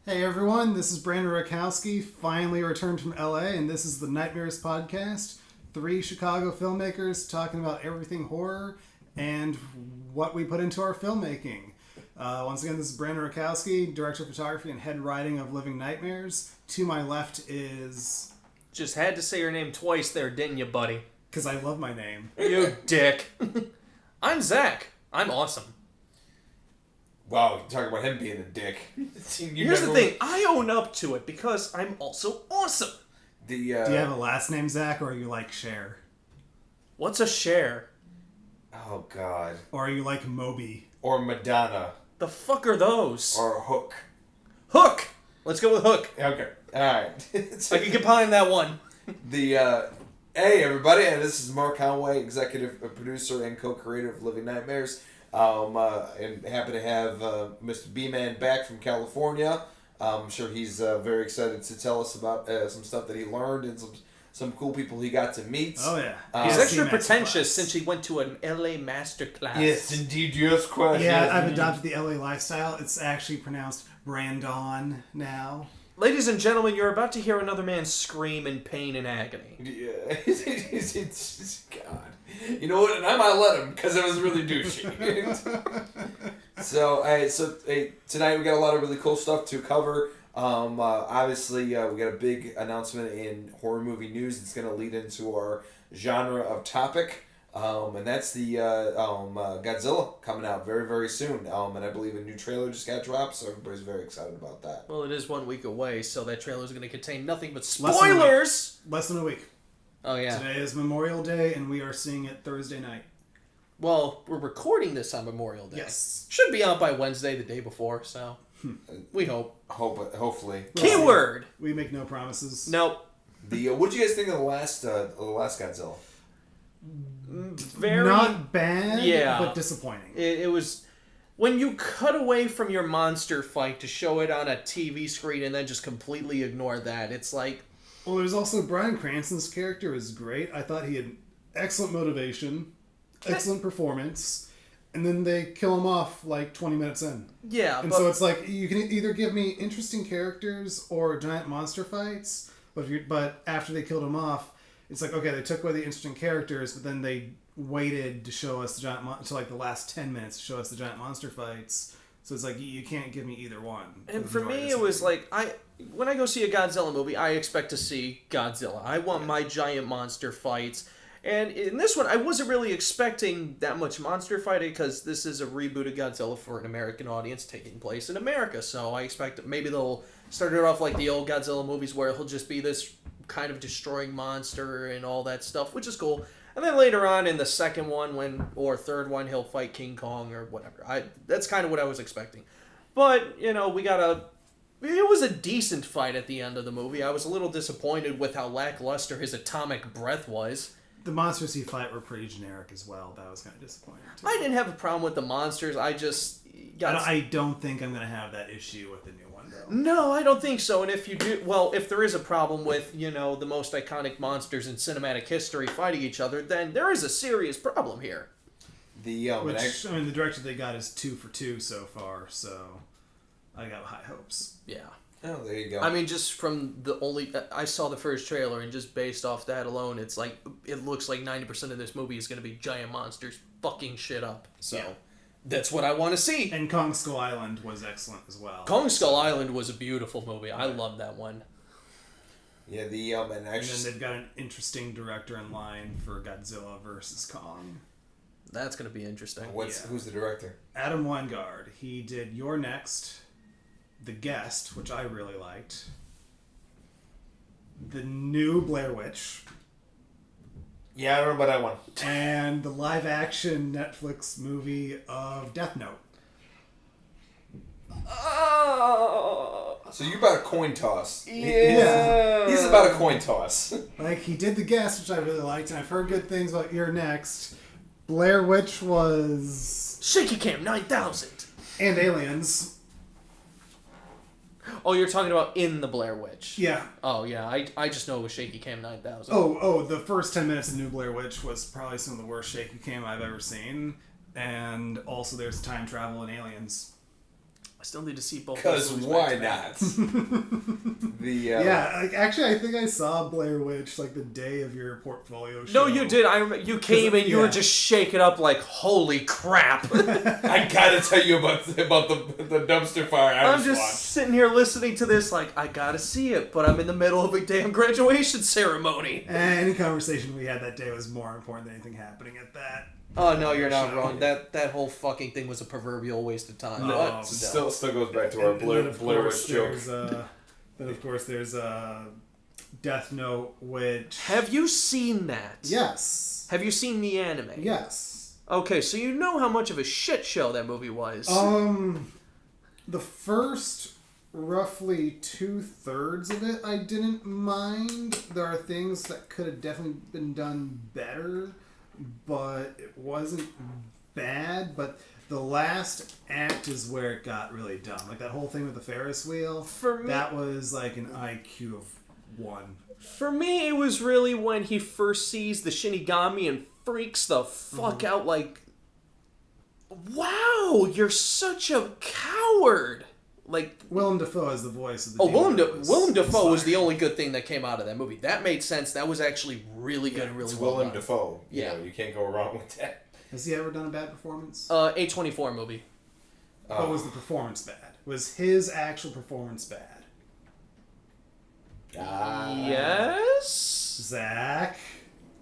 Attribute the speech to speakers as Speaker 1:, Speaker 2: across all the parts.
Speaker 1: Hey everyone, this is Brandon Rakowski, finally returned from LA, and this is the Nightmares Podcast. 3 Chicago filmmakers talking about everything horror and what we put into our filmmaking. Once again, this is Brandon Rakowski, director of photography and head writing of Living Nightmares. To my left is...
Speaker 2: Just had to say your name twice there, didn't you, buddy?
Speaker 1: Because I love my name.
Speaker 2: You dick. I'm Zach. I'm awesome.
Speaker 3: Wow, talking about him being a dick.
Speaker 2: Here's the thing. I own up to it because I'm also awesome.
Speaker 1: Do you have a last name, Zach, or are you like Cher?
Speaker 2: What's a Cher?
Speaker 3: Oh, God.
Speaker 1: Or are you like Moby?
Speaker 3: Or Madonna.
Speaker 2: The fuck are those?
Speaker 3: Or Hook.
Speaker 2: Hook! Let's go with Hook.
Speaker 3: Okay, alright.
Speaker 2: I can combine that one.
Speaker 3: Hey, everybody, and this is Mark Conway, executive producer and co-creator of Living Nightmares. And happy to have Mr. B-Man back from California. I'm sure he's very excited to tell us about some stuff that he learned and some cool people he got to meet.
Speaker 1: Oh, yeah.
Speaker 2: He's extra pretentious since he went to an LA masterclass.
Speaker 3: Yes, indeed, yes, question.
Speaker 1: Yeah, I've adopted the LA lifestyle. It's actually pronounced Brandon now.
Speaker 2: Ladies and gentlemen, you're about to hear another man scream in pain and agony.
Speaker 3: Yeah, it's God. You know what? And I might let him because it was really douchey. So tonight we got a lot of really cool stuff to cover. Obviously, we got a big announcement in horror movie news that's going to lead into our genre of topic. And that's the Godzilla coming out very, very soon. And I believe a new trailer just got dropped, so everybody's very excited about that.
Speaker 2: Well, it is 1 week away, so that trailer is going to contain nothing but spoilers!
Speaker 1: Less than a week.
Speaker 2: Oh, yeah.
Speaker 1: Today is Memorial Day, and we are seeing it Thursday night.
Speaker 2: Well, we're recording this on Memorial Day.
Speaker 1: Yes.
Speaker 2: Should be out by Wednesday, the day before, so we hope.
Speaker 3: Hopefully.
Speaker 2: Keyword!
Speaker 1: We make no promises.
Speaker 2: Nope.
Speaker 3: What'd you guys think of the last Godzilla?
Speaker 2: Very
Speaker 1: not bad,
Speaker 2: yeah,
Speaker 1: but disappointing.
Speaker 2: It was when you cut away from your monster fight to show it on a TV screen and then just completely ignore that. It's like,
Speaker 1: well, there's also Bryan Cranston's character is great. I thought he had excellent motivation, excellent performance, and then they kill him off like 20 minutes in.
Speaker 2: Yeah,
Speaker 1: and so it's like you can either give me interesting characters or giant monster fights, but after they killed him off, it's like, okay, they took away the interesting characters, but then they waited to show us the like the last 10 minutes to show us the giant monster fights. So it's like, you can't give me either one.
Speaker 2: And for me, it was like, when I go see a Godzilla movie, I expect to see Godzilla. I want my giant monster fights. And in this one, I wasn't really expecting that much monster fighting because this is a reboot of Godzilla for an American audience taking place in America. So I expect that maybe they'll start it off like the old Godzilla movies where he'll just be this kind of destroying monster and all that stuff, which is cool. And then later on in the second one or third one, he'll fight King Kong or whatever. That's kind of what I was expecting. But, it was a decent fight at the end of the movie. I was a little disappointed with how lackluster his atomic breath was.
Speaker 1: The monsters he fight were pretty generic as well. That was kind of disappointing too.
Speaker 2: I didn't have a problem with the monsters. I
Speaker 1: don't think I'm going to have that issue with the new one, though.
Speaker 2: No, I don't think so. And if you do, well, if there is a problem with, the most iconic monsters in cinematic history fighting each other, then there is a serious problem here.
Speaker 1: The director they got is 2 for 2 so far, so I got high hopes.
Speaker 2: Yeah.
Speaker 3: Oh, there you go.
Speaker 2: I mean, just from I saw the first trailer, and just based off that alone, it's like, it looks like 90% of this movie is going to be giant monsters fucking shit up. So, yeah. That's what I want to see.
Speaker 1: And Kong Skull Island was excellent as well.
Speaker 2: Kong Skull Island was a beautiful movie. I love that one.
Speaker 3: Yeah, and
Speaker 1: then they've got an interesting director in line for Godzilla versus Kong.
Speaker 2: That's going to be interesting.
Speaker 3: Who's the director?
Speaker 1: Adam Wingard. He did You're Next, The Guest, which I really liked, the new Blair Witch.
Speaker 3: Yeah, I don't know about that one.
Speaker 1: And the live-action Netflix movie of Death Note.
Speaker 2: Oh.
Speaker 3: So you're about a coin toss.
Speaker 2: Yeah.
Speaker 3: He's about a coin toss.
Speaker 1: Like, he did The Guest, which I really liked, and I've heard good things about You're Next. Blair Witch was...
Speaker 2: Shaky Cam 9000.
Speaker 1: And Aliens.
Speaker 2: Oh, you're talking about in the Blair Witch.
Speaker 1: Yeah.
Speaker 2: Oh, yeah. I just know it was Shaky Cam 9000.
Speaker 1: Oh, the first 10 minutes of New Blair Witch was probably some of the worst Shaky Cam I've ever seen. And also there's time travel and aliens.
Speaker 2: I still need to see both.
Speaker 3: Because why not?
Speaker 1: Yeah, like actually, I think I saw Blair Witch like the day of your portfolio show.
Speaker 2: No, you did. I remember you came and you were just shaking up like, holy crap.
Speaker 3: I gotta tell you about the dumpster fire
Speaker 2: I'm just sitting here listening to this like, I gotta see it, but I'm in the middle of a damn graduation ceremony.
Speaker 1: And any conversation we had that day was more important than anything happening at that.
Speaker 2: Oh, no, you're not wrong. That whole fucking thing was a proverbial waste of time.
Speaker 3: But still goes back to our Blair Witch joke.
Speaker 1: Then, of course, there's Death Note, which...
Speaker 2: Have you seen that?
Speaker 1: Yes.
Speaker 2: Have you seen the anime?
Speaker 1: Yes.
Speaker 2: Okay, so you know how much of a shit show that movie was.
Speaker 1: The first roughly 2/3 of it I didn't mind. There are things that could have definitely been done better, but it wasn't bad. But the last act is where it got really dumb. Like that whole thing with the Ferris wheel.
Speaker 2: For me,
Speaker 1: that was like an IQ of 1.
Speaker 2: For me, it was really when he first sees the Shinigami and freaks the fuck out like, wow, you're such a coward. Like
Speaker 1: Willem Dafoe is the voice of the
Speaker 2: Willem Dafoe was the only good thing that came out of that movie. That made sense. That was actually really good, really well
Speaker 3: Willem
Speaker 2: done.
Speaker 3: Dafoe.
Speaker 2: Yeah.
Speaker 3: You can't go wrong with that.
Speaker 1: Has he ever done a bad performance?
Speaker 2: A24 movie.
Speaker 1: What was the performance bad? Was his actual performance bad?
Speaker 2: Yes?
Speaker 1: Zach?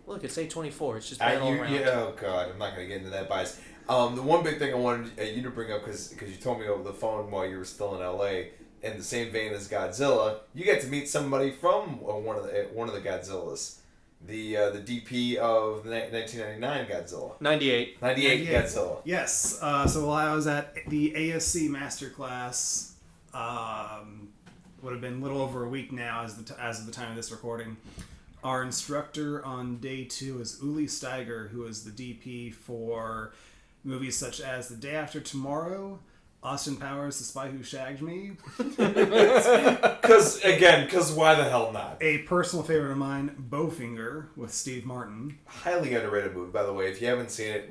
Speaker 2: Look, it's A24. It's just bad all around.
Speaker 3: Oh, God. I'm not going to get into that bias. The one big thing I wanted you to bring up, because you told me over the phone while you were still in L.A., in the same vein as Godzilla, you get to meet somebody from one of the Godzillas. The DP of the 1999 Godzilla.
Speaker 2: 98
Speaker 3: Godzilla.
Speaker 1: Yes. So while I was at the ASC Masterclass, would have been a little over a week now as of the time of this recording. Our instructor on day 2 is Uli Steiger, who is the DP for movies such as The Day After Tomorrow, Austin Powers, The Spy Who Shagged Me.
Speaker 3: Because why the hell not?
Speaker 1: A personal favorite of mine, Bowfinger, with Steve Martin.
Speaker 3: Highly underrated movie, by the way. If you haven't seen it,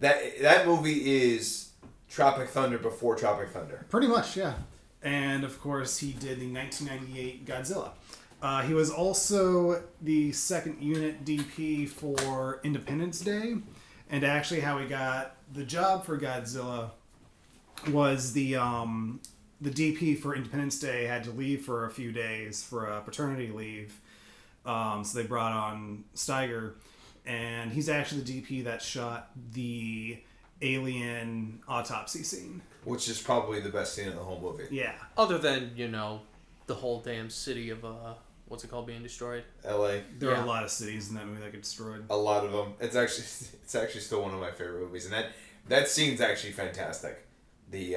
Speaker 3: that movie is Tropic Thunder before Tropic Thunder.
Speaker 1: Pretty much, yeah. And of course, he did the 1998 Godzilla. He was also the second unit DP for Independence Day, and actually, how he got the job for Godzilla was the DP for Independence Day had to leave for a few days for a paternity leave, so they brought on Steiger, and he's actually the DP that shot the alien autopsy scene,
Speaker 3: which is probably the best scene in the whole movie.
Speaker 1: Yeah.
Speaker 2: Other than, the whole damn city of, what's it called, being destroyed?
Speaker 3: L.A.
Speaker 1: There are a lot of cities in that movie that get destroyed.
Speaker 3: A lot of them. It's actually still one of my favorite movies, and that scene's actually fantastic. The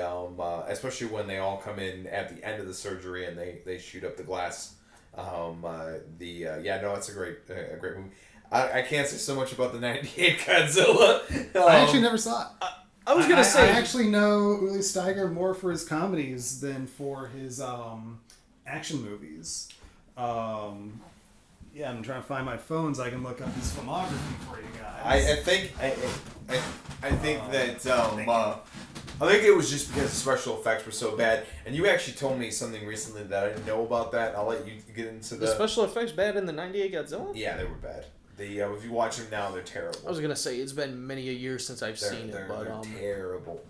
Speaker 3: especially when they all come in at the end of the surgery and they shoot up the glass. It's a great movie. I can't say so much about the 98 Godzilla.
Speaker 1: I actually never saw it.
Speaker 2: I was gonna say
Speaker 1: I actually know Uli Steiger more for his comedies than for his action movies. I'm trying to find my phone so I can look up his filmography for you guys.
Speaker 3: I think it was just because the special effects were so bad. And you actually told me something recently that I didn't know about that. I'll let you get into
Speaker 2: the special effects bad in the 98 Godzilla?
Speaker 3: Yeah, they were bad. If you watch them now, they're terrible.
Speaker 2: I was gonna say it's been many a year since I've seen it, but
Speaker 3: they're terrible.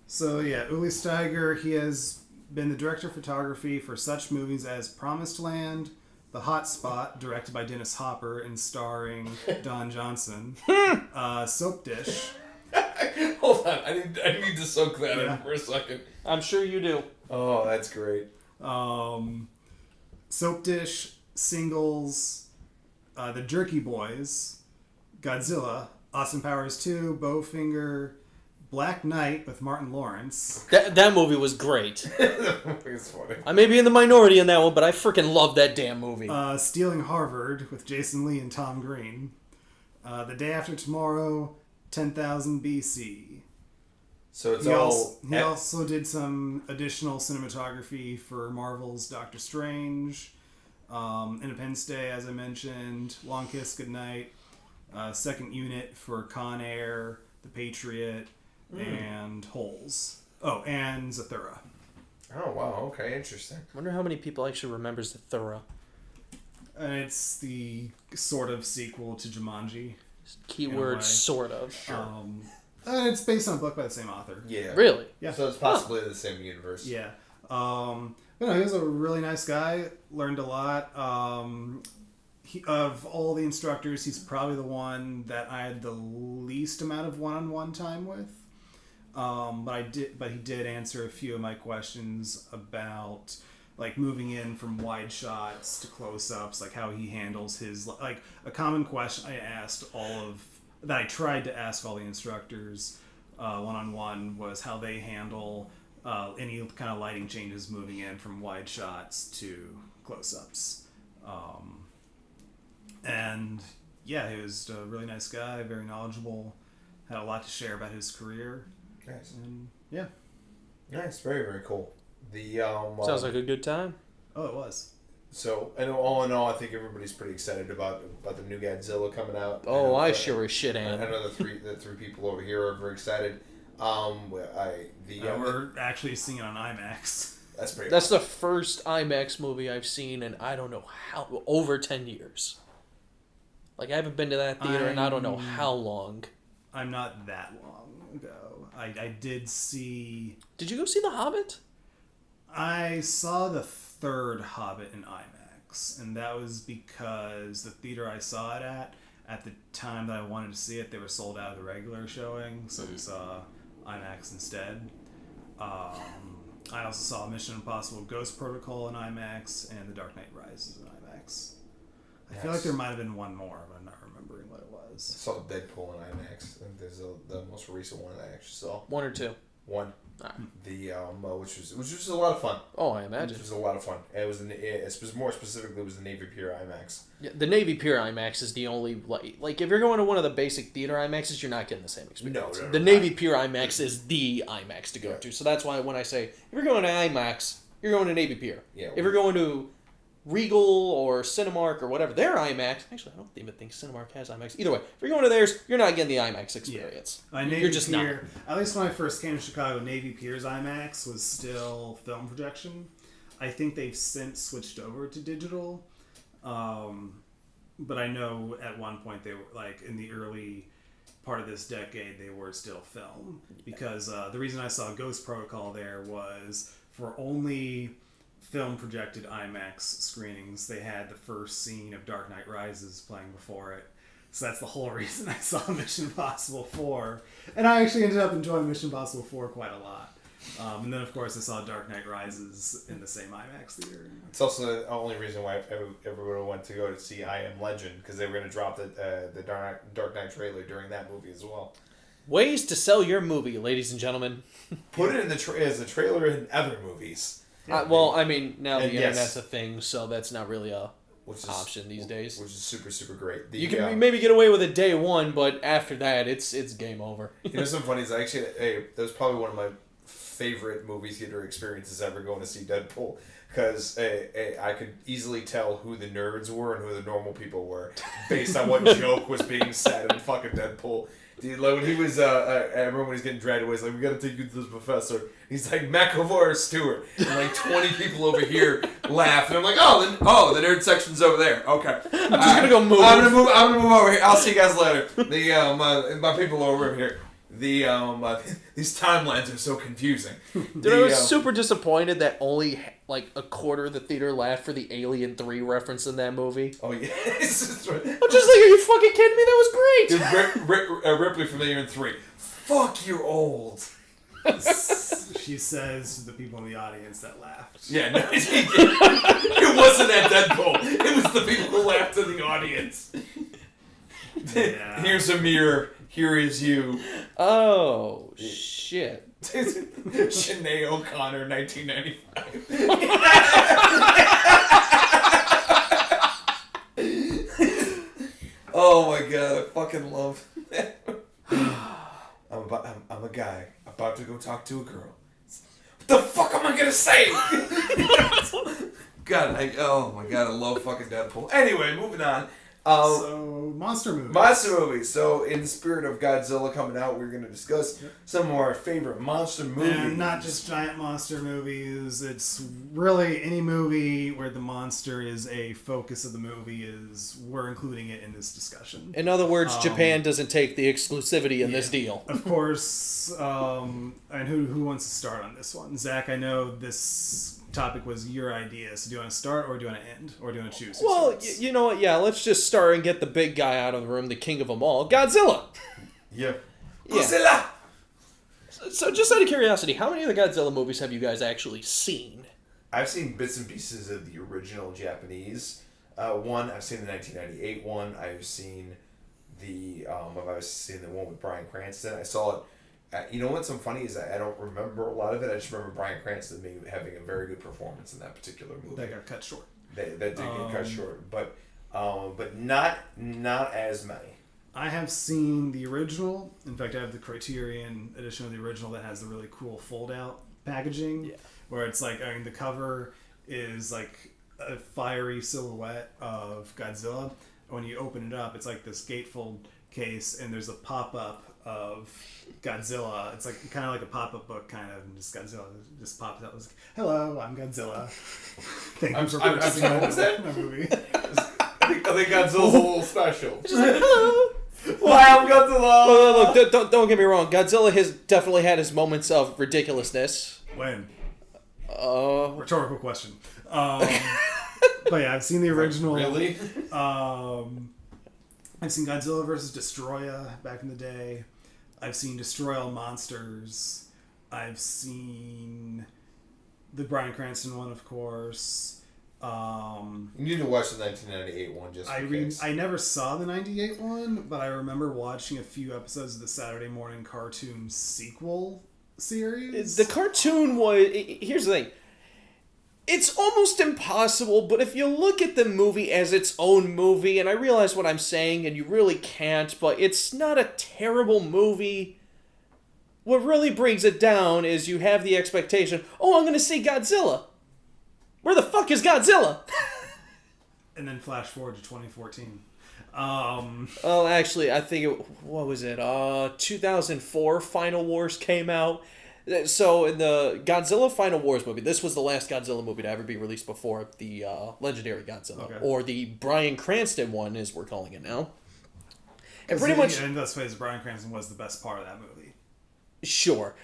Speaker 1: So yeah, Uli Steiger, he has been the director of photography for such movies as Promised Land, The Hot Spot, directed by Dennis Hopper and starring Don Johnson, Soap Dish.
Speaker 3: Hold on, I need to soak that in for a second.
Speaker 2: I'm sure you do.
Speaker 3: Oh, that's great.
Speaker 1: Soap Dish, Singles, The Jerky Boys, Godzilla, Austin Powers 2, Bowfinger, Black Knight with Martin Lawrence.
Speaker 2: That movie was great.
Speaker 3: That movie is funny.
Speaker 2: I may be in the minority in that one, but I freaking love that damn movie.
Speaker 1: Stealing Harvard with Jason Lee and Tom Green. The Day After Tomorrow, 10,000 BC.
Speaker 3: So
Speaker 1: he also did some additional cinematography for Marvel's Doctor Strange, Independence Day, as I mentioned, Long Kiss Goodnight, second unit for Con Air, The Patriot, and holes. Oh, and Zathura.
Speaker 3: Oh, wow. Okay, interesting.
Speaker 2: I wonder how many people actually remembers Zathura.
Speaker 1: And it's the sort of sequel to Jumanji.
Speaker 2: Keyword sort of.
Speaker 3: Sure.
Speaker 1: And it's based on a book by the same author.
Speaker 3: Yeah.
Speaker 2: Really?
Speaker 1: Yeah.
Speaker 3: So it's possibly the same universe.
Speaker 1: Yeah. But no, he was a really nice guy. Learned a lot. Of all the instructors, he's probably the one that I had the least amount of one-on-one time with. But he did answer a few of my questions about like moving in from wide shots to close-ups, like how he handles his like a common question I tried to ask all the instructors one-on-one was how they handle any kind of lighting changes moving in from wide shots to close-ups. And yeah, he was a really nice guy, very knowledgeable, had a lot to share about his career.
Speaker 3: Nice.
Speaker 1: And yeah.
Speaker 3: Nice. Very, very cool. The
Speaker 2: Sounds like a good time.
Speaker 1: Oh, it was.
Speaker 3: So, and all in all, I think everybody's pretty excited about the new Godzilla coming out.
Speaker 2: Oh, I sure as shit
Speaker 3: I
Speaker 2: am.
Speaker 3: know the three people over here are very excited.
Speaker 1: We're actually seeing it on IMAX.
Speaker 3: That's pretty.
Speaker 2: That's the first IMAX movie I've seen in I don't know how over 10 years. Like I haven't been to that theater in I don't know how long.
Speaker 1: I'm not that long ago. I did see.
Speaker 2: Did you go see The Hobbit?
Speaker 1: I saw the third Hobbit in IMAX, and that was because the theater I saw it at the time that I wanted to see it, they were sold out of the regular showing, so we saw IMAX instead. I also saw Mission Impossible Ghost Protocol in IMAX and The Dark Knight Rises in IMAX. I feel like there might have been one more, but I'm not remembering what it
Speaker 3: I
Speaker 1: was.
Speaker 3: saw Deadpool in IMAX. I think there's the most recent one I actually saw.
Speaker 2: One or two?
Speaker 3: One.
Speaker 2: Alright.
Speaker 3: The which was a lot of fun.
Speaker 2: Oh, I imagine.
Speaker 3: Which was a lot of fun. And it was more specifically, it was the Navy Pier IMAX.
Speaker 2: Yeah, the Navy Pier IMAX is the only like if you're going to one of the basic theater IMAXs, you're not getting the same experience.
Speaker 3: No,
Speaker 2: the Navy Pier IMAX is the IMAX to go to. So that's why when I say if you're going to IMAX, you're going to Navy Pier.
Speaker 3: Yeah.
Speaker 2: If you're going to Regal or Cinemark or whatever, their IMAX. Actually, I don't even think Cinemark has IMAX. Either way, if you're going to theirs, you're not getting the IMAX experience.
Speaker 1: Yeah. Navy
Speaker 2: You're just
Speaker 1: Pier, at least when I first came to Chicago, Navy Pier's IMAX was still film projection. I think they've since switched over to digital. But I know at one point they were like in the early part of this decade they were still film because the reason I saw Ghost Protocol there was for only film projected IMAX screenings they had the first scene of Dark Knight Rises playing before it, so that's the whole reason I saw Mission Impossible 4, and I actually ended up enjoying Mission Impossible 4 quite a lot. And then of course I saw Dark Knight Rises in the same IMAX theater.
Speaker 3: It's also the only reason why everyone went to go to see I Am Legend, because they were going to drop the Dark Knight trailer during that movie as well.
Speaker 2: Ways to sell your movie, ladies and gentlemen.
Speaker 3: Put it in as a trailer in other movies.
Speaker 2: Well, I mean, now the
Speaker 3: And yes.
Speaker 2: internet's a thing, so that's not really a option these days.
Speaker 3: Which is super, super great.
Speaker 2: You can maybe get away with it day one, but after that, it's game over.
Speaker 3: You know, something funny is actually, that was probably one of my favorite movie theater experiences ever, going to see Deadpool, because I could easily tell who the nerds were and who the normal people were based on what joke was being said in fucking Deadpool. Dude, like when he was, I remember when he's getting dragged away, he's like, "We gotta take you to this professor." He's like, "McAvoy or Stewart?" And like 20 people over here laugh, and I'm like, "Oh, the nerd section's over there. Okay,
Speaker 2: I'm just gonna go move.
Speaker 3: I'm gonna move over here. I'll see you guys later." My people are over here. These timelines are so confusing.
Speaker 2: Dude, I was super disappointed that only like a quarter of the theater laughed for the Alien 3 reference in that movie.
Speaker 3: Oh yeah, it's right.
Speaker 2: I'm just like, are you fucking kidding me? That was great.
Speaker 3: Dude, Ripley from Alien 3. Fuck, you're old.
Speaker 1: She says to the people in the audience that laughed.
Speaker 3: Yeah, no, it wasn't at Deadpool. It was the people who laughed in the audience.
Speaker 1: Yeah.
Speaker 3: Here's a mirror. Here is you.
Speaker 2: Oh, shit.
Speaker 3: Sinead O'Connor, 1995. Oh my god, I fucking love I'm a guy about to go talk to a girl. What the fuck am I gonna say? God, oh my god, I love fucking Deadpool. Anyway, moving on.
Speaker 1: So, monster movies.
Speaker 3: Monster movies. So, in the spirit of Godzilla coming out, we're going to discuss some of our favorite monster movies.
Speaker 1: And not just giant monster movies. It's really any movie where the monster is a focus of the movie we're including it in this discussion.
Speaker 2: In other words, Japan doesn't take the exclusivity in this deal.
Speaker 1: Of course. And who wants to start on this one? Zach, I know this topic was your idea, so do you want to start or do you want to end or do you want to choose?
Speaker 2: Well, you know what? Yeah, let's just start and get the big guy out of the room, the king of them all, Godzilla.
Speaker 3: Yeah.
Speaker 2: Godzilla. So, just out of curiosity, how many of the Godzilla movies have you guys actually seen?
Speaker 3: I've seen bits and pieces of the original Japanese one. I've seen the 1998 one. I've seen the one with Bryan Cranston. I saw it. You know what's so funny is I don't remember a lot of it. I just remember Bryan Cranston having a very good performance in that particular movie.
Speaker 1: That got cut short.
Speaker 3: That did get cut short, but not as many.
Speaker 1: I have seen the original. In fact, I have the Criterion edition of the original that has the really cool fold-out packaging, where it's like, the cover is like a fiery silhouette of Godzilla. When you open it up, it's like this gatefold case, and there's a pop-up of Godzilla. It's like kind of like a pop-up book, kind of, and just Godzilla just pops out. It's like, hello, I'm Godzilla. Thank you for purchasing my movie.
Speaker 3: I think Godzilla's a little special.
Speaker 2: Just like, hello.
Speaker 3: Why I'm Godzilla?
Speaker 2: Well, look, don't get me wrong. Godzilla has definitely had his moments of ridiculousness.
Speaker 1: When? Rhetorical question. But yeah, I've seen the original.
Speaker 3: Really?
Speaker 1: I've seen Godzilla vs. Destroya back in the day. I've seen Destroy All Monsters. I've seen the Bryan Cranston one, of course.
Speaker 3: You need to watch the 1998 one just in case.
Speaker 1: I never saw the 98 one, but I remember watching a few episodes of the Saturday morning cartoon sequel series.
Speaker 2: The cartoon was... Here's the thing. It's almost impossible, but if you look at the movie as its own movie, and I realize what I'm saying, and you really can't, but it's not a terrible movie. What really brings it down is you have the expectation, I'm going to see Godzilla. Where the fuck is Godzilla?
Speaker 1: And then flash forward to 2014.
Speaker 2: Actually, I think what was it? 2004 Final Wars came out. So in the Godzilla Final Wars movie, this was the last Godzilla movie to ever be released before the legendary Godzilla, or the Bryan Cranston one, as we're calling it now. And pretty much,
Speaker 1: and let's face it, Bryan Cranston was the best part of that movie.
Speaker 2: Sure.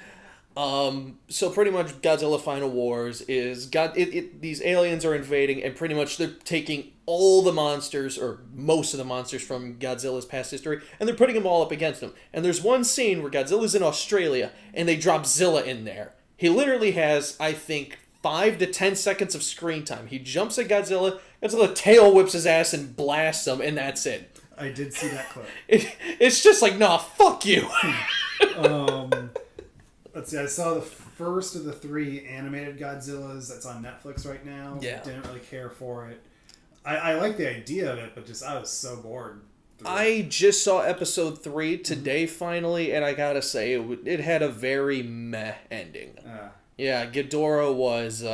Speaker 2: So pretty much Godzilla Final Wars is these aliens are invading, and pretty much they're taking all the monsters, or most of the monsters from Godzilla's past history, and they're putting them all up against them. And there's one scene where Godzilla's in Australia, and they drop Zilla in there. He literally has, I think, 5 to 10 seconds of screen time. He jumps at Godzilla, Godzilla tail whips his ass and blasts him, and that's it.
Speaker 1: I did see that clip.
Speaker 2: It's just like, nah, fuck you.
Speaker 1: Let's see, I saw the first of the 3 animated Godzillas that's on Netflix right now.
Speaker 2: Yeah.
Speaker 1: Didn't really care for it. I like the idea of it, but just I was so bored.
Speaker 2: I just saw episode 3 today finally, and I gotta say, it had a very meh ending. Yeah, Ghidorah was,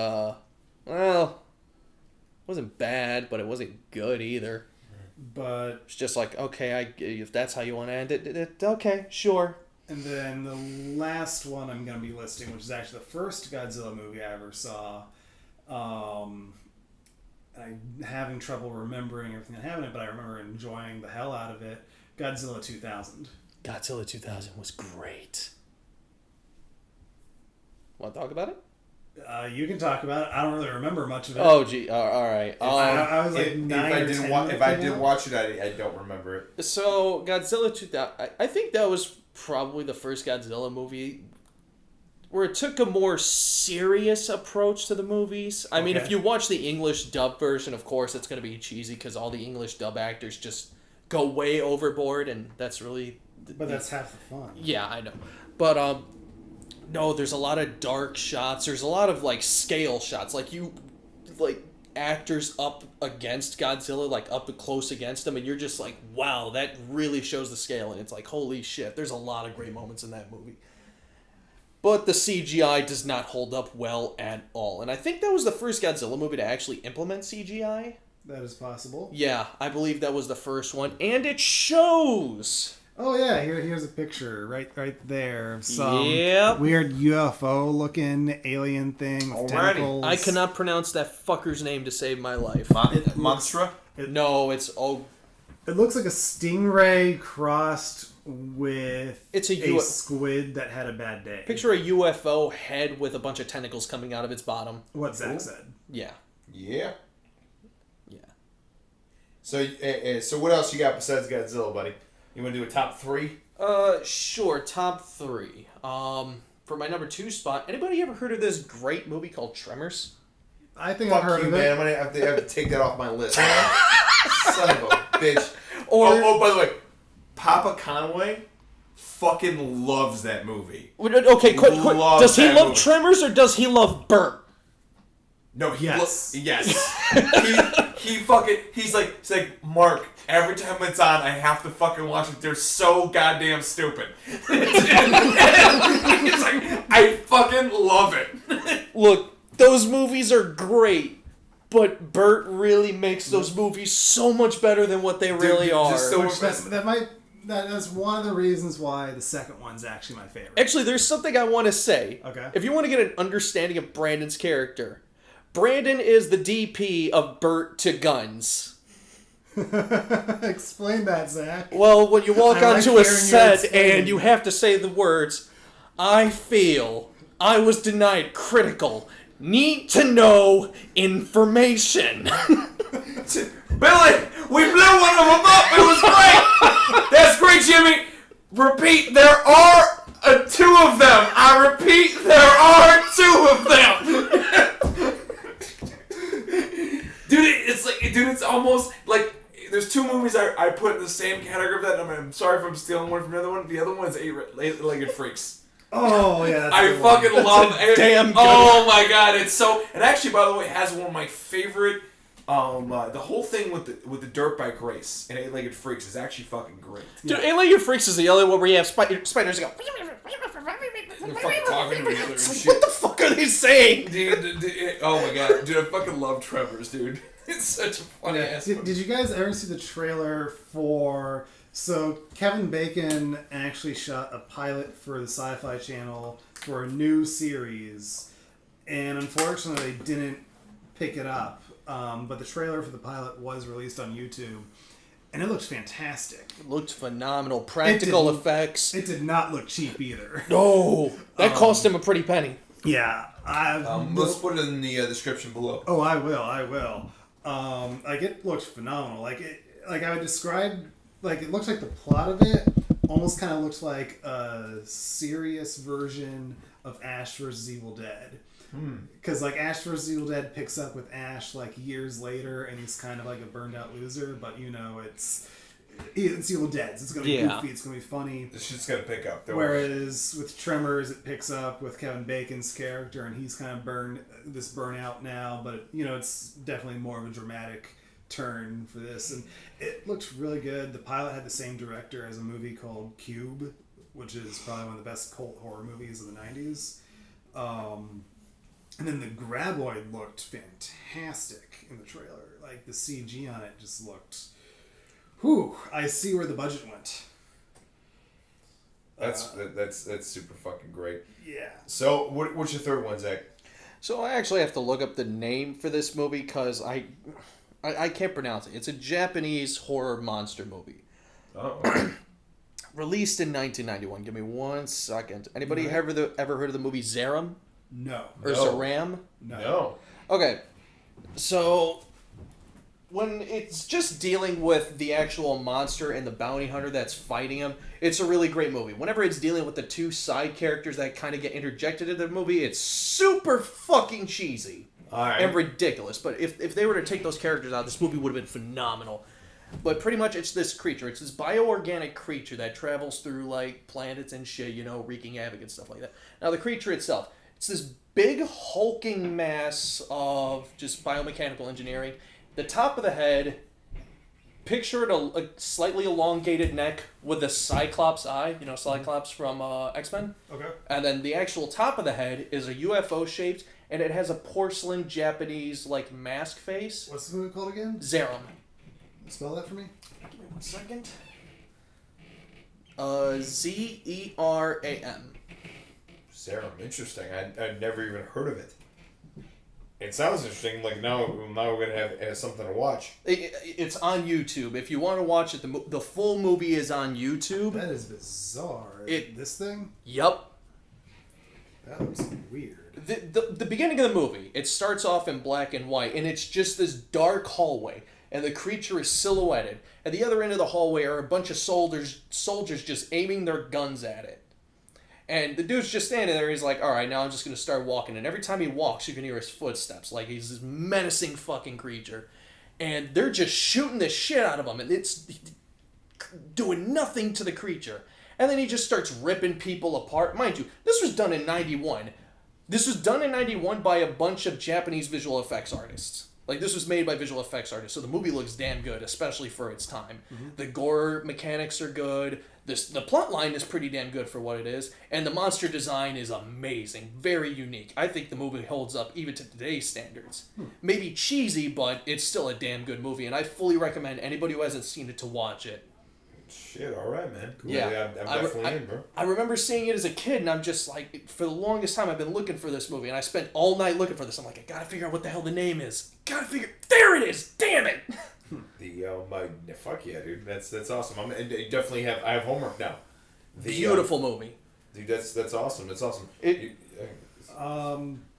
Speaker 2: wasn't bad, but it wasn't good either.
Speaker 1: But
Speaker 2: it's just like, okay, if that's how you want to end it, okay, sure.
Speaker 1: And then the last one I'm going to be listing, which is actually the first Godzilla movie I ever saw. I'm having trouble remembering everything that happened, but I remember enjoying the hell out of it. Godzilla 2000.
Speaker 2: Godzilla 2000 was great. Want to talk about it?
Speaker 1: You can talk about it. I don't really remember much of it.
Speaker 2: Oh, gee. All right.
Speaker 1: I was like
Speaker 3: if I did watch it, I don't remember it.
Speaker 2: So, Godzilla 2000, I think that was probably the first Godzilla movie where it took a more serious approach to the movies. I mean, if you watch the English dub version, of course, it's going to be cheesy because all the English dub actors just go way overboard, and that's really...
Speaker 1: But that's half the fun.
Speaker 2: Yeah, I know. But, no, there's a lot of dark shots. There's a lot of, scale shots. Actors up against Godzilla, up close against him, and you're just like, wow, that really shows the scale, and it's like, holy shit, there's a lot of great moments in that movie. But the CGI does not hold up well at all, and I think that was the first Godzilla movie to actually implement CGI.
Speaker 1: That is possible.
Speaker 2: Yeah, I believe that was the first one, and it shows.
Speaker 1: Oh yeah, here's a picture right there of some
Speaker 2: Yep.
Speaker 1: weird UFO looking alien thing with tentacles.
Speaker 2: I cannot pronounce that fucker's name to save my life.
Speaker 3: Monstra?
Speaker 2: No, it's
Speaker 1: It looks like a stingray crossed with
Speaker 2: It's a
Speaker 1: squid that had a bad day.
Speaker 2: Picture a UFO head with a bunch of tentacles coming out of its bottom.
Speaker 1: What Zach said.
Speaker 2: Yeah.
Speaker 3: Yeah.
Speaker 2: Yeah.
Speaker 3: So what else you got besides Godzilla, buddy? You want to do a top 3?
Speaker 2: Sure. Top 3. For my number 2 spot, anybody ever heard of this great movie called Tremors?
Speaker 1: I think I've heard of
Speaker 3: man.
Speaker 1: it.
Speaker 3: I'm gonna have to take that off my list. Son of a bitch.
Speaker 2: Or
Speaker 3: by the way, Papa Conway fucking loves that movie.
Speaker 2: okay, quick.
Speaker 3: Loves
Speaker 2: Does he
Speaker 3: that
Speaker 2: love
Speaker 3: movie.
Speaker 2: Tremors or does he love Bert?
Speaker 3: No,
Speaker 1: Yes.
Speaker 3: yes. He's like Mark. Every time it's on, I have to fucking watch it. They're so goddamn stupid. It's like I fucking love it.
Speaker 2: Look, those movies are great, but Bert really makes those movies so much better than what they really are.
Speaker 3: just so-
Speaker 1: Which that's one of the reasons why the second one's actually my favorite.
Speaker 2: Actually, there's something I want to say.
Speaker 1: Okay.
Speaker 2: If you want to get an understanding of Brandon's character, Brandon is the DP of Bert to Guns.
Speaker 1: Explain that, Zach.
Speaker 2: Well, when you walk
Speaker 1: I like
Speaker 2: onto a
Speaker 1: hearing you
Speaker 2: set
Speaker 1: explain.
Speaker 2: and you have to say the words, I feel I was denied critical, need to know information.
Speaker 3: Billy, we blew one of them up. It was great. That's great, Jimmy. Repeat, there are 2 of them. I repeat, there are 2 of them. Dude, it's almost like there's 2 movies I put in the same category of that. I'm sorry if I'm stealing one from the other one. The other one is Eight-Legged Freaks.
Speaker 1: Oh yeah, that's a
Speaker 3: I
Speaker 1: good one.
Speaker 3: fucking love it.
Speaker 2: damn good
Speaker 3: Oh my god, it's so. And actually, by the way, it has one of my favorite. The whole thing with the dirt bike race and Eight-Legged Freaks is actually fucking great.
Speaker 2: Dude, Alien Freaks is the other one where you have spiders that go...
Speaker 3: They're fucking talking to each other and shit.
Speaker 2: What the fuck are they saying?
Speaker 3: Oh my god, dude, I fucking love Tremors, dude. It's such a funny ass movie.
Speaker 1: Did you guys ever see the trailer for? So Kevin Bacon actually shot a pilot for the Sci-Fi Channel for a new series, and unfortunately they didn't pick it up. But the trailer for the pilot was released on YouTube, and it looked fantastic.
Speaker 2: It looked phenomenal. Practical effects.
Speaker 1: It did not look cheap either.
Speaker 2: No, that cost him a pretty penny.
Speaker 1: Yeah,
Speaker 3: Let's put it in the description below.
Speaker 1: Oh, I will. Like it looked phenomenal. Like I would describe, like it looks like the plot of it almost kind of looks like a serious version of Ash vs. Evil Dead. Because like Ash vs. Evil Dead picks up with Ash like years later, and he's kind of like a burned out loser. But you know, it's Evil Dead. So it's gonna be goofy. It's gonna be funny.
Speaker 3: This shit's gonna pick up.
Speaker 1: Whereas with Tremors, it picks up with Kevin Bacon's character, and he's kind of burnout now. But you know, it's definitely more of a dramatic turn for this, and it looks really good. The pilot had the same director as a movie called Cube, which is probably one of the best cult horror movies of the '90s. And then the Graboid looked fantastic in the trailer. Like the CG on it just looked. Whew! I see where the budget went.
Speaker 3: That's super fucking great.
Speaker 1: Yeah.
Speaker 3: So what's your third one, Zach?
Speaker 2: So I actually have to look up the name for this movie because I can't pronounce it. It's a Japanese horror monster movie.
Speaker 3: Oh.
Speaker 2: Released in 1991. Give me 1 second. Anybody ever heard of the movie Zeram?
Speaker 1: No.
Speaker 2: Or Zeram?
Speaker 3: No.
Speaker 2: Okay. So when it's just dealing with the actual monster and the bounty hunter that's fighting him, it's a really great movie. Whenever it's dealing with the 2 side characters that kind of get interjected into the movie, it's super fucking cheesy.
Speaker 3: Alright.
Speaker 2: And ridiculous. But if they were to take those characters out, this movie would have been phenomenal. But pretty much it's this creature. It's this bioorganic creature that travels through like planets and shit, you know, wreaking havoc and stuff like that. Now the creature itself, it's this big hulking mass of just biomechanical engineering. The top of the head, picture it a slightly elongated neck with a Cyclops eye, you know, Cyclops from X-Men.
Speaker 1: Okay.
Speaker 2: And then the actual top of the head is a UFO shaped, and it has a porcelain Japanese like mask face.
Speaker 1: What's the movie called again?
Speaker 2: Zeram.
Speaker 1: Spell that for me.
Speaker 2: Give me 1 second. Zeram.
Speaker 3: Serum, interesting. I'd never even heard of it. It sounds interesting. Like now we're gonna have something to watch.
Speaker 2: It's on YouTube. If you want to watch it, the full movie is on YouTube.
Speaker 1: That is bizarre. This thing?
Speaker 2: Yup.
Speaker 1: That looks weird.
Speaker 2: The beginning of the movie, it starts off in black and white, and it's just this dark hallway, and the creature is silhouetted. At the other end of the hallway are a bunch of soldiers just aiming their guns at it. And the dude's just standing there. He's like, all right, now I'm just going to start walking. And every time he walks, you can hear his footsteps. Like, he's this menacing fucking creature. And they're just shooting the shit out of him. And it's doing nothing to the creature. And then he just starts ripping people apart. Mind you, this was done in 91. This was done in 91 by a bunch of Japanese visual effects artists. Like, this was made by visual effects artists. So the movie looks damn good, especially for its time. Mm-hmm. The gore mechanics are good. The plot line is pretty damn good for what it is. And the monster design is amazing. Very unique. I think the movie holds up even to today's standards. Maybe cheesy, but it's still a damn good movie. And I fully recommend anybody who hasn't seen it to watch it.
Speaker 3: Shit, alright, man. Cool.
Speaker 2: Yeah.
Speaker 3: I'm definitely in, bro.
Speaker 2: I remember seeing it as a kid, and I'm just like, for the longest time, I've been looking for this movie, and I spent all night looking for this. I'm like, I gotta figure out what the hell the name is. There it is! Damn it!
Speaker 3: Fuck yeah, dude. That's awesome. I have homework now.
Speaker 2: Beautiful movie.
Speaker 3: Dude, that's awesome. That's awesome.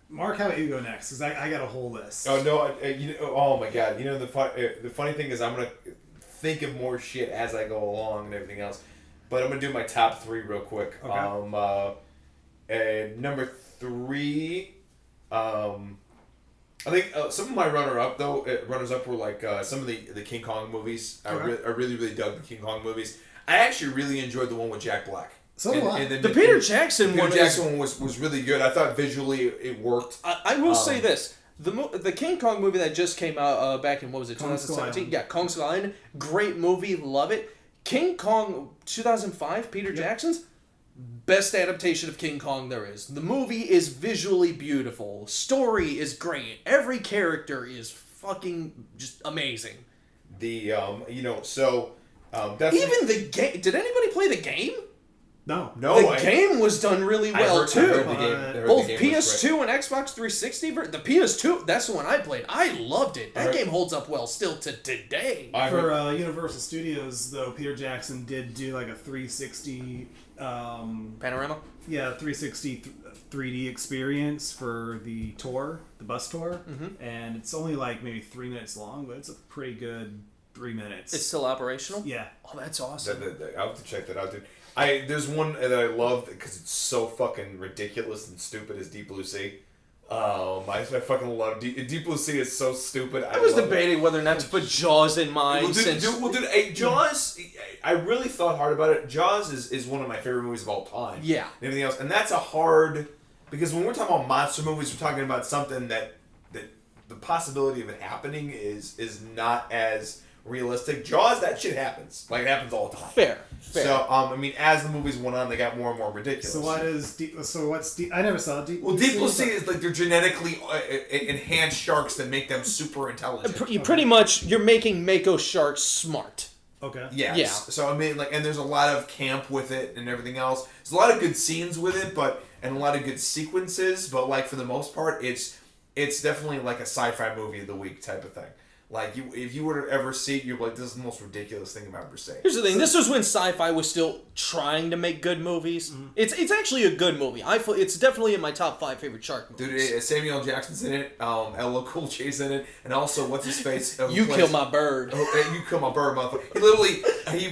Speaker 1: Mark, how about you go next? Because I got a whole list.
Speaker 3: Oh, no. Oh, my God. The funny thing is I'm going to think of more shit as I go along and everything else. But I'm going to do my top 3 real quick.
Speaker 2: Okay.
Speaker 3: Number 3, I think some of my runners-up were like some of the King Kong movies. Okay. I really dug the King Kong movies. I actually really enjoyed the one with Jack Black.
Speaker 1: So do I.
Speaker 2: The Peter Jackson one
Speaker 3: was really good. I thought visually it worked.
Speaker 2: I will say this. The King Kong movie that just came out back in, 2017? Yeah, Kong Skull Island. Great movie, love it. King Kong 2005, Peter Jackson's, best adaptation of King Kong there is. The movie is visually beautiful. Story is great. Every character is fucking just amazing.
Speaker 3: Definitely.
Speaker 2: Even the game. Did anybody play the game?
Speaker 1: No.
Speaker 2: The game was done really well too. Both
Speaker 3: the game
Speaker 2: PS2 and Xbox 360. The PS2, that's the one I played. I loved it. That game holds up well still to today.
Speaker 1: For Universal Studios, though, Peter Jackson did do like a 360
Speaker 2: panorama.
Speaker 1: Yeah, 360 3D experience for the bus tour, and it's only like maybe 3 minutes long, but it's a pretty good 3 minutes.
Speaker 2: It's still operational?
Speaker 1: Yeah.
Speaker 2: Oh, that's awesome.
Speaker 3: I'll have to check that out, dude. There's one that I love because it's so fucking ridiculous and stupid as Deep Blue Sea. I fucking love Deep Blue Sea is so stupid.
Speaker 2: I was debating whether or not to put Jaws in mine.
Speaker 3: Jaws, I really thought hard about it. Jaws is one of my favorite movies of all time.
Speaker 2: Yeah.
Speaker 3: And everything else. And that's a hard... Because when we're talking about monster movies, we're talking about something that the possibility of it happening is not as realistic. Jaws, that shit happens. Like, it happens all the time.
Speaker 2: Fair.
Speaker 3: So, as the movies went on, they got more and more ridiculous.
Speaker 1: So what's Deep... I never saw Deep Blue Sea.
Speaker 3: Well, Deep Blue Sea is like they're genetically enhanced sharks that make them super intelligent.
Speaker 2: Pretty much, you're making Mako sharks smart.
Speaker 1: Okay.
Speaker 3: Yes.
Speaker 2: Yeah.
Speaker 3: So, and there's a lot of camp with it and everything else. There's a lot of good scenes with it, and a lot of good sequences, but, like, for the most part, it's definitely like a sci-fi movie of the week type of thing. Like, if you were to ever see it, you'd be like, this is the most ridiculous thing I've ever seen.
Speaker 2: Here's the thing. This was when sci-fi was still trying to make good movies. Mm-hmm. It's actually a good movie. It's definitely in my top 5 favorite shark movies.
Speaker 3: Dude, Samuel L. Jackson's in it. LL Cool J's in it. And also, what's his face?
Speaker 2: You Kill My Bird.
Speaker 3: You Kill My Bird, motherfucker. He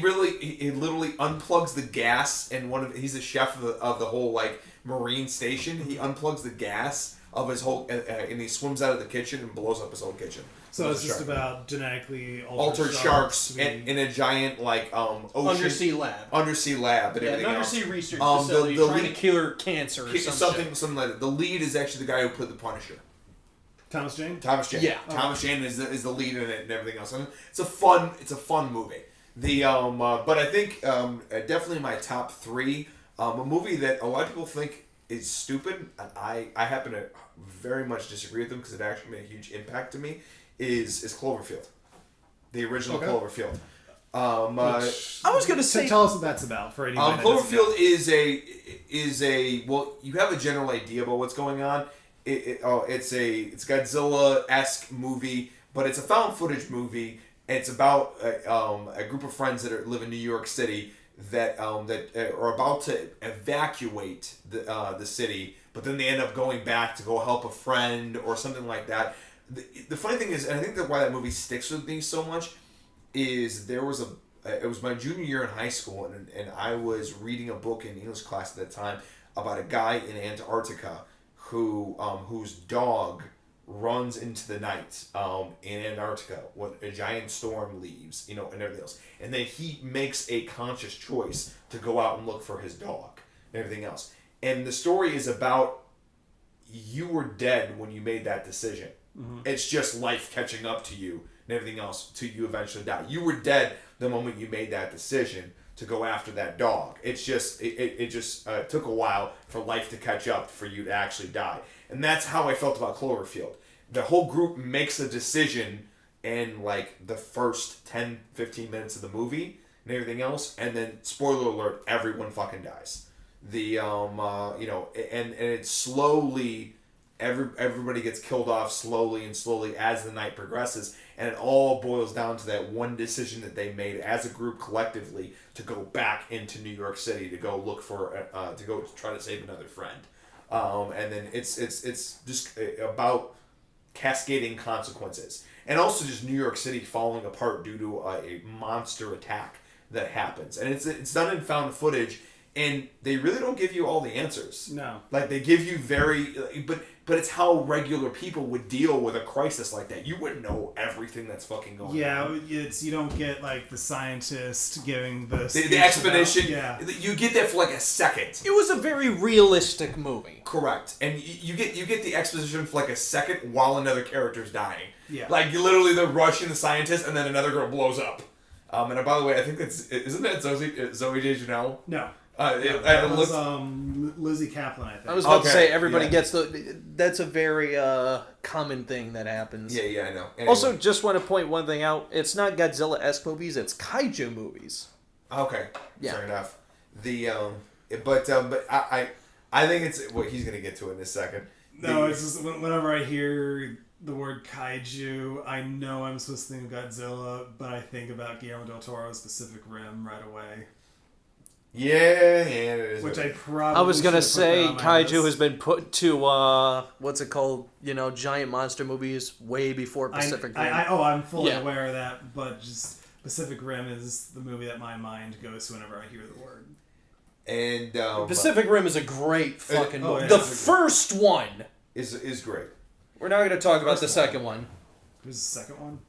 Speaker 3: literally unplugs the gas, and he's the chef of the whole, like, marine station. He unplugs the gas of his whole, and he swims out of the kitchen and blows up his whole kitchen.
Speaker 1: So it's just about genetically
Speaker 3: altered sharks in a giant, like, ocean...
Speaker 2: Undersea lab.
Speaker 3: And everything
Speaker 2: an
Speaker 3: else.
Speaker 2: Undersea research facility trying to cure cancer or something
Speaker 3: like that. The lead is actually the guy who played the Punisher.
Speaker 1: Thomas Jane?
Speaker 3: Yeah. Thomas Jane is the lead in it and everything else. And it's a fun movie. But I think definitely my top 3, a movie that a lot of people think is stupid, and I happen to very much disagree with them because it actually made a huge impact to me, is Cloverfield. The original Cloverfield.
Speaker 2: I was going to say...
Speaker 1: Tell us what that's about for anybody.
Speaker 3: Cloverfield is a well, you have a general idea about what's going on. It's Godzilla-esque movie, but it's a found footage movie. And it's about a group of friends that live in New York City that are about to evacuate the city, but then they end up going back to go help a friend or something like that. The funny thing is, and I think that why that movie sticks with me so much, is it was my junior year in high school, and I was reading a book in English class at that time about a guy in Antarctica whose dog runs into the night in Antarctica when a giant storm leaves, and everything else. And then he makes a conscious choice to go out and look for his dog and everything else. And the story is about you were dead when you made that decision. Mm-hmm. It's just life catching up to you and everything else till you eventually die. You were dead the moment you made that decision to go after that dog. It's just it just took a while for life to catch up for you to actually die. And that's how I felt about Cloverfield. The whole group makes a decision in like the first 10, 15 minutes of the movie and everything else, and then spoiler alert, everyone fucking dies. And it's slowly everybody gets killed off slowly as the night progresses, and it all boils down to that one decision that they made as a group collectively to go back into New York City to go look for to go try to save another friend. And then it's just about cascading consequences, and also just New York City falling apart due to a monster attack that happens, and it's done in found footage, and they really don't give you all the answers.
Speaker 1: No,
Speaker 3: like they give you but it's how regular people would deal with a crisis like that. You wouldn't know everything that's fucking going on.
Speaker 1: Yeah, you don't get like the scientist giving the
Speaker 3: explanation.
Speaker 1: Yeah,
Speaker 3: you get that for like a second.
Speaker 2: It was a very realistic movie.
Speaker 3: Correct, and you get the exposition for like a second while another character's dying.
Speaker 1: Yeah,
Speaker 3: like literally they're rushing the scientist, and then another girl blows up. And by the way, I think isn't that Zoe Deschanel?
Speaker 1: No.
Speaker 3: It
Speaker 1: was Lizzie Kaplan, I think.
Speaker 2: I was about to say everybody gets that's a very common thing that happens.
Speaker 3: Yeah, I know. Anyway.
Speaker 2: Also, just want to point one thing out: it's not Godzilla-esque movies; it's kaiju movies.
Speaker 3: Okay,
Speaker 2: yeah.
Speaker 3: Fair enough. But I think it's what he's gonna get to in a second.
Speaker 1: No, it's just whenever I hear the word kaiju, I know I'm supposed to think of Godzilla, but I think about Guillermo del Toro's Pacific Rim right away.
Speaker 3: Yeah, it is.
Speaker 1: Which I probably.
Speaker 2: I was gonna say kaiju has been put to what's it called? Giant monster movies way before Pacific Rim.
Speaker 1: I'm fully aware of that, but just Pacific Rim is the movie that my mind goes to whenever I hear the word.
Speaker 3: And
Speaker 2: Pacific Rim is a great fucking movie. Yeah, the first one
Speaker 3: is great.
Speaker 2: We're not going to talk about the second one.
Speaker 1: There's a second one?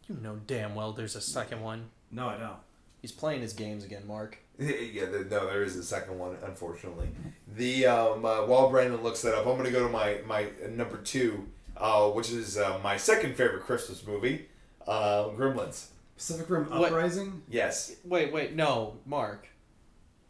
Speaker 2: You know damn well there's a second one.
Speaker 1: No, I don't.
Speaker 2: He's playing his games again, Mark.
Speaker 3: Yeah, there is a second one, unfortunately. While Brandon looks that up, I'm going to go to my number 2, which is my second favorite Christmas movie, Gremlins.
Speaker 1: Pacific Rim Uprising?
Speaker 3: Yes.
Speaker 2: Wait, no, Mark.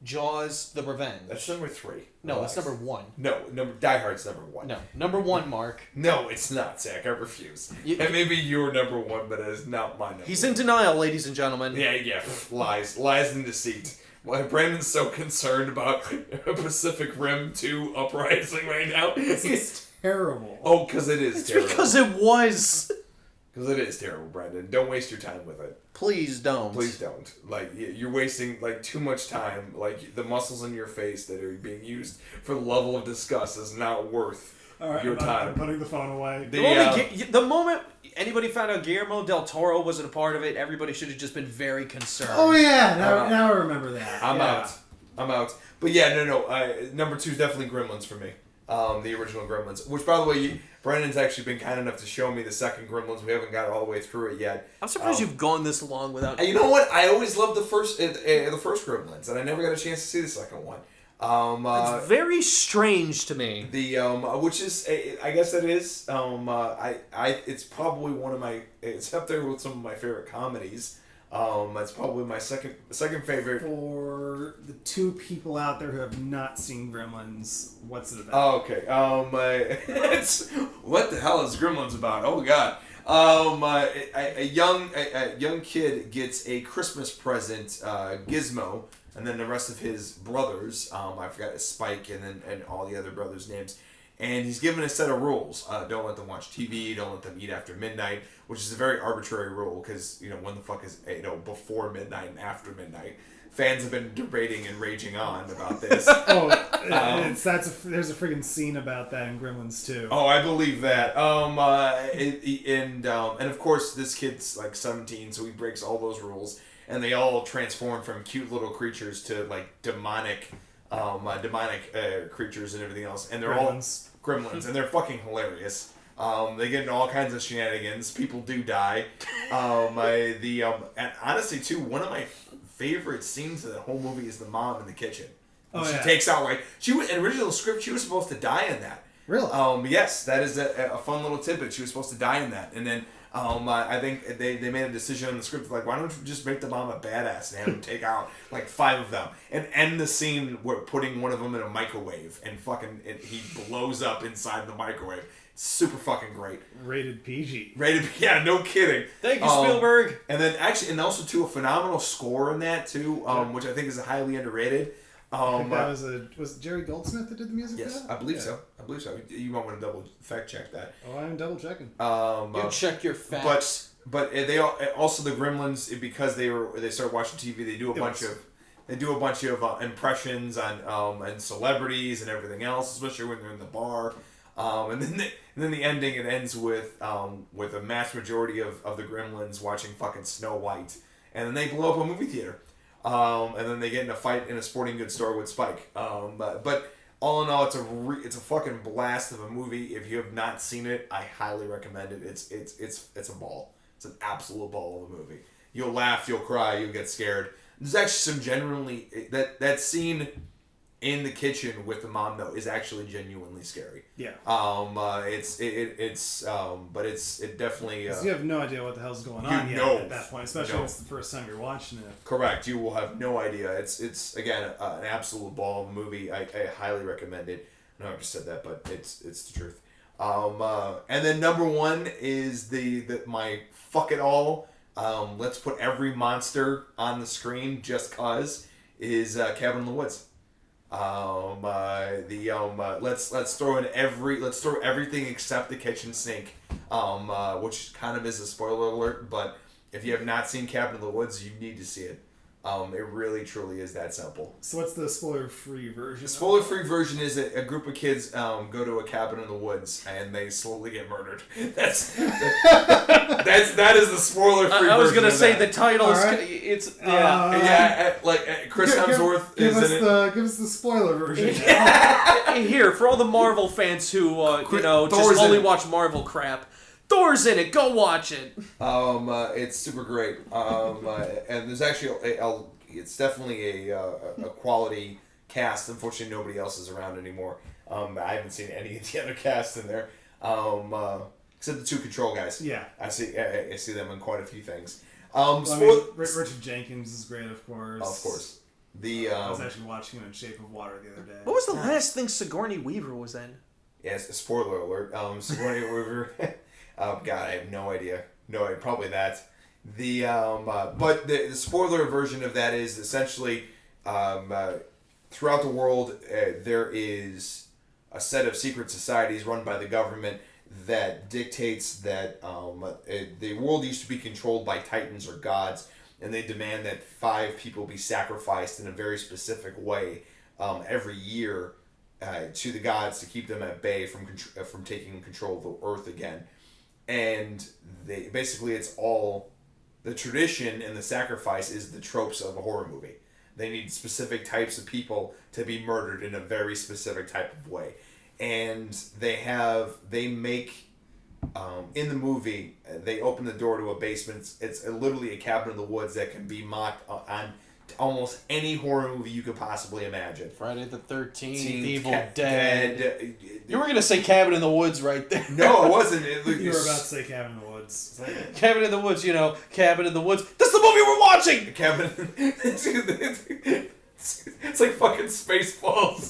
Speaker 2: Jaws: The Revenge.
Speaker 3: That's number 3.
Speaker 2: No, it's number 1.
Speaker 3: No, Die Hard's number 1.
Speaker 2: No, number 1, Mark.
Speaker 3: No, it's not, Zach. I refuse. And maybe you're number 1, but it is not my number.
Speaker 2: He's in denial, ladies and gentlemen.
Speaker 3: Yeah. Lies and deceit. Why Brandon's so concerned about Pacific Rim 2 Uprising right now?
Speaker 1: It's terrible.
Speaker 3: Oh, because it is terrible.
Speaker 2: Because it was.
Speaker 3: Because it is terrible, Brandon. Don't waste your time with it.
Speaker 2: Please don't.
Speaker 3: Please don't. Like, you're wasting, like, too much time. Like, the muscles in your face that are being used for the level of disgust is not worth your time.
Speaker 1: I'm putting the phone away.
Speaker 2: The moment anybody found out Guillermo del Toro wasn't a part of it, everybody should have just been very concerned.
Speaker 1: Oh, yeah. Now I remember that.
Speaker 3: I'm out. But yeah, no. Number 2 is definitely Gremlins for me. The original Gremlins. Which, by the way, Brandon's actually been kind enough to show me the second Gremlins. We haven't got all the way through it yet.
Speaker 2: I'm surprised you've gone this long without...
Speaker 3: You know what? I always loved the first Gremlins, and I never got a chance to see the second one.
Speaker 2: It's very strange to me.
Speaker 3: Which is, I guess it is. It's probably it's up there with some of my favorite comedies. That's probably my second favorite.
Speaker 1: For the two people out there who have not seen Gremlins, what's it about?
Speaker 3: Oh, okay. It's what the hell is Gremlins about? Oh God. A young kid gets a Christmas present, Gizmo, and then the rest of his brothers. I forgot Spike and all the other brothers' names. And he's given a set of rules. Don't let them watch TV. Don't let them eat after midnight, which is a very arbitrary rule because, when the fuck is, before midnight and after midnight. Fans have been debating and raging on about this.
Speaker 1: There's a friggin' scene about that in Gremlins too.
Speaker 3: Oh, I believe that. And of course, this kid's like 17, so he breaks all those rules. And they all transform from cute little creatures to like demonic creatures and everything else. And they're
Speaker 1: Gremlins.
Speaker 3: all gremlins, and they're fucking hilarious. They get into all kinds of shenanigans. People do die. And honestly, too, one of my favorite scenes of the whole movie is the mom in the kitchen. She takes out in original script, she was supposed to die in that.
Speaker 1: Really?
Speaker 3: Yes, that is a fun little tidbit. She was supposed to die in that, and then I think they made a decision on the script like, why don't you just make the mom a badass and have him take out like 5 of them and end the scene with putting one of them in a microwave and he blows up inside the microwave. Super fucking great.
Speaker 1: Rated PG.
Speaker 3: Yeah, no kidding.
Speaker 2: Thank you, Spielberg.
Speaker 3: And then and also too, a phenomenal score in that too, which I think is highly underrated.
Speaker 1: I think that was it Jerry Goldsmith that did the music
Speaker 3: yes,
Speaker 1: for that?
Speaker 3: I believe so. You might want to double fact check that.
Speaker 1: Oh, I'm double checking.
Speaker 2: You check your facts.
Speaker 3: But they also the Gremlins, because they started watching TV. They do a bunch of impressions on and celebrities and everything else, especially when they're in the bar. And then the ending, it ends with a mass majority of the Gremlins watching fucking Snow White, and then they blow up a movie theater, and then they get in a fight in a sporting goods store with Spike. But all in all, it's a fucking blast of a movie. If you have not seen it, I highly recommend it. It's a ball. It's an absolute ball of a movie. You'll laugh, you'll cry, you'll get scared. There's actually some genuinely that scene in the kitchen with the mom though is actually genuinely scary.
Speaker 1: Yeah.
Speaker 3: But it definitely.
Speaker 1: You have no idea what the hell's going on at that point, especially if it's the first time you're watching it.
Speaker 3: Correct. You will have no idea. It's again an absolute ball of a movie. I highly recommend it. I know I just said that, but it's the truth. And then number 1 is my fuck it all. Let's put every monster on the screen just cause is Cabin in the Woods. Let's throw everything except the kitchen sink, which kind of is a spoiler alert, but if you have not seen Cabin in the Woods, you need to see it. It really truly is that simple.
Speaker 1: So what's the spoiler-free version?
Speaker 3: The spoiler-free version is a group of kids go to a cabin in the woods and they slowly get murdered. That is the spoiler-free version.
Speaker 2: I was gonna say the title is
Speaker 1: right.
Speaker 2: it's
Speaker 3: Chris Hemsworth is in it.
Speaker 1: Give us the spoiler version.
Speaker 2: Here for all the Marvel fans who
Speaker 3: Thor's
Speaker 2: just only
Speaker 3: in it.
Speaker 2: watch Marvel crap. Thor's in it. Go watch it.
Speaker 3: It's super great. And there's actually it's definitely a quality cast. Unfortunately, nobody else is around anymore. I haven't seen any of the other cast in there, except the 2 Control guys.
Speaker 1: Yeah,
Speaker 3: I see them in quite a few things.
Speaker 1: Richard Jenkins is great, of course.
Speaker 3: Of course.
Speaker 1: I was actually watching him in Shape of Water the other day.
Speaker 2: What was the last thing Sigourney Weaver was in?
Speaker 3: Yes, spoiler alert. Sigourney Weaver. Oh God, I have no idea. Probably that. But the spoiler version of that is essentially throughout the world there is a set of secret societies run by the government that dictates that the world used to be controlled by titans or gods, and they demand that 5 people be sacrificed in a very specific way every year to the gods to keep them at bay from taking control of the earth again. And it's all the tradition, and the sacrifice is the tropes of a horror movie. They need specific types of people to be murdered in a very specific type of way. And they make in the movie, they open the door to a basement. It's literally a cabin in the woods that can be mocked on almost any horror movie you could possibly imagine.
Speaker 2: Friday the 13th,
Speaker 3: Evil
Speaker 2: Evil Dead. You were
Speaker 3: were
Speaker 2: gonna say Cabin in the Woods right there.
Speaker 3: No, it wasn't.
Speaker 1: You were about to say Cabin in the Woods.
Speaker 2: Cabin in the Woods, Cabin in the Woods. That's the movie we're watching!
Speaker 3: Cabin. It's like fucking Spaceballs.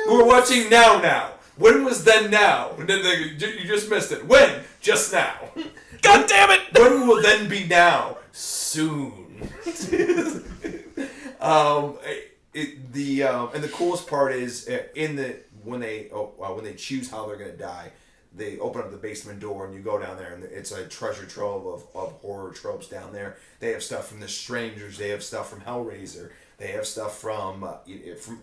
Speaker 3: We're watching now. When was then now? And then you just missed it. When? Just now.
Speaker 2: God damn it!
Speaker 3: When will then be now? Soon. And the coolest part is when they choose how they're gonna die, they open up the basement door and you go down there and it's a treasure trove of horror tropes down there. They have stuff from The Strangers. They have stuff from Hellraiser. They have stuff from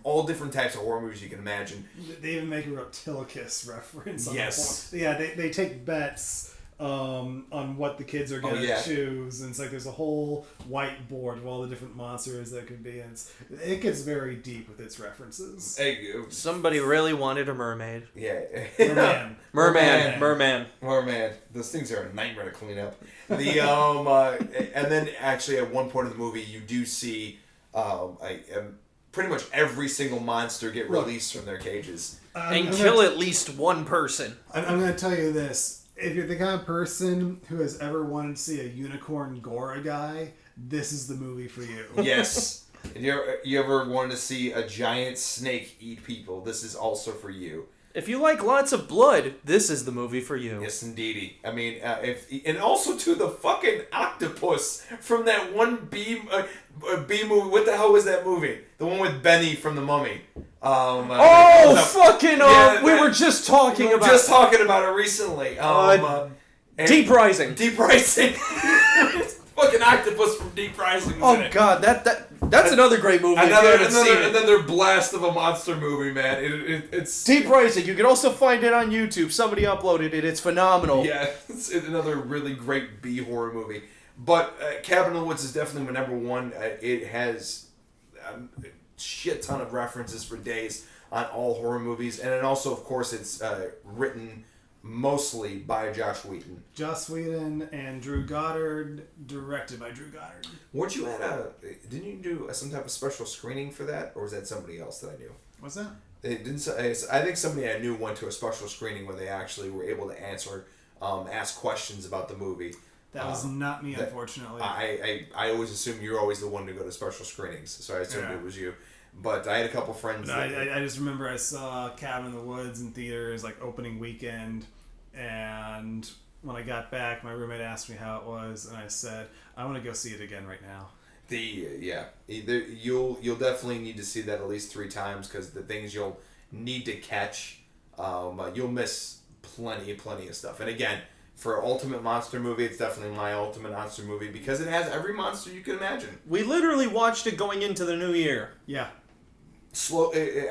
Speaker 3: all different types of horror movies you can imagine.
Speaker 1: They even make a Reptilicus reference.
Speaker 3: Yes.
Speaker 1: Yeah, they take bets on what the kids are going to choose, and it's like there's a whole whiteboard of all the different monsters that could be, and it gets very deep with its references.
Speaker 2: Somebody really wanted a mermaid.
Speaker 3: Yeah. Merman. Those things are a nightmare to clean up. And then actually at one point in the movie you do see pretty much every single monster get released from their cages.
Speaker 2: And kill at least one person.
Speaker 1: I'm going to tell you this. If you're the kind of person who has ever wanted to see a unicorn gore a guy, this is the movie for you.
Speaker 3: Yes. You ever wanted to see a giant snake eat people, this is also for you.
Speaker 2: If you like lots of blood, this is the movie for you.
Speaker 3: Yes, indeedy. I mean, and also to the fucking octopus from that one B movie. What the hell was that movie? The one with Benny from The Mummy.
Speaker 2: We were just talking
Speaker 3: about it recently.
Speaker 2: Deep Rising.
Speaker 3: Deep Rising. Fucking octopus from Deep Rising.
Speaker 2: Oh god, that's another great movie.
Speaker 3: And then their blast of a monster movie, man. It's
Speaker 2: Deep Rising. You can also find it on YouTube. Somebody uploaded it. It's phenomenal.
Speaker 3: Yeah, it's another really great B horror movie. But Cabin in the Woods is definitely my number one. It has a shit ton of references for days on all horror movies, and then also, of course, it's written mostly by Joss Whedon.
Speaker 1: Joss Whedon and Drew Goddard, directed by Drew Goddard.
Speaker 3: Weren't you didn't you do some type of special screening for that, or was that somebody else that I knew?
Speaker 1: What's that?
Speaker 3: I think somebody I knew went to a special screening where they actually were able to ask questions about the movie.
Speaker 1: That was not me, unfortunately.
Speaker 3: I always assume you're always the one to go to special screenings, so I assumed it was you. But I had a couple friends.
Speaker 1: I just remember I saw Cabin in the Woods in theaters like opening weekend, and when I got back, my roommate asked me how it was, and I said, I want to go see it again right now.
Speaker 3: You'll definitely need to see that at least 3 times, because the things you'll need to catch, you'll miss plenty of stuff. And again, for Ultimate Monster Movie, it's definitely my Ultimate Monster Movie because it has every monster you can imagine.
Speaker 2: We literally watched it going into the new year.
Speaker 1: Yeah.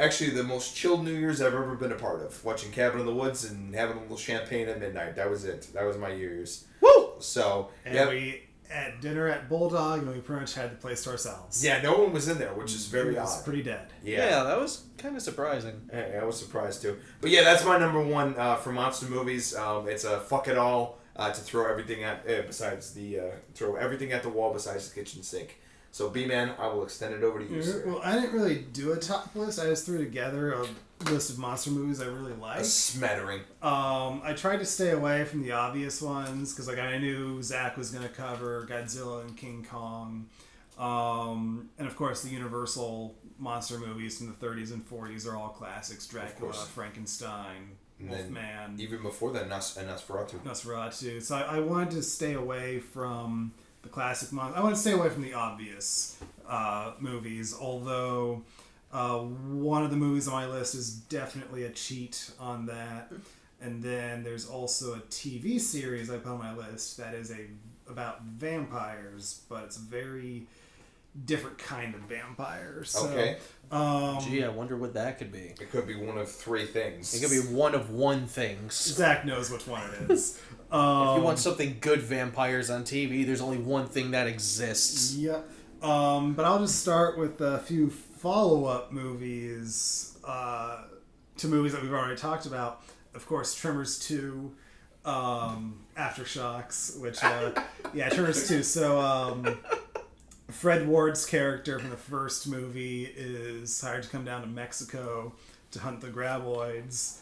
Speaker 3: Actually, the most chilled New Year's I've ever been a part of. Watching Cabin in the Woods and having a little champagne at midnight. That was it. That was my New Year's.
Speaker 2: Woo!
Speaker 3: So,
Speaker 1: and we had dinner at Bulldog, and we pretty much had the place to ourselves.
Speaker 3: Yeah, no one was in there, which is very odd.
Speaker 1: It was pretty dead.
Speaker 2: Yeah, that was kind of surprising.
Speaker 3: Yeah, I was surprised too. But yeah, that's my number one for monster movies. It's a fuck it all to throw everything at throw everything at the wall besides the kitchen sink. So B-Man, I will extend it over to you, sir.
Speaker 1: Well, I didn't really do a top list. I just threw together a list of monster movies I really like.
Speaker 3: A smattering.
Speaker 1: I tried to stay away from the obvious ones because I knew Zach was going to cover Godzilla and King Kong. And of course the Universal monster movies from the 30s and 40s are all classics. Dracula, Frankenstein, Wolfman.
Speaker 3: Even before that,
Speaker 1: Nosferatu. So I wanted to stay away from the classic monster. I want to stay away from the obvious movies, although one of the movies on my list is definitely a cheat on that. And then there's also a TV series I put on my list that is about vampires, but it's a very different kind of vampire. So,
Speaker 3: okay.
Speaker 2: Gee, I wonder what that could be.
Speaker 3: It could be one of 3 things.
Speaker 2: It could be one of 1 things.
Speaker 1: Zach knows which one it is.
Speaker 2: If you want something good vampires on TV, there's only one thing that exists.
Speaker 1: Yeah. But I'll just start with a few follow-up movies to movies that we've already talked about. Of course, Tremors 2. Aftershocks, which Tremors 2. So Fred Ward's character from the first movie is hired to come down to Mexico to hunt the graboids.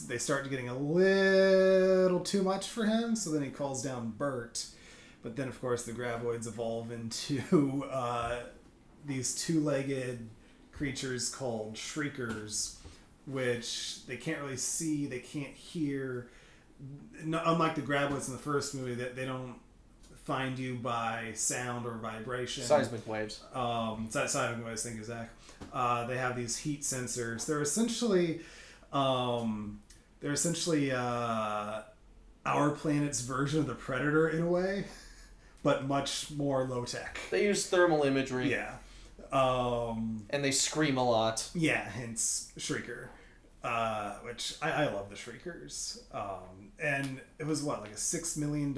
Speaker 1: They start getting a little too much for him, so then he calls down Bert. But then, of course, the graboids evolve into these two-legged creatures called shriekers, which they can't really see, they can't hear. Unlike the graboids in the first movie, that they don't find you by sound or vibration.
Speaker 2: Seismic waves.
Speaker 1: Seismic waves, thank you, Zach. They have these heat sensors. They're essentially our planet's version of the Predator in a way, but much more low tech.
Speaker 2: They use thermal imagery.
Speaker 1: Yeah.
Speaker 2: And they scream a lot.
Speaker 1: Yeah, hence Shrieker. Which I love the Shriekers. And it was like a $6 million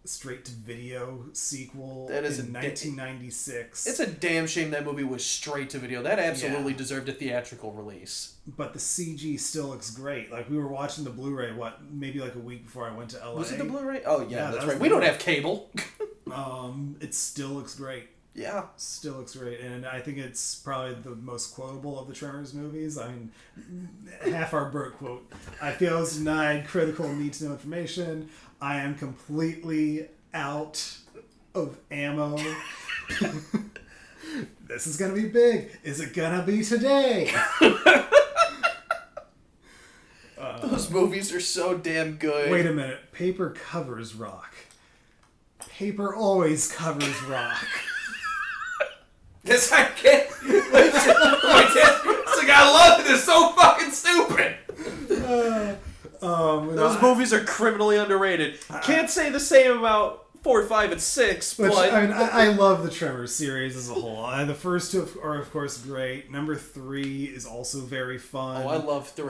Speaker 1: straight-to-video sequel in 1996.
Speaker 2: It's a damn shame that movie was straight-to-video. That absolutely deserved a theatrical release.
Speaker 1: But the CG still looks great. Like, we were watching the Blu-ray, maybe like a week before I went to LA.
Speaker 2: Was it the Blu-ray? Oh, yeah, that's right.
Speaker 1: We
Speaker 2: don't have cable.
Speaker 1: It still looks great.
Speaker 2: Yeah.
Speaker 1: Still looks great. And I think it's probably the most quotable of the Tremors movies. I mean, half our Burt quote. I feel I was denied critical need-to-know information. I am completely out of ammo. This is going to be big. Is it going to be today?
Speaker 2: Those movies are so damn good.
Speaker 1: Wait a minute. Paper covers rock. Paper always covers rock.
Speaker 3: Yes, I can't. It's like, I love it. It's so fucking stupid.
Speaker 2: Those movies are criminally underrated. Can't say the same about 4, 5, and 6, but...
Speaker 1: I mean, I love the Tremors series as a whole. The first two are, of course, great. Number 3 is also very fun.
Speaker 2: Oh, I love 3.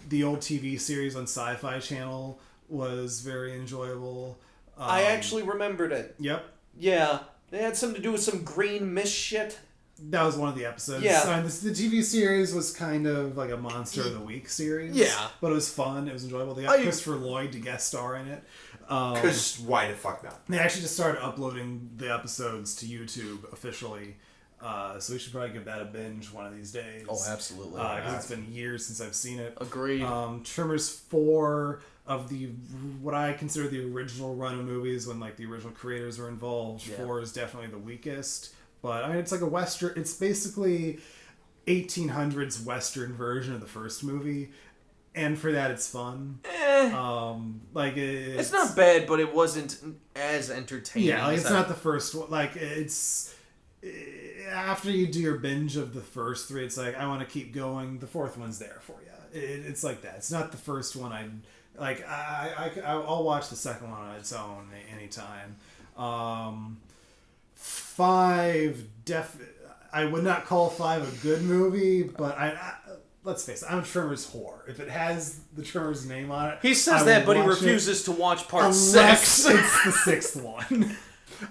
Speaker 1: The old TV series on Sci-Fi Channel was very enjoyable.
Speaker 2: I actually remembered it.
Speaker 1: Yep.
Speaker 2: Yeah. They had something to do with some green mist shit.
Speaker 1: That was one of the episodes.
Speaker 2: Yeah.
Speaker 1: The TV series was kind of like a Monster of the Week series.
Speaker 2: Yeah.
Speaker 1: But it was fun. It was enjoyable. They got Christopher Lloyd to guest star in it.
Speaker 3: Because why the fuck not?
Speaker 1: They actually just started uploading the episodes to YouTube officially. So we should probably give that a binge one of these days.
Speaker 2: Oh, absolutely.
Speaker 1: Because it's been years since I've seen it.
Speaker 2: Agreed.
Speaker 1: Tremors 4 of what I consider the original run of movies when like the original creators were involved. Yeah. 4 is definitely the weakest. But I mean, it's like a Western. It's basically 1800s Western version of the first movie. And for that, it's fun. It's
Speaker 2: not bad, but it wasn't as entertaining.
Speaker 1: Yeah, like it's not the first one. Like it's after you do your binge of the first 3, it's like I want to keep going. The 4th one's there for you. It's like that. It's not the first one. I'll watch the second one on its own anytime. 5 I would not call 5 a good movie, but let's face it, I'm a Tremors whore. If it has the Tremors name on it,
Speaker 2: he says that, but he refuses to watch part 6.
Speaker 1: It's the 6th one.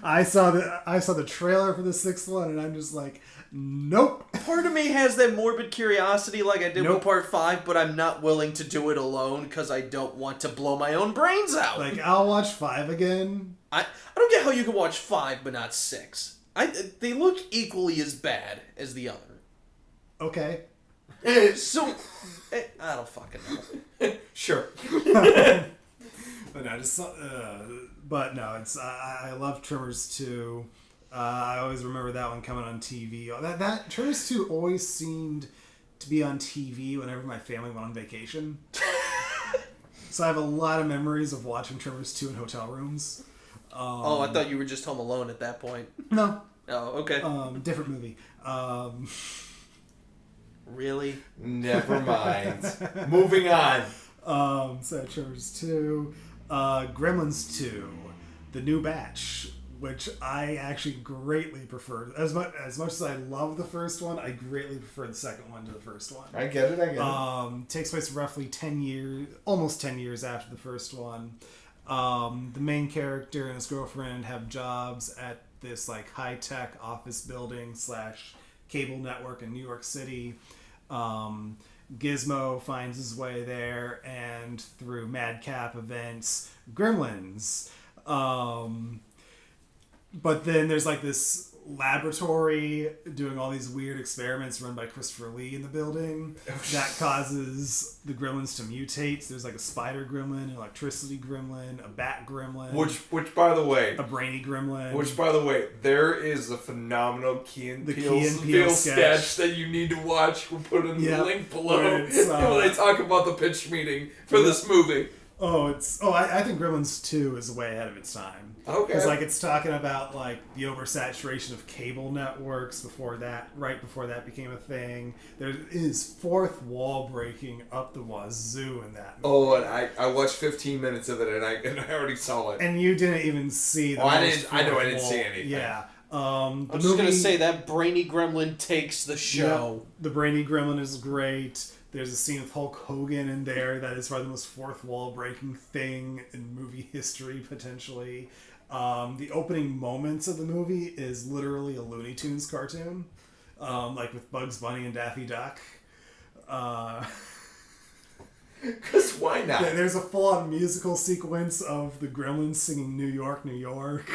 Speaker 1: I saw the trailer for the 6th one, and I'm just like, nope.
Speaker 2: Part of me has that morbid curiosity, like I did with part 5, but I'm not willing to do it alone because I don't want to blow my own brains out.
Speaker 1: Like I'll watch 5 again.
Speaker 2: I don't get how you can watch 5 but not 6. They look equally as bad as the other.
Speaker 1: Okay.
Speaker 2: So, I don't fucking know.
Speaker 3: Sure.
Speaker 1: But no, it's I love Tremors 2. I always remember that one coming on TV. That Tremors 2 always seemed to be on TV whenever my family went on vacation. So I have a lot of memories of watching Tremors 2 in hotel rooms.
Speaker 2: I thought you were just Home Alone at that point.
Speaker 1: No.
Speaker 2: Oh, okay.
Speaker 1: Different movie.
Speaker 2: Really?
Speaker 3: Never mind. Moving on.
Speaker 1: So Tremors 2. Gremlins 2. The New Batch, which I actually greatly prefer. As much as I love the first one, I greatly prefer the second one to the first one.
Speaker 3: I get it.
Speaker 1: Takes place roughly 10 years, almost 10 years after the first one. The main character and his girlfriend have jobs at this like high-tech office building / cable network in New York City. Gizmo finds his way there, and through madcap events, Gremlins. But then there's like this laboratory doing all these weird experiments run by Christopher Lee in the building that causes the gremlins to mutate. So there's like a spider gremlin, an electricity gremlin, a bat gremlin,
Speaker 3: which by the way,
Speaker 1: a brainy gremlin.
Speaker 3: Which by the way, there is a phenomenal Key and Peele sketch that you need to watch. We'll put in the link below. When they talk about the pitch meeting for this movie.
Speaker 1: I think Gremlins 2 is way ahead of its time.
Speaker 3: Okay.
Speaker 1: Because like it's talking about like the oversaturation of cable networks right before that became a thing. There is fourth wall breaking up the wazoo in that movie.
Speaker 3: Oh, and I watched 15 minutes of it and I already saw it.
Speaker 1: And you didn't even see the
Speaker 3: I didn't see anything.
Speaker 1: Yeah.
Speaker 2: I'm just gonna say that brainy gremlin takes the show.
Speaker 1: Yeah, the brainy gremlin is great. There's a scene with Hulk Hogan in there that is probably the most fourth wall breaking thing in movie history, potentially. The opening moments of the movie is literally a Looney Tunes cartoon, like with Bugs Bunny and Daffy Duck.
Speaker 3: Because why not?
Speaker 1: Yeah, there's a full-on musical sequence of the Gremlins singing New York, New York.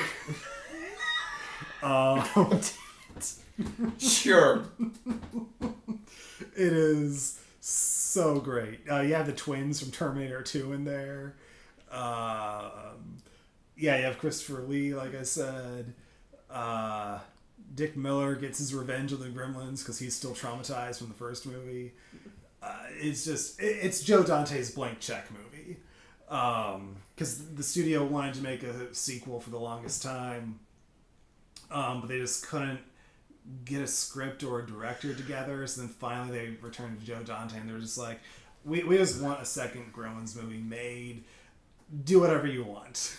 Speaker 3: Sure.
Speaker 1: It is so great. You have the twins from Terminator 2 in there. You have Christopher Lee, like I said. Dick Miller gets his revenge on the Gremlins because he's still traumatized from the first movie. It's Joe Dante's blank check movie. Because the studio wanted to make a sequel for the longest time, but they just couldn't get a script or a director together. So then finally they returned to Joe Dante, and they're just like, we just want a second Gremlins movie made. Do whatever you want.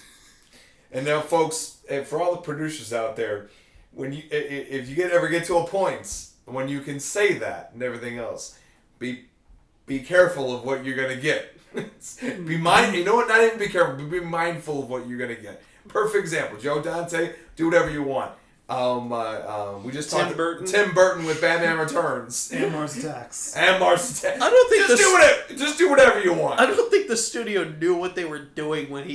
Speaker 3: And now, folks, for all the producers out there, when you if you ever get to a point when you can say that and everything else, be careful of what you're gonna get. You know what? Not even be careful, but be mindful of what you're gonna get. Perfect example, Joe Dante. Do whatever you want. We just talked Tim Burton with Batman Returns
Speaker 1: and Mars Attacks.
Speaker 3: I
Speaker 2: don't think
Speaker 3: just do whatever you want.
Speaker 2: I don't think the studio knew what they were doing when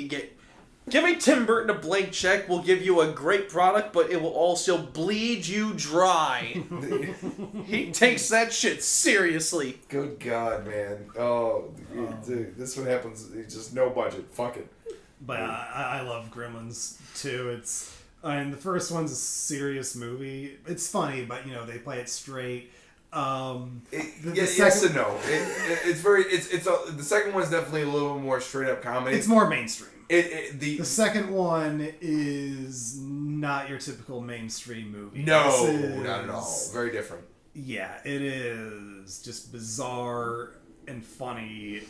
Speaker 2: giving Tim Burton a blank check will give you a great product, but it will also bleed you dry. He takes that shit seriously.
Speaker 3: Good God, man! Dude, this is what happens. It's just no budget. Fuck it.
Speaker 1: But I love Gremlins too. The first one's a serious movie. It's funny, but they play it straight.
Speaker 3: Yes and no. The second one's definitely a little more straight up comedy.
Speaker 1: It's more mainstream.
Speaker 3: The
Speaker 1: second one is not your typical mainstream movie.
Speaker 3: No, not at all. Very different.
Speaker 1: Yeah, it is just bizarre and funny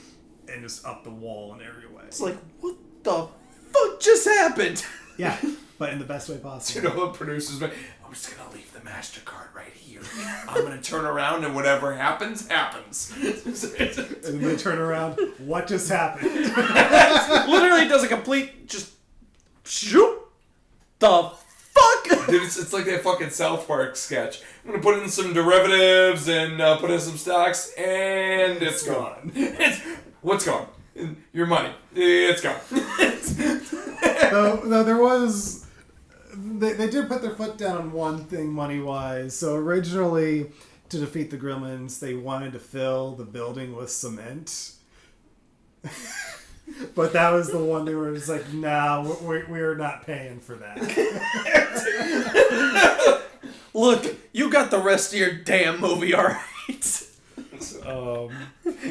Speaker 1: and just up the wall in every way.
Speaker 2: It's like, what the fuck just happened?
Speaker 1: Yeah, but in the best way possible.
Speaker 3: You know what producers make? I'm just going to leave the MasterCard right here. I'm going to turn around and whatever happens.
Speaker 1: And then they turn around, what just happened?
Speaker 2: Literally does a complete just shoot the fuck.
Speaker 3: Dude, it's like that fucking South Park sketch. I'm going to put in some derivatives and put in some stocks and it's gone. What's gone? Your money. It's gone.
Speaker 1: Though there was... They did put their foot down on one thing money-wise. So originally, to defeat the Gremlins, they wanted to fill the building with cement. But that was the one they were just like, nah, we're not paying for that.
Speaker 2: Look, you got the rest of your damn movie, alright?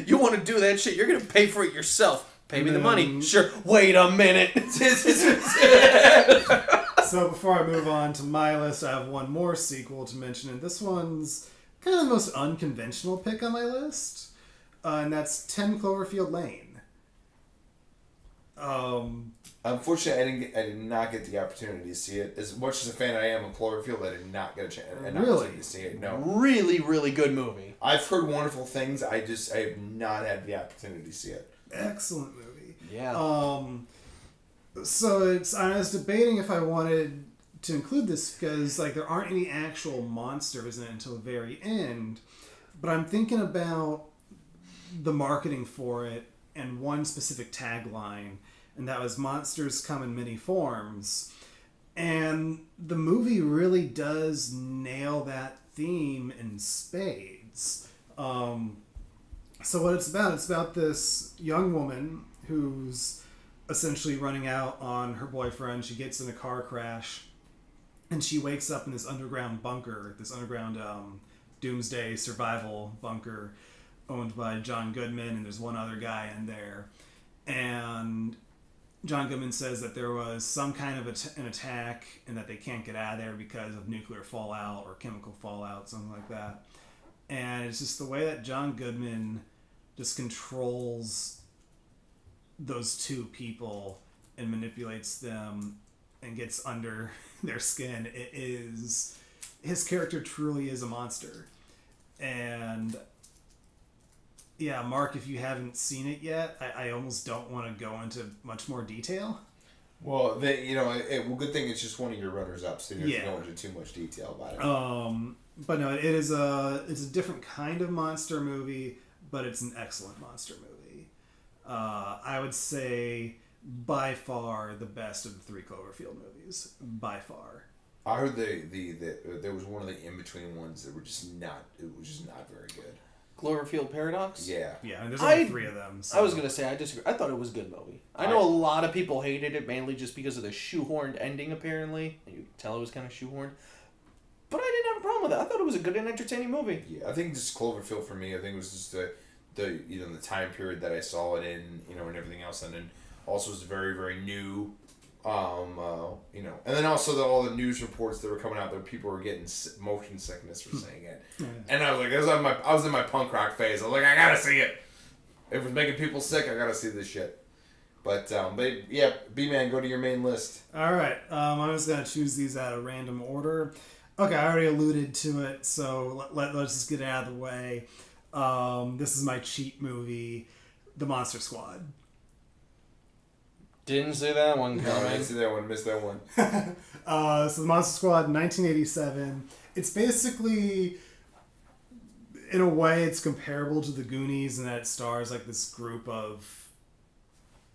Speaker 2: You want to do that shit, you're going to pay for it yourself. Pay me the money. Sure. Wait a minute.
Speaker 1: So before I move on to my list, I have one more sequel to mention, and this one's kind of the most unconventional pick on my list, and that's 10 Cloverfield Lane.
Speaker 3: Unfortunately, I did not get the opportunity to see it. As much as a fan I am of Cloverfield, I did not get an opportunity to see it. No.
Speaker 2: Really, really good movie.
Speaker 3: I've heard wonderful things. I have not had the opportunity to see it.
Speaker 1: Excellent movie.
Speaker 2: Yeah.
Speaker 1: So I was debating if I wanted to include this because there aren't any actual monsters in it until the very end. But I'm thinking about the marketing for it and one specific tagline, and that was "Monsters come in many forms." And the movie really does nail that theme in spades. So what it's about this young woman who's essentially running out on her boyfriend. She gets in a car crash, and she wakes up in this underground bunker, this underground doomsday survival bunker owned by John Goodman, and there's one other guy in there. And John Goodman says that there was some kind of an attack and that they can't get out of there because of nuclear fallout or chemical fallout, something like that. And it's just the way that John Goodman just controls those two people and manipulates them and gets under their skin. It is, his character truly is a monster. And yeah, Mark, if you haven't seen it yet, I almost don't want to go into much more detail.
Speaker 3: Well, good thing it's just one of your runners-up, so you don't have to go into too much detail about it.
Speaker 1: But no, it's a different kind of monster movie, but it's an excellent monster movie. I would say by far the best of the 3 Cloverfield movies. By far.
Speaker 3: I heard there was one of the in-between ones that were just not very good.
Speaker 2: Cloverfield Paradox?
Speaker 3: Yeah.
Speaker 1: Yeah, and there's only 3 of them. So.
Speaker 2: I was going to say, I disagree. I thought it was a good movie. I know a lot of people hated it, mainly just because of the shoehorned ending, apparently. You could tell it was kind of shoehorned. But I didn't have a problem with it. I thought it was a good and entertaining movie.
Speaker 3: Yeah, I think just Cloverfield for me, I think it was just the time period that I saw it in, and everything else, and then also was very, very new. And then also all the news reports that were coming out that people were getting motion sickness for saying it. Yeah. And I was like, I was in my punk rock phase. I was like, I gotta see it. If it was making people sick, I gotta see this shit. But B-Man, go to your main list.
Speaker 1: All right, I'm just gonna choose these out of random order. Okay, I already alluded to it, so let's just get it out of the way. This is my cheat movie, The Monster Squad.
Speaker 2: Didn't see that one coming.
Speaker 3: No, I didn't see that one. Missed that one.
Speaker 1: So The Monster Squad, 1987. It's basically, in a way, it's comparable to The Goonies in that it stars like this group of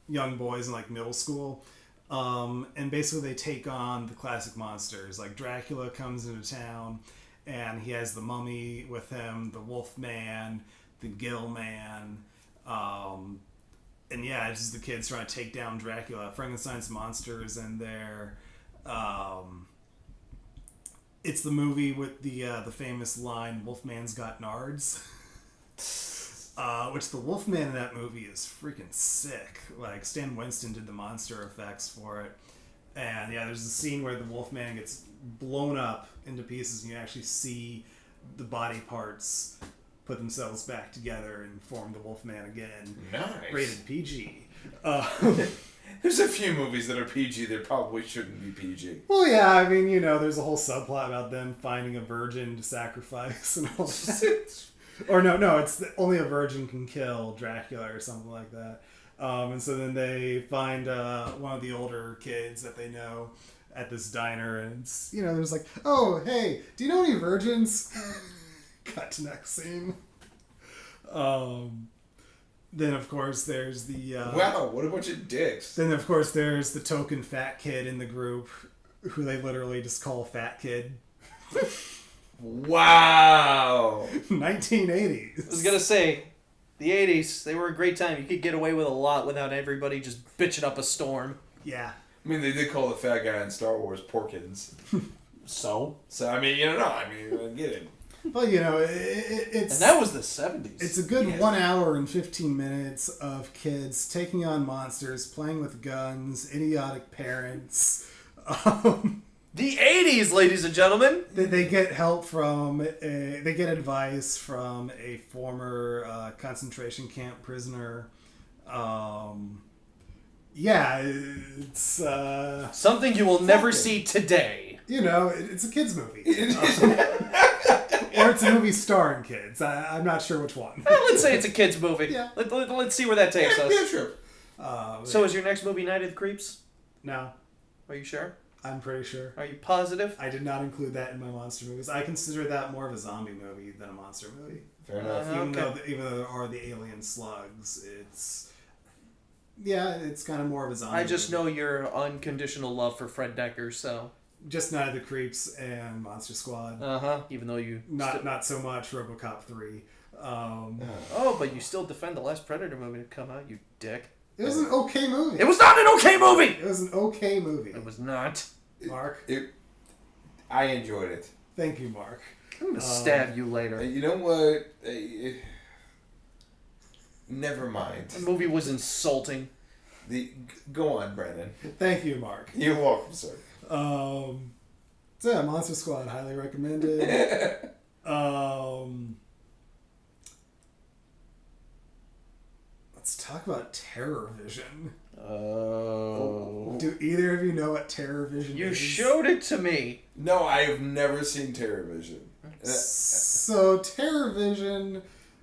Speaker 1: young boys in like middle school. And basically they take on the classic monsters. Like Dracula comes into town and he has the mummy with him, the Wolf Man, the Gill Man, and yeah, it's just the kids trying to take down Dracula. Frankenstein's monster is in there. It's the movie with the famous line, "Wolfman's got nards," which the Wolfman in that movie is freaking sick. Like Stan Winston did the monster effects for it, and yeah, there's a scene where the Wolfman gets blown up into pieces, and you actually see the body parts put themselves back together and form the Wolfman again.
Speaker 3: Nice.
Speaker 1: Rated PG.
Speaker 3: There's a few movies that are PG that probably shouldn't be PG.
Speaker 1: Well, yeah, I mean, there's a whole subplot about them finding a virgin to sacrifice and all that. Or no, it's only a virgin can kill Dracula or something like that. And so then they find one of the older kids that they know at this diner, and it's, there's like, oh, hey, do you know any virgins? Cut to next scene. Then of course there's the
Speaker 3: wow, what a bunch of dicks.
Speaker 1: Then of course there's the token fat kid in the group, who they literally just call Fat Kid.
Speaker 3: Wow.
Speaker 1: 1980s.
Speaker 2: I was gonna say, the 80s, they were a great time. You could get away with a lot without everybody just bitching up a storm.
Speaker 1: Yeah.
Speaker 3: I mean, they did call the fat guy in Star Wars Porkins.
Speaker 2: So
Speaker 3: I mean, I get it.
Speaker 1: But it's,
Speaker 2: and that was the 70s.
Speaker 1: It's a good 1 hour and 15 minutes of kids taking on monsters, playing with guns, idiotic parents.
Speaker 2: The 80s, ladies and gentlemen.
Speaker 1: They get help from they get advice from a former concentration camp prisoner. Yeah, it's
Speaker 2: something you will never see today.
Speaker 1: It's a kids movie. Or it's a movie starring kids. I'm not sure which one.
Speaker 2: Let's say it's a kids movie.
Speaker 1: Yeah.
Speaker 2: Let's see where that takes us.
Speaker 3: Yeah, sure.
Speaker 2: So is your next movie Night of the Creeps?
Speaker 1: No.
Speaker 2: Are you sure?
Speaker 1: I'm pretty sure.
Speaker 2: Are you positive?
Speaker 1: I did not include that in my monster movies. I consider that more of a zombie movie than a monster movie.
Speaker 3: Fair enough.
Speaker 1: Even though there are the alien slugs, it's kind of more of a zombie.
Speaker 2: I just
Speaker 1: movie.
Speaker 2: know your unconditional love for Fred Dekker, so.
Speaker 1: Just Night of the Creeps and Monster Squad.
Speaker 2: Even though you
Speaker 1: not so much RoboCop 3.
Speaker 2: But you still defend the last Predator movie to come out, you dick.
Speaker 1: It was an okay movie.
Speaker 2: It was not an okay movie.
Speaker 1: It was an okay movie.
Speaker 2: It was not.
Speaker 1: Mark,
Speaker 3: I enjoyed it.
Speaker 1: thank you, Mark.
Speaker 2: I'm gonna stab you later.
Speaker 3: You know what? Never mind.
Speaker 2: The movie was insulting.
Speaker 3: Go on, Brandon.
Speaker 1: Thank you, Mark.
Speaker 3: You're welcome, sir.
Speaker 1: So yeah, Monster Squad, highly recommended. Let's talk about Terror Vision.
Speaker 2: Oh.
Speaker 1: Do either of you know what Terror Vision is?
Speaker 2: You showed it to me.
Speaker 3: No, I have never seen Terror Vision.
Speaker 1: So Terror Vision,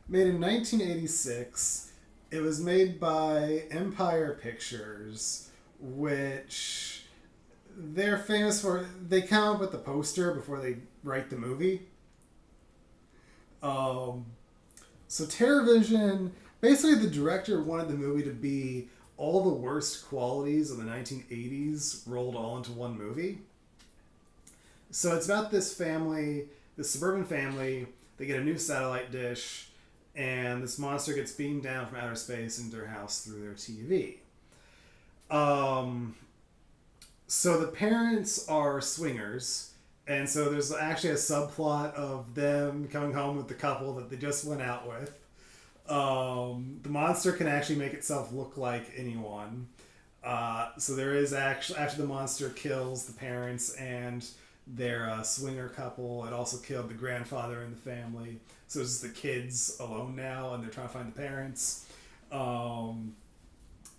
Speaker 1: made in 1986. It was made by Empire Pictures, which they're famous for. They come up with the poster before they write the movie. So Terror Vision, basically the director wanted the movie to be all the worst qualities of the 1980s rolled all into one movie. So it's about this family, this suburban family. They get a new satellite dish, and this monster gets beamed down from outer space into their house through their TV. So the parents are swingers, and so there's actually a subplot of them coming home with the couple that they just went out with. The monster can actually make itself look like anyone. So there is actually, after the monster kills the parents and their swinger couple, it also killed the grandfather in the family. So it's just the kids alone now, and they're trying to find the parents.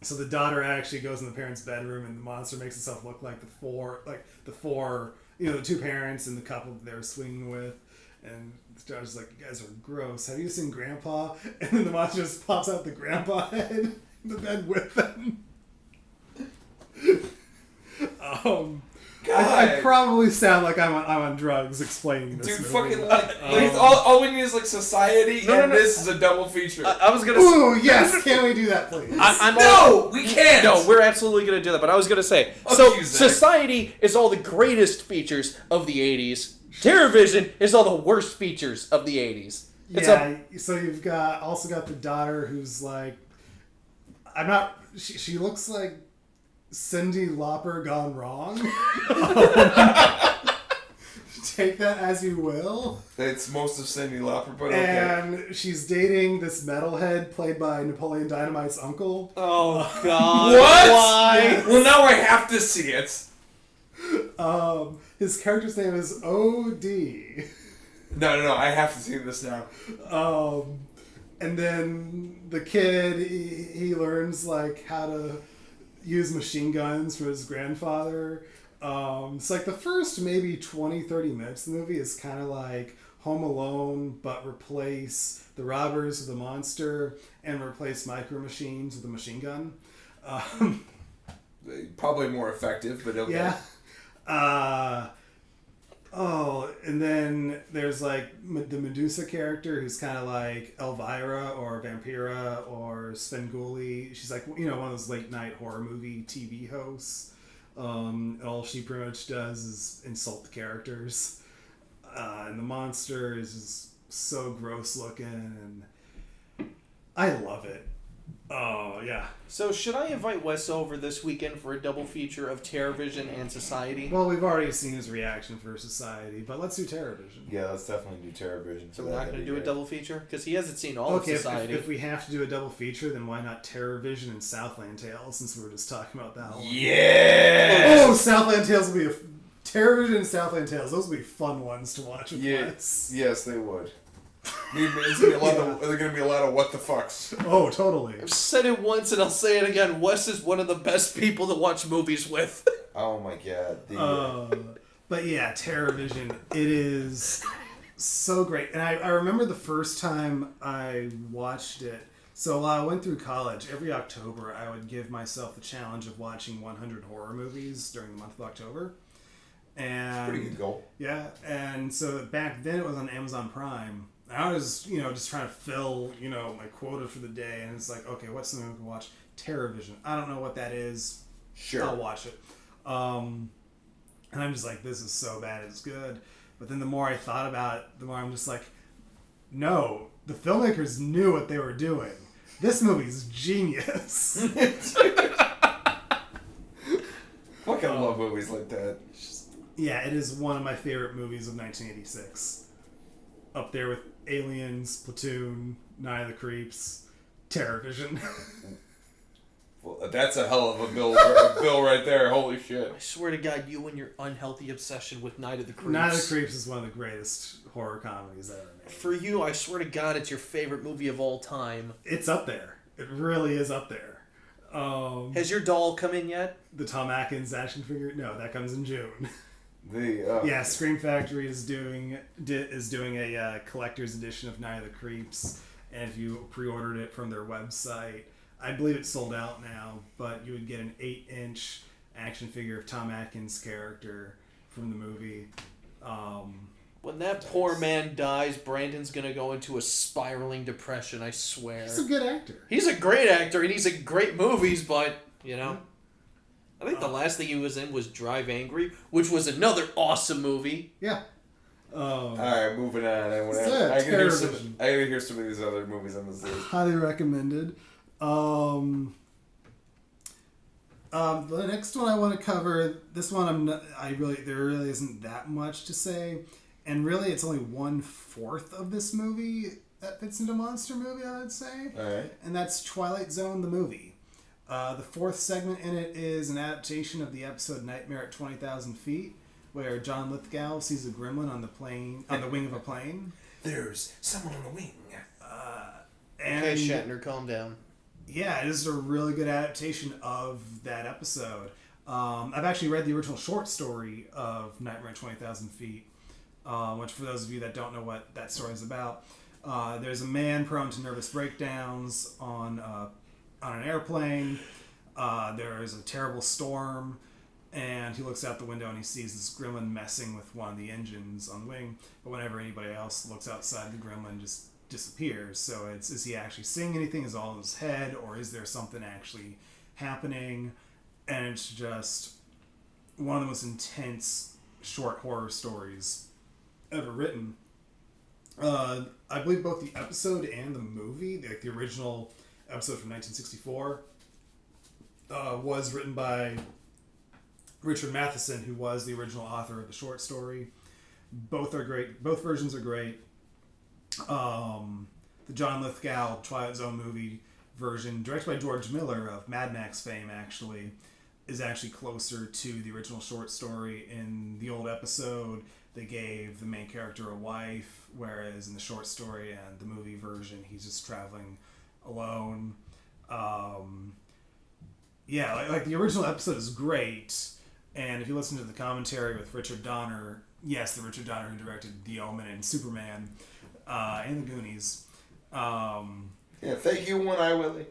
Speaker 1: So the daughter actually goes in the parents' bedroom, and the monster makes itself look like the four, the two parents and the couple that they're swinging with. And the daughter's like, "You guys are gross. Have you seen Grandpa?" And then the monster just pops out the grandpa head in the bed with them. I probably sound like I'm on drugs explaining this.
Speaker 3: Dude,
Speaker 1: movie.
Speaker 3: fucking all we need is like Society, and this is a double feature.
Speaker 2: I was gonna.
Speaker 1: Ooh, yes! Can we do that, please?
Speaker 3: We can't.
Speaker 2: No, we're absolutely gonna do that. But I was gonna say, Society is all the greatest features of the '80s. Terror Vision is all the worst features of the '80s.
Speaker 1: So you've also got the daughter who's like, she looks like Cyndi Lauper gone wrong. Take that as you will.
Speaker 3: It's most of Cyndi Lauper, but okay.
Speaker 1: And she's dating this metalhead played by Napoleon Dynamite's uncle.
Speaker 2: Oh God!
Speaker 3: What?
Speaker 2: Why?
Speaker 3: Well, now I have to see it.
Speaker 1: His character's name is O.D.
Speaker 3: No, I have to see this now.
Speaker 1: And then the kid, he learns like how to use machine guns from his grandfather. It's like the first maybe 20-30 minutes of the movie is kind of like Home Alone, but replace the robbers with a monster and replace Micro Machines with a machine gun.
Speaker 3: Probably more effective, but okay.
Speaker 1: Yeah. And then there's like the Medusa character who's kind of like Elvira or Vampira or Svengoolie. She's like, one of those late night horror movie TV hosts. All she pretty much does is insult the characters. And the monster is just so gross looking, and I love it. Oh, yeah.
Speaker 2: So should I invite Wes over this weekend for a double feature of Terror Vision and Society?
Speaker 1: Well, we've already seen his reaction for Society, but let's do Terror Vision.
Speaker 3: Yeah, let's definitely do Terror Vision.
Speaker 2: So we're not going to do a double feature? Because he hasn't seen all of Society.
Speaker 1: If we have to do a double feature, then why not Terror Vision and Southland Tales, since we were just talking about that one?
Speaker 3: Yeah!
Speaker 1: Oh, Southland Tales will be Terror Vision and Southland Tales. Those will be fun ones to watch with Wes.
Speaker 3: Yes, they would. It's gonna be there's gonna be a lot of what the fucks.
Speaker 1: Oh, totally.
Speaker 2: I've said it once and I'll say it again. Wes is one of the best people to watch movies with.
Speaker 3: Oh my god.
Speaker 1: But yeah, Terror Vision. It is so great. And I remember the first time I watched it. So while I went through college, every October I would give myself the challenge of watching 100 horror movies during the month of October. And
Speaker 3: Pretty good goal.
Speaker 1: Yeah, and so back then it was on Amazon Prime. I was, just trying to fill, my quota for the day, and it's like, okay, what's the movie we can watch? TerrorVision. I don't know what that is.
Speaker 3: Sure.
Speaker 1: I'll watch it. And I'm just like, this is so bad, it's good. But then the more I thought about it, the more I'm just like, no, the filmmakers knew what they were doing. This movie's genius.
Speaker 3: Fucking love movies like that.
Speaker 1: Yeah, it is one of my favorite movies of 1986. Up there with Aliens, Platoon, Night of the Creeps, TerrorVision.
Speaker 3: Well, that's a hell of a bill right there. Holy shit.
Speaker 2: I swear to God, you and your unhealthy obsession with Night of the Creeps.
Speaker 1: Night of the Creeps is one of the greatest horror comedies ever made.
Speaker 2: For you, I swear to God, it's your favorite movie of all time.
Speaker 1: It's up there. It really is up there.
Speaker 2: Has your doll come in yet?
Speaker 1: The Tom Atkins action figure? No, that comes in June.
Speaker 3: The
Speaker 1: Scream Factory is doing a collector's edition of Night of the Creeps, and if you pre-ordered it from their website, I believe it's sold out now, but you would get an 8-inch action figure of Tom Atkins' character from the movie.
Speaker 2: When that poor man dies, Brandon's gonna go into a spiraling depression, I swear.
Speaker 1: He's a good actor.
Speaker 2: He's a great actor, and he's in great movies, but, I think the last thing he was in was Drive Angry, which was another awesome movie.
Speaker 1: Yeah.
Speaker 3: Alright, moving on. I gotta hear some of these other movies on this list.
Speaker 1: Highly recommended. The next one I want to cover, this one there really isn't that much to say, and really it's only 1/4 of this movie that fits into monster movie, I would say.
Speaker 3: Alright.
Speaker 1: And that's Twilight Zone the movie. The 4th segment in it is an adaptation of the episode Nightmare at 20,000 Feet, where John Lithgow sees a gremlin on the wing of a plane.
Speaker 3: There's someone on the wing.
Speaker 2: Okay, Shatner, calm down.
Speaker 1: Yeah, it is a really good adaptation of that episode. I've actually read the original short story of Nightmare at 20,000 Feet, which for those of you that don't know what that story is about, there's a man prone to nervous breakdowns on an airplane. There is a terrible storm, and he looks out the window and he sees this gremlin messing with one of the engines on the wing, but whenever anybody else looks outside, the gremlin just disappears. So is he actually seeing anything? Is it all in his head, or is there something actually happening? And it's just one of the most intense short horror stories ever written. I believe both the episode and the movie, like the original episode from 1964, was written by Richard Matheson, who was the original author of the short story. Both are great. Both versions are great. The John Lithgow Twilight Zone movie version, directed by George Miller of Mad Max fame, actually, is actually closer to the original short story. In the old episode, they gave the main character a wife, whereas in the short story and the movie version, he's just traveling alone. Like the original episode is great, and if you listen to the commentary with Richard Donner, yes, the Richard Donner who directed The Omen and Superman, and The Goonies.
Speaker 3: Thank you, One Eye Willie.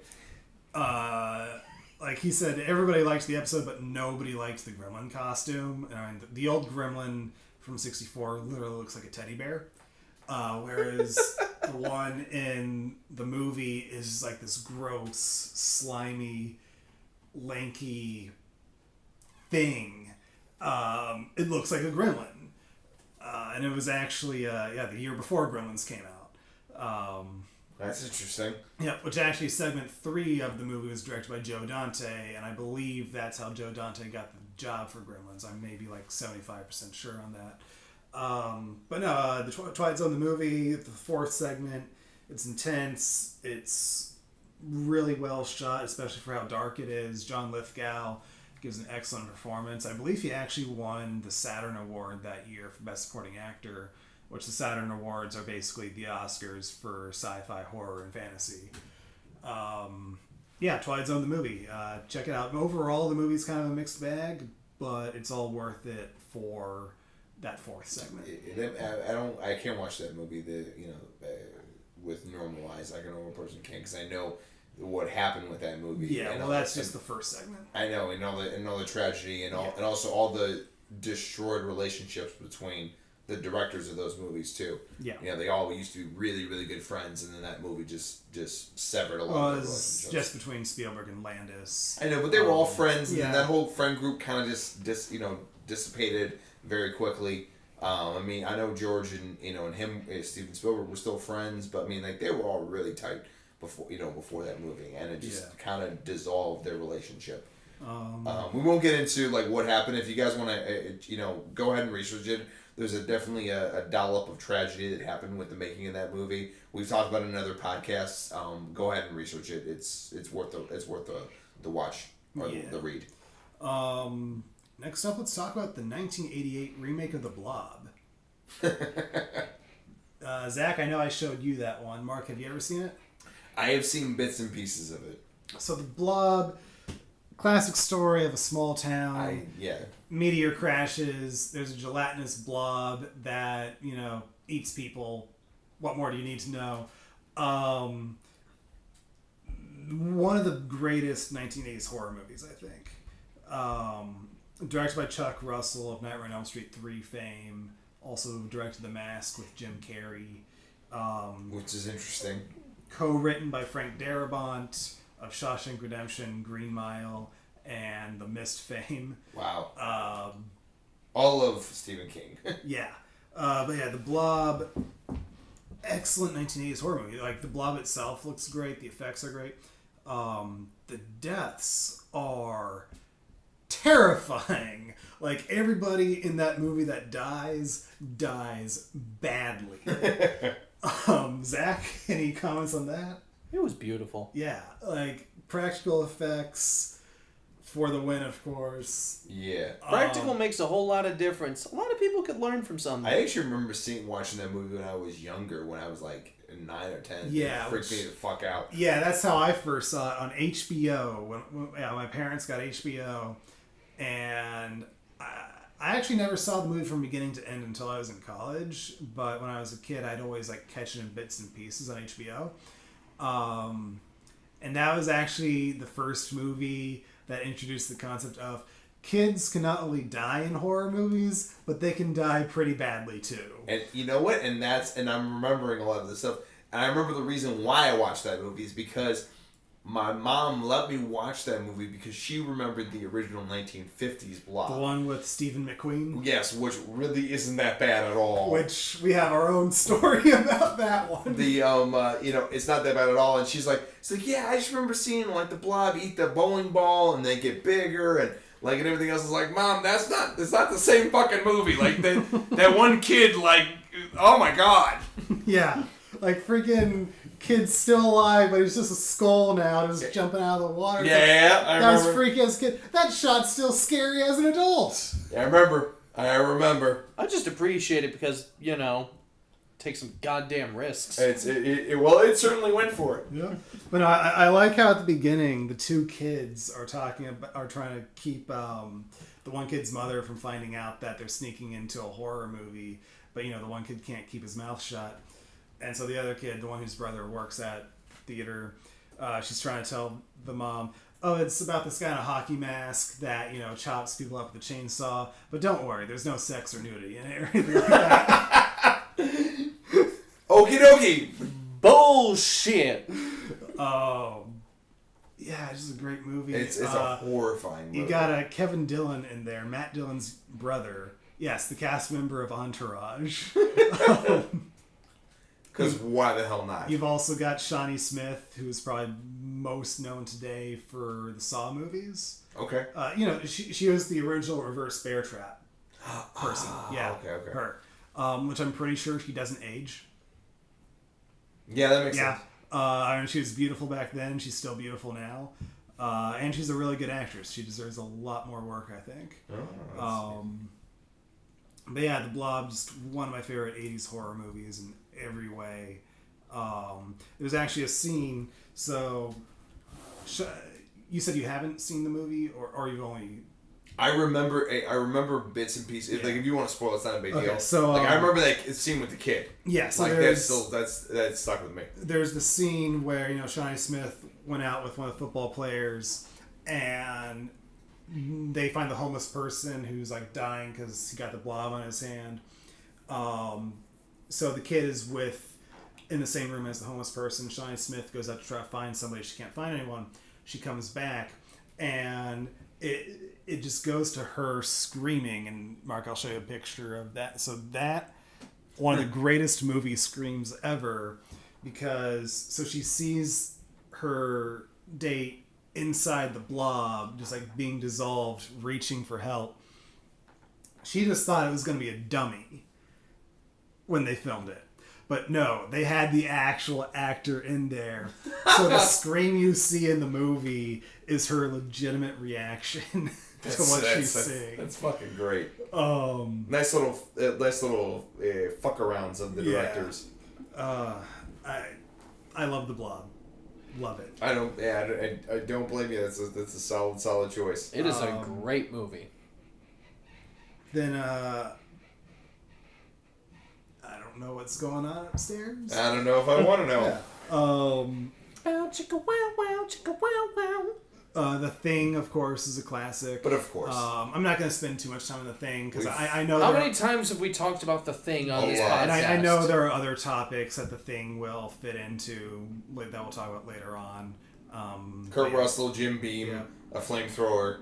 Speaker 1: Like he said, everybody liked the episode, but nobody liked the gremlin costume. And the old gremlin from '64 literally looks like a teddy bear, whereas the one in the movie is like this gross, slimy, lanky thing. It looks like a gremlin. And it was actually, the year before Gremlins came out.
Speaker 3: That's interesting.
Speaker 1: Yeah, which actually segment 3 of the movie was directed by Joe Dante, and I believe that's how Joe Dante got the job for Gremlins. I'm maybe like 75% sure on that. But no, the Twilight Zone, the movie, the 4th segment, it's intense. It's really well shot, especially for how dark it is. John Lithgow gives an excellent performance. I believe he actually won the Saturn Award that year for Best Supporting Actor, which the Saturn Awards are basically the Oscars for sci-fi, horror, and fantasy. Twilight Zone the movie. Check it out. Overall, the movie's kind of a mixed bag, but it's all worth it for that 4th segment.
Speaker 3: I can't watch that movie with normal eyes like a normal person can, because I know what happened with that movie.
Speaker 1: Yeah, well, that's just the 1st segment.
Speaker 3: I know, and all the tragedy and also all the destroyed relationships between the directors of those movies too.
Speaker 1: Yeah.
Speaker 3: You know, they all used to be really, really good friends, and then that movie just severed a lot
Speaker 1: Well,
Speaker 3: of
Speaker 1: it
Speaker 3: their
Speaker 1: was
Speaker 3: relationships.
Speaker 1: just between Spielberg and Landis.
Speaker 3: I know, but they were all friends, and
Speaker 1: yeah.
Speaker 3: then that whole friend group kind of just dissipated very quickly. I mean, I know George and him, Steven Spielberg, were still friends, but I mean, like, they were all really tight before that movie, and it just kind of dissolved their relationship. We won't get into like what happened. If you guys want to, go ahead and research it. There's definitely a dollop of tragedy that happened with the making of that movie. We've talked about it in other podcasts. Go ahead and research it. It's worth the watch or the read.
Speaker 1: Next up, let's talk about the 1988 remake of The Blob. Zach, I know I showed you that one. Mark, have you ever seen it?
Speaker 3: I have seen bits and pieces of it.
Speaker 1: So The Blob, classic story of a small town. Meteor crashes. There's a gelatinous blob that, eats people. What more do you need to know? One of the greatest 1980s horror movies, I think. Directed by Chuck Russell of Nightmare on Elm Street 3 fame. Also directed The Mask with Jim Carrey.
Speaker 3: Which is interesting.
Speaker 1: Co-written by Frank Darabont of Shawshank Redemption, Green Mile, and The Mist fame.
Speaker 3: Wow. All of Stephen King.
Speaker 1: Yeah. But yeah, The Blob, excellent 1980s horror movie. Like, The Blob itself looks great. The effects are great. The deaths are terrifying. Like, everybody in that movie that dies badly. Zach, any comments on that?
Speaker 2: It was beautiful.
Speaker 1: Yeah, like, practical effects for the win, of course.
Speaker 3: Yeah.
Speaker 2: Practical makes a whole lot of difference. A lot of people could learn from something.
Speaker 3: I actually remember watching that movie when I was younger, when I was like 9 or 10.
Speaker 1: Yeah.
Speaker 3: It freaked me the fuck out.
Speaker 1: Yeah, that's how I first saw it on HBO. When my parents got HBO. And I actually never saw the movie from beginning to end until I was in college. But when I was a kid, I'd always like catch it in bits and pieces on HBO. And that was actually the first movie that introduced the concept of kids can not only die in horror movies, but they can die pretty badly too.
Speaker 3: And you know what? And I'm remembering a lot of this stuff. And I remember the reason why I watched that movie is because my mom let me watch that movie because she remembered the original 1950s Blob.
Speaker 1: The one with Stephen McQueen?
Speaker 3: Yes, which really isn't that bad at all.
Speaker 1: Which we have our own story about that one.
Speaker 3: The it's not that bad at all. And she's like, yeah, I just remember seeing like the Blob eat the bowling ball and they get bigger and like and everything else. Is like, Mom, it's not the same fucking movie. Like that one kid, like, oh my god.
Speaker 1: Yeah, like freaking kid's still alive, but he's just a skull now, just jumping out of the water.
Speaker 3: Yeah, I remember.
Speaker 1: That was freaky as a kid. That shot's still scary as an adult.
Speaker 3: Yeah, I remember.
Speaker 2: I just appreciate it because, take some goddamn risks.
Speaker 3: It certainly went for it.
Speaker 1: Yeah, but no, I like how at the beginning the two kids are trying to keep the one kid's mother from finding out that they're sneaking into a horror movie, but the one kid can't keep his mouth shut. And so the other kid, the one whose brother works at theater, she's trying to tell the mom, oh, it's about this guy in a hockey mask that, chops people up with a chainsaw. But don't worry, there's no sex or nudity in it or anything like that.
Speaker 3: Okie dokie.
Speaker 2: Bullshit.
Speaker 1: Yeah, it's just a great movie.
Speaker 3: It's a horrifying movie.
Speaker 1: You got Kevin Dillon in there, Matt Dillon's brother. Yes, the cast member of Entourage.
Speaker 3: Because why the hell not?
Speaker 1: You've also got Shawnee Smith, who is probably most known today for the Saw movies.
Speaker 3: Okay.
Speaker 1: She was the original Reverse Bear Trap person. Yeah.
Speaker 3: Okay.
Speaker 1: Her. Which I'm pretty sure she doesn't age.
Speaker 3: Yeah, that makes sense.
Speaker 1: I mean, she was beautiful back then. She's still beautiful now. And she's a really good actress. She deserves a lot more work, I think. But yeah, The Blob, just one of my favorite 80s horror movies in every way. There's actually a scene, so you said you haven't seen the movie, or you've only...
Speaker 3: I remember bits and pieces.
Speaker 1: Yeah.
Speaker 3: Like, if you want to spoil, it's not a big deal.
Speaker 1: So,
Speaker 3: I remember that scene with the kid.
Speaker 1: Yeah, so
Speaker 3: like that's stuck with me.
Speaker 1: There's the scene where Shawnee Smith went out with one of the football players, and they find the homeless person who's like dying because he got the blob on his hand. So the kid is in the same room as the homeless person. Shawnee Smith goes out to try to find somebody. She can't find anyone. She comes back, and it just goes to her screaming. And Mark, I'll show you a picture of that. So that one of the greatest movie screams ever, because so she sees her date inside the blob, just like being dissolved, reaching for help. She just thought it was going to be a dummy when they filmed it. But no, they had the actual actor in there. So the scream you see in the movie is her legitimate reaction to what she's saying.
Speaker 3: That's fucking great. Nice little fuck arounds of the directors.
Speaker 1: I love The Blob. Love it.
Speaker 3: I don't blame you. That's a solid choice.
Speaker 2: It is a great movie.
Speaker 1: Then I don't know what's going on upstairs.
Speaker 3: I don't know if I want to know.
Speaker 1: Yeah.
Speaker 2: Bow chicka wow wow chicka wow wow.
Speaker 1: The Thing, of course, is a classic.
Speaker 3: But of course.
Speaker 1: I'm not going to spend too much time on The Thing because I know.
Speaker 2: How many times have we talked about The Thing on this podcast?
Speaker 1: And I know there are other topics that The Thing will fit into that we'll talk about later on.
Speaker 3: Kurt Russell, Jim Beam, a flamethrower,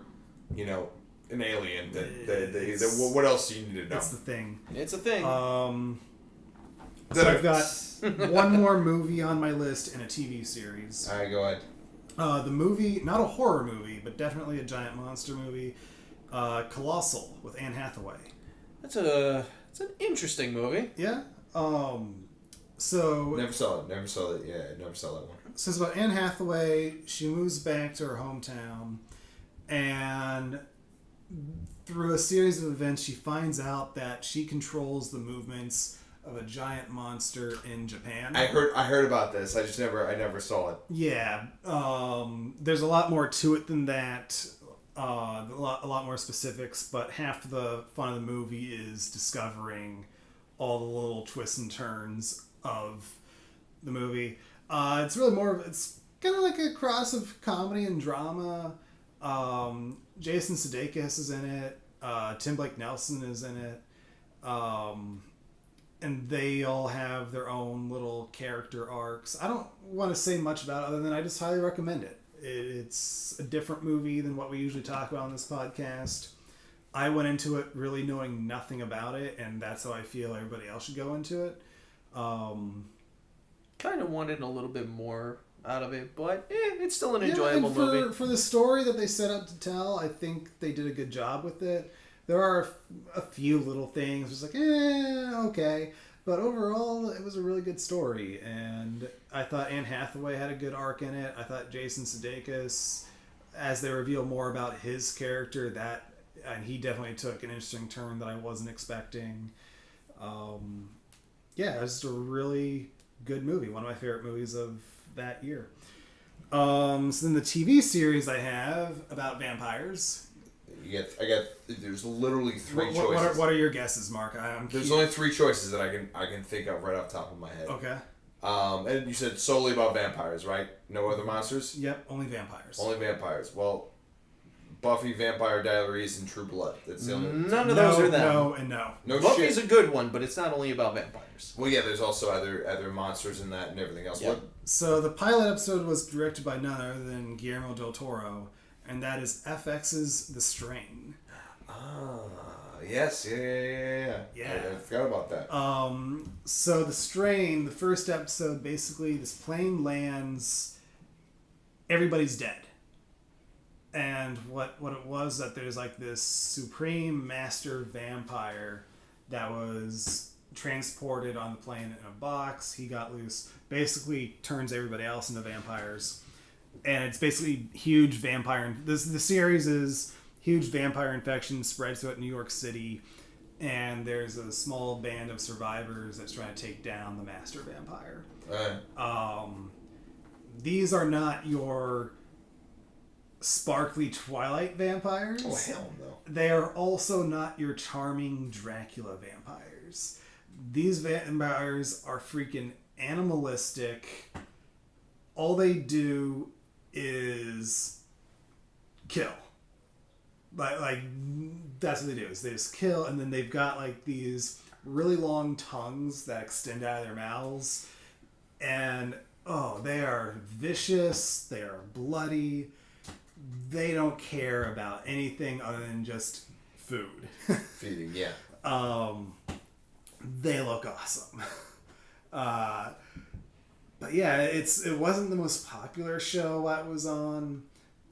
Speaker 3: an alien. What else do you need to know?
Speaker 1: It's The Thing.
Speaker 2: It's a thing.
Speaker 1: So I've got one more movie on my list and a TV series.
Speaker 3: All right, go ahead.
Speaker 1: The movie, not a horror movie, but definitely a giant monster movie, Colossal with Anne Hathaway.
Speaker 2: It's an interesting movie.
Speaker 1: Yeah. So
Speaker 3: Never saw it. Never saw it. Yeah, never saw that one.
Speaker 1: So it's about Anne Hathaway. She moves back to her hometown, and through a series of events, she finds out that she controls the movements of a giant monster in Japan.
Speaker 3: I heard about this. I never saw it.
Speaker 1: Yeah. There's a lot more to it than that. A lot more specifics, but half the fun of the movie is discovering all the little twists and turns of the movie. It's really it's kind of like a cross of comedy and drama. Jason Sudeikis is in it. Tim Blake Nelson is in it. And they all have their own little character arcs. I don't want to say much about it other than I just highly recommend it. It's a different movie than what we usually talk about on this podcast. I went into it really knowing nothing about it, and that's how I feel everybody else should go into it.
Speaker 2: Kind of wanted a little bit more out of it, but it's still an enjoyable movie.
Speaker 1: For the story that they set out to tell, I think they did a good job with it. There are a few little things, just like, okay. But overall, it was a really good story. And I thought Anne Hathaway had a good arc in it. I thought Jason Sudeikis, as they reveal more about his character, and he definitely took an interesting turn that I wasn't expecting. It was just a really good movie. One of my favorite movies of that year. So then the TV series I have about vampires.
Speaker 3: There's literally three choices.
Speaker 1: What are your guesses, Mark?
Speaker 3: There's only three choices that I can think of right off the top of my head.
Speaker 1: Okay.
Speaker 3: And you said solely about vampires, right? No other monsters?
Speaker 1: Yep, only vampires.
Speaker 3: Only vampires. Well, Buffy, Vampire Diaries, and True Blood. That's the only.
Speaker 2: None of those are them.
Speaker 1: No, and no.
Speaker 3: No
Speaker 2: Buffy's
Speaker 3: shit.
Speaker 2: a good one, but it's not only about vampires.
Speaker 3: Well, yeah, there's also other monsters in that and everything else.
Speaker 2: Yep.
Speaker 1: So the pilot episode was directed by none other than Guillermo del Toro, and that is FX's The Strain.
Speaker 3: Yes, yeah. I forgot about that.
Speaker 1: So The Strain, the first episode, basically this plane lands, everybody's dead. And what it was that there's like this supreme master vampire that was transported on the plane in a box. He got loose, basically turns everybody else into vampires. And it's basically huge vampire. The series is huge vampire infection spreads throughout New York City, and there's a small band of survivors that's trying to take down the master vampire. These are not your sparkly Twilight vampires.
Speaker 3: Oh, hell no.
Speaker 1: They are also not your charming Dracula vampires. These vampires are freaking animalistic. All they do is kill. Like that's what they do, is they just kill, and then they've got like these really long tongues that extend out of their mouths. And, they are vicious. They are bloody. They don't care about anything other than just food.
Speaker 3: Feeding, yeah.
Speaker 1: They look awesome. But yeah, it wasn't the most popular show I was on.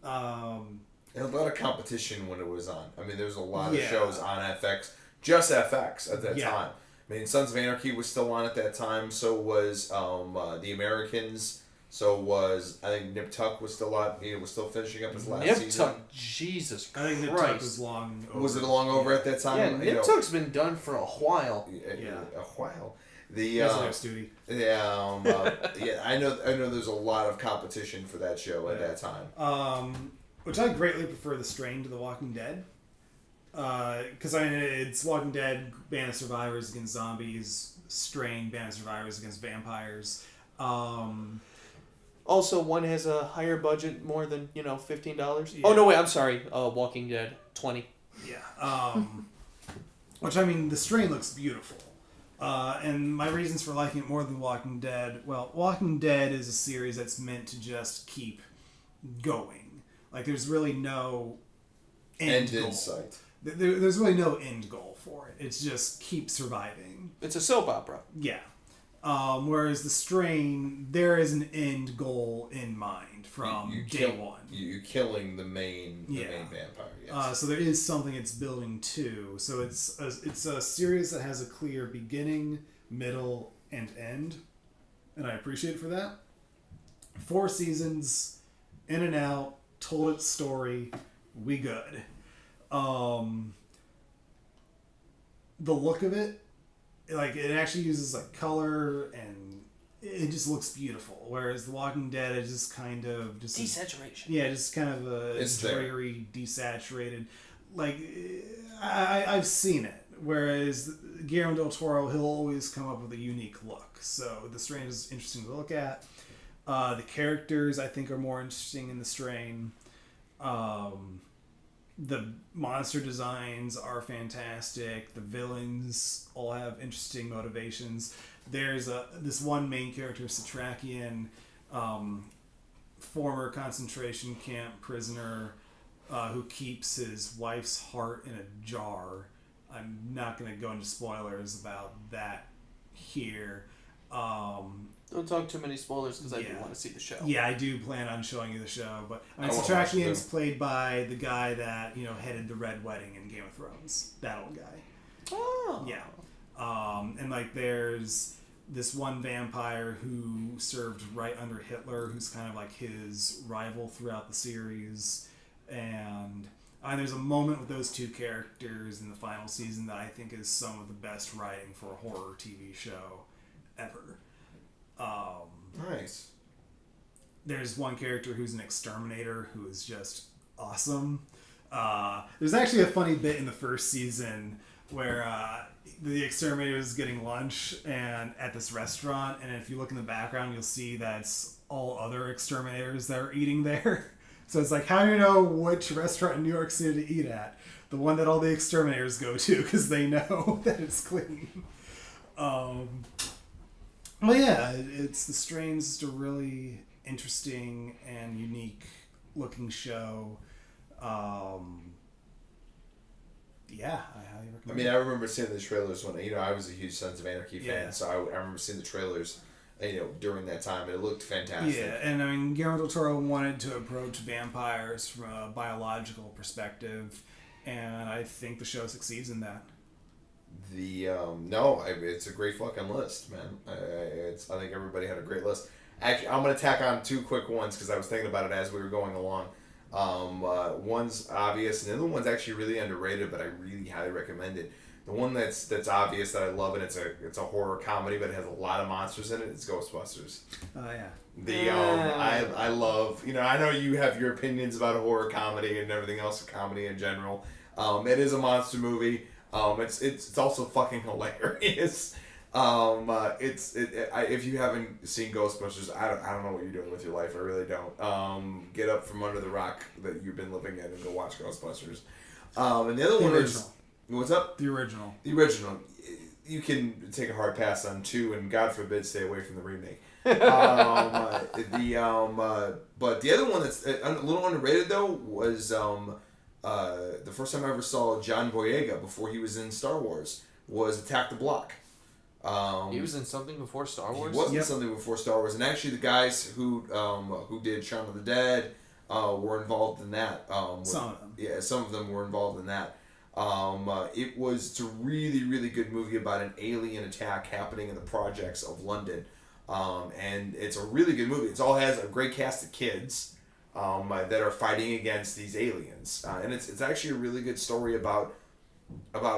Speaker 3: There was a lot of competition when it was on. I mean, there was a lot of
Speaker 1: Yeah.
Speaker 3: shows on FX, just FX at that
Speaker 1: Yeah.
Speaker 3: time. I mean, Sons of Anarchy was still on at that time. So was The Americans. So was, I think Nip Tuck was still on. He was still finishing up his last
Speaker 2: Nip
Speaker 3: season.
Speaker 2: Tuck, Jesus
Speaker 1: I think
Speaker 2: Christ.
Speaker 1: Nip Tuck was long over.
Speaker 3: Was it long over at that time?
Speaker 2: Yeah, Nip Tuck's been done for a while.
Speaker 1: Yeah.
Speaker 3: A while.
Speaker 1: Yes, I have Studi.
Speaker 3: Yeah, I know. There's a lot of competition for that show at that time.
Speaker 1: Which I greatly prefer The Strain to The Walking Dead. Because I mean, it's Walking Dead, Band of Survivors against zombies, Strain, Band of Survivors against vampires.
Speaker 2: Also, one has a higher budget, more than, $15.
Speaker 1: Yeah.
Speaker 2: Oh, no, wait, I'm sorry. Walking Dead, $20.
Speaker 1: Yeah. Which, I mean, The Strain looks beautiful. And my reasons for liking it more than Walking Dead, well, Walking Dead is a series that's meant to just keep going. Like, there's really no end goal.
Speaker 3: In sight.
Speaker 1: There's really no end goal for it. It's just keep surviving.
Speaker 2: It's a soap opera.
Speaker 1: Yeah. Whereas The Strain, there is an end goal in mind from day one.
Speaker 3: You're killing the main vampire. Yes.
Speaker 1: So there is something it's building to. So it's a series that has a clear beginning, middle, and end, and I appreciate it for that. 4 seasons, in and out, told its story, we good. The look of it, like, it actually uses like color and it just looks beautiful. Whereas The Walking Dead is just kind of just
Speaker 2: Desaturation.
Speaker 1: just kind of a
Speaker 3: It's
Speaker 1: dreary, desaturated. Like, I've seen it. Whereas Guillermo del Toro, he'll always come up with a unique look. So The Strain is interesting to look at. The characters, I think, are more interesting in The Strain. The monster designs are fantastic. The villains all have interesting motivations. There's this one main character, Satrakian, former concentration camp prisoner, who keeps his wife's heart in a jar. I'm not going to go into spoilers about that here.
Speaker 2: Don't talk too many spoilers because I do want to see the show.
Speaker 1: Yeah, I do plan on showing you the show, but I mean,
Speaker 3: I wanna watch it
Speaker 1: Satrakian's
Speaker 3: too.
Speaker 1: played by the guy that headed the Red Wedding in Game of Thrones. That old guy.
Speaker 2: Oh.
Speaker 1: Yeah. And like, there's this one vampire who served right under Hitler, who's kind of like his rival throughout the series, and there's a moment with those two characters in the final season that I think is some of the best writing for a horror TV show ever.
Speaker 3: Nice.
Speaker 1: There's one character who's an exterminator who is just awesome. There's actually a funny bit in the first season where the exterminator is getting lunch and at this restaurant, and if you look in the background, you'll see that it's all other exterminators that are eating there. So it's like, how do you know which restaurant in New York City to eat at? The one that all the exterminators go to, because they know that it's clean. Well, yeah, it's The Strain's just a really interesting and unique looking show. Yeah, I highly recommend
Speaker 3: I mean, I remember seeing the trailers when I was a huge Sons of Anarchy fan,
Speaker 1: Yeah.
Speaker 3: so I remember seeing the trailers, during that time. It looked fantastic.
Speaker 1: Yeah, and I mean, Guillermo del Toro wanted to approach vampires from a biological perspective, and I think the show succeeds in that.
Speaker 3: It's a great fucking list, man. I think everybody had a great list. Actually, I'm gonna tack on 2 quick ones because I was thinking about it as we were going along. One's obvious, and the other one's actually really underrated, but I really highly recommend it. The one that's obvious that I love, and it's a horror comedy, but it has a lot of monsters in it. It's Ghostbusters.
Speaker 1: Oh, yeah.
Speaker 3: I love, I know you have your opinions about horror comedy and everything else, comedy in general. It is a monster movie. It's also fucking hilarious. If you haven't seen Ghostbusters, I don't know what you're doing with your life. I really don't. Get up from under the rock that you've been living in and go watch Ghostbusters. And the other one is, what's up?
Speaker 1: The original.
Speaker 3: The original. you can take a hard pass on 2, and God forbid stay away from the remake. But the other one that's a little underrated though was the first time I ever saw John Boyega before he was in Star Wars was Attack the Block.
Speaker 2: He was in something before Star Wars?
Speaker 3: He was in something before Star Wars, and actually the guys who did Shaun of the Dead were involved in that.
Speaker 1: Some of them.
Speaker 3: Yeah, some of them were involved in that. It's a really, really good movie about an alien attack happening in the projects of London. And it's a really good movie. It all has a great cast of kids that are fighting against these aliens. And it's actually a really good story about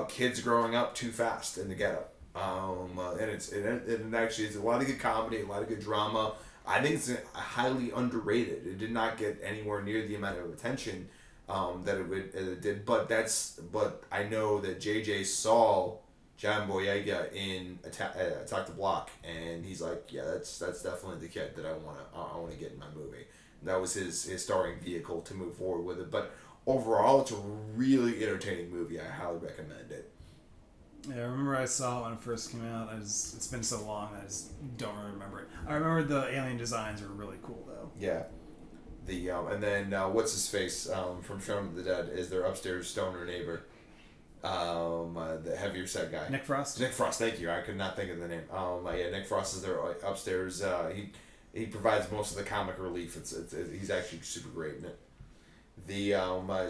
Speaker 3: kids growing up too fast in the ghetto. And it actually is a lot of good comedy, a lot of good drama. I think it's highly underrated. It did not get anywhere near the amount of attention that it did. But I know that JJ saw John Boyega in Attack the Block, and he's like, yeah, that's definitely the kid that I want to get in my movie. And that was his starring vehicle to move forward with it. But overall, it's a really entertaining movie. I highly recommend it.
Speaker 1: Yeah, I remember I saw it when it first came out. It's been so long I just don't really remember it. I remember the alien designs were really cool though.
Speaker 3: Yeah. And then what's his face from Shaun of the Dead is their upstairs stoner neighbor. The heavier set guy.
Speaker 1: Nick Frost.
Speaker 3: Nick Frost, thank you. I could not think of the name. Yeah, Nick Frost is their upstairs. He provides most of the comic relief. He's actually super great in it.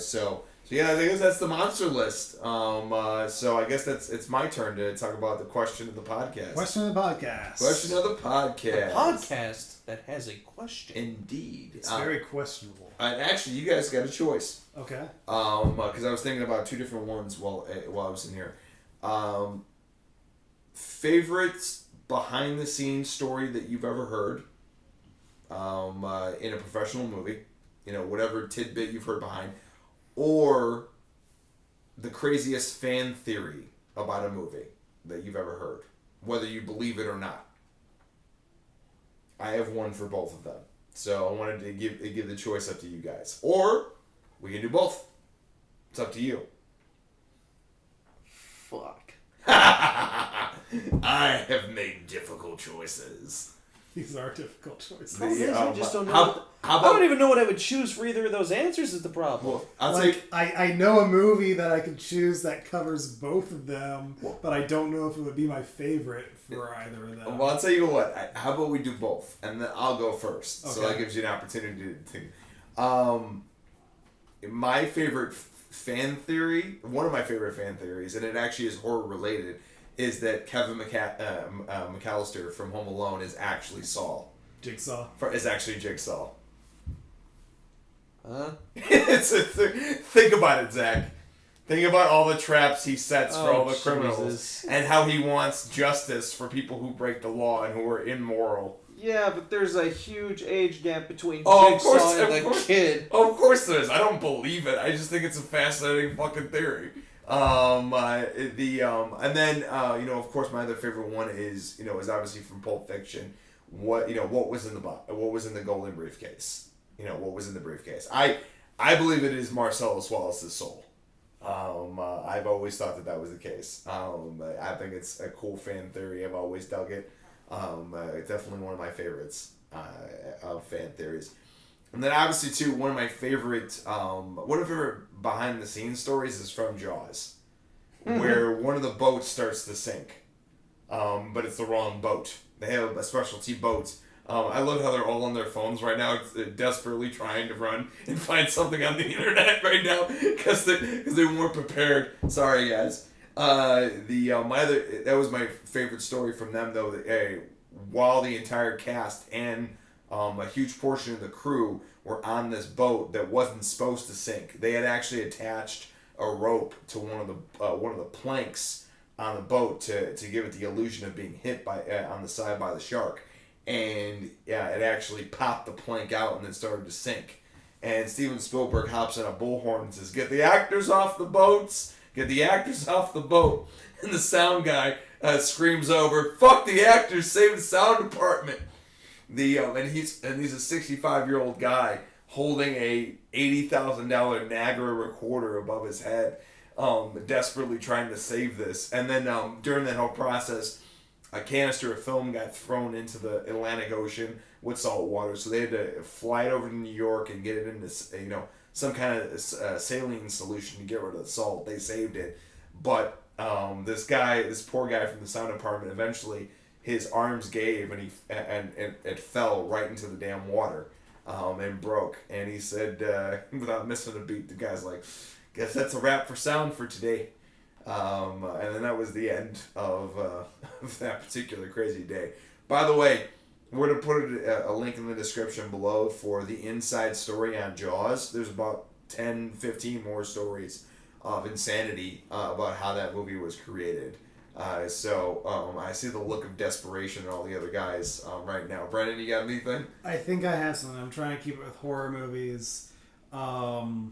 Speaker 3: So yeah, I guess that's the monster list. So I guess it's my turn to talk about the question of the podcast.
Speaker 1: Question of the podcast.
Speaker 3: Question of the podcast.
Speaker 2: A podcast that has a question.
Speaker 3: Indeed.
Speaker 1: It's very questionable.
Speaker 3: Actually, you guys got a choice.
Speaker 1: Okay.
Speaker 3: Because I was thinking about 2 different ones while I was in here. Favorites behind the scenes story that you've ever heard in a professional movie, whatever tidbit you've heard behind, or the craziest fan theory about a movie that you've ever heard, whether you believe it or not. I have one for both of them. So I wanted to give the choice up to you guys. Or we can do both. It's up to you.
Speaker 2: Fuck.
Speaker 3: I have made difficult choices.
Speaker 1: These are difficult choices.
Speaker 2: I just don't know. I don't even know what I would choose for either of those answers is the problem.
Speaker 3: Well, I'll take...
Speaker 1: I know a movie that I could choose that covers both of them, but I don't know if it would be my favorite for either of them.
Speaker 3: Well, I'll tell you what. How about we do both, and then I'll go first,
Speaker 1: okay.
Speaker 3: So that gives you an opportunity to. My favorite fan theory, one of my favorite fan theories, and it actually is horror related, is that Kevin McAllister from Home Alone is actually Saul.
Speaker 1: Jigsaw.
Speaker 3: Is actually Jigsaw.
Speaker 2: Huh?
Speaker 3: Think about it, Zach. Think about all the traps he sets for all the criminals,
Speaker 2: Jesus.
Speaker 3: and how he wants justice for people who break the law and who are immoral.
Speaker 2: Yeah, but there's a huge age gap between Jigsaw and the kid.
Speaker 3: Of course there is. I don't believe it. I just think it's a fascinating fucking theory. And then of course my other favorite one is obviously from Pulp Fiction. What was in the golden briefcase? What was in the briefcase? I believe it is Marcellus Wallace's soul. I've always thought that was the case. I think it's a cool fan theory. I've always dug it. It's definitely one of my favorites of fan theories. And then obviously too, one of my favorite behind the scenes stories is from Jaws, where one of the boats starts to sink, but it's the wrong boat. They have a specialty boat. I love how they're all on their phones right now, desperately trying to run and find something on the internet right now because they weren't prepared. Sorry, guys. That was my favorite story from them though. That while the entire cast and a huge portion of the crew were on this boat that wasn't supposed to sink, they had actually attached a rope to one of the planks on the boat to give it the illusion of being hit on the side by the shark. And yeah, it actually popped the plank out and then started to sink. And Steven Spielberg hops on a bullhorn and says, "Get the actors off the boats! Get the actors off the boat!" And the sound guy screams over, "Fuck the actors! Save the sound department!" And he's a 65-year-old guy holding a $80,000 Niagara recorder above his head. desperately trying to save this. And then during that whole process, a canister of film got thrown into the Atlantic Ocean with salt water, so they had to fly it over to New York and get it into some kind of saline solution to get rid of the salt. They saved it, but this poor guy from the sound department, eventually his arms gave and it fell right into the damn water and broke. And he said, without missing a beat, the guy's like, "Guess that's a wrap for sound for today." And then that was the end of that particular crazy day. By the way, we're going to put a link in the description below for the inside story on Jaws. There's about 10, 15 more stories of insanity about how that movie was created. So I see the look of desperation in all the other guys right now. Brandon, you got anything?
Speaker 1: I think I have something. I'm trying to keep it with horror movies.
Speaker 3: But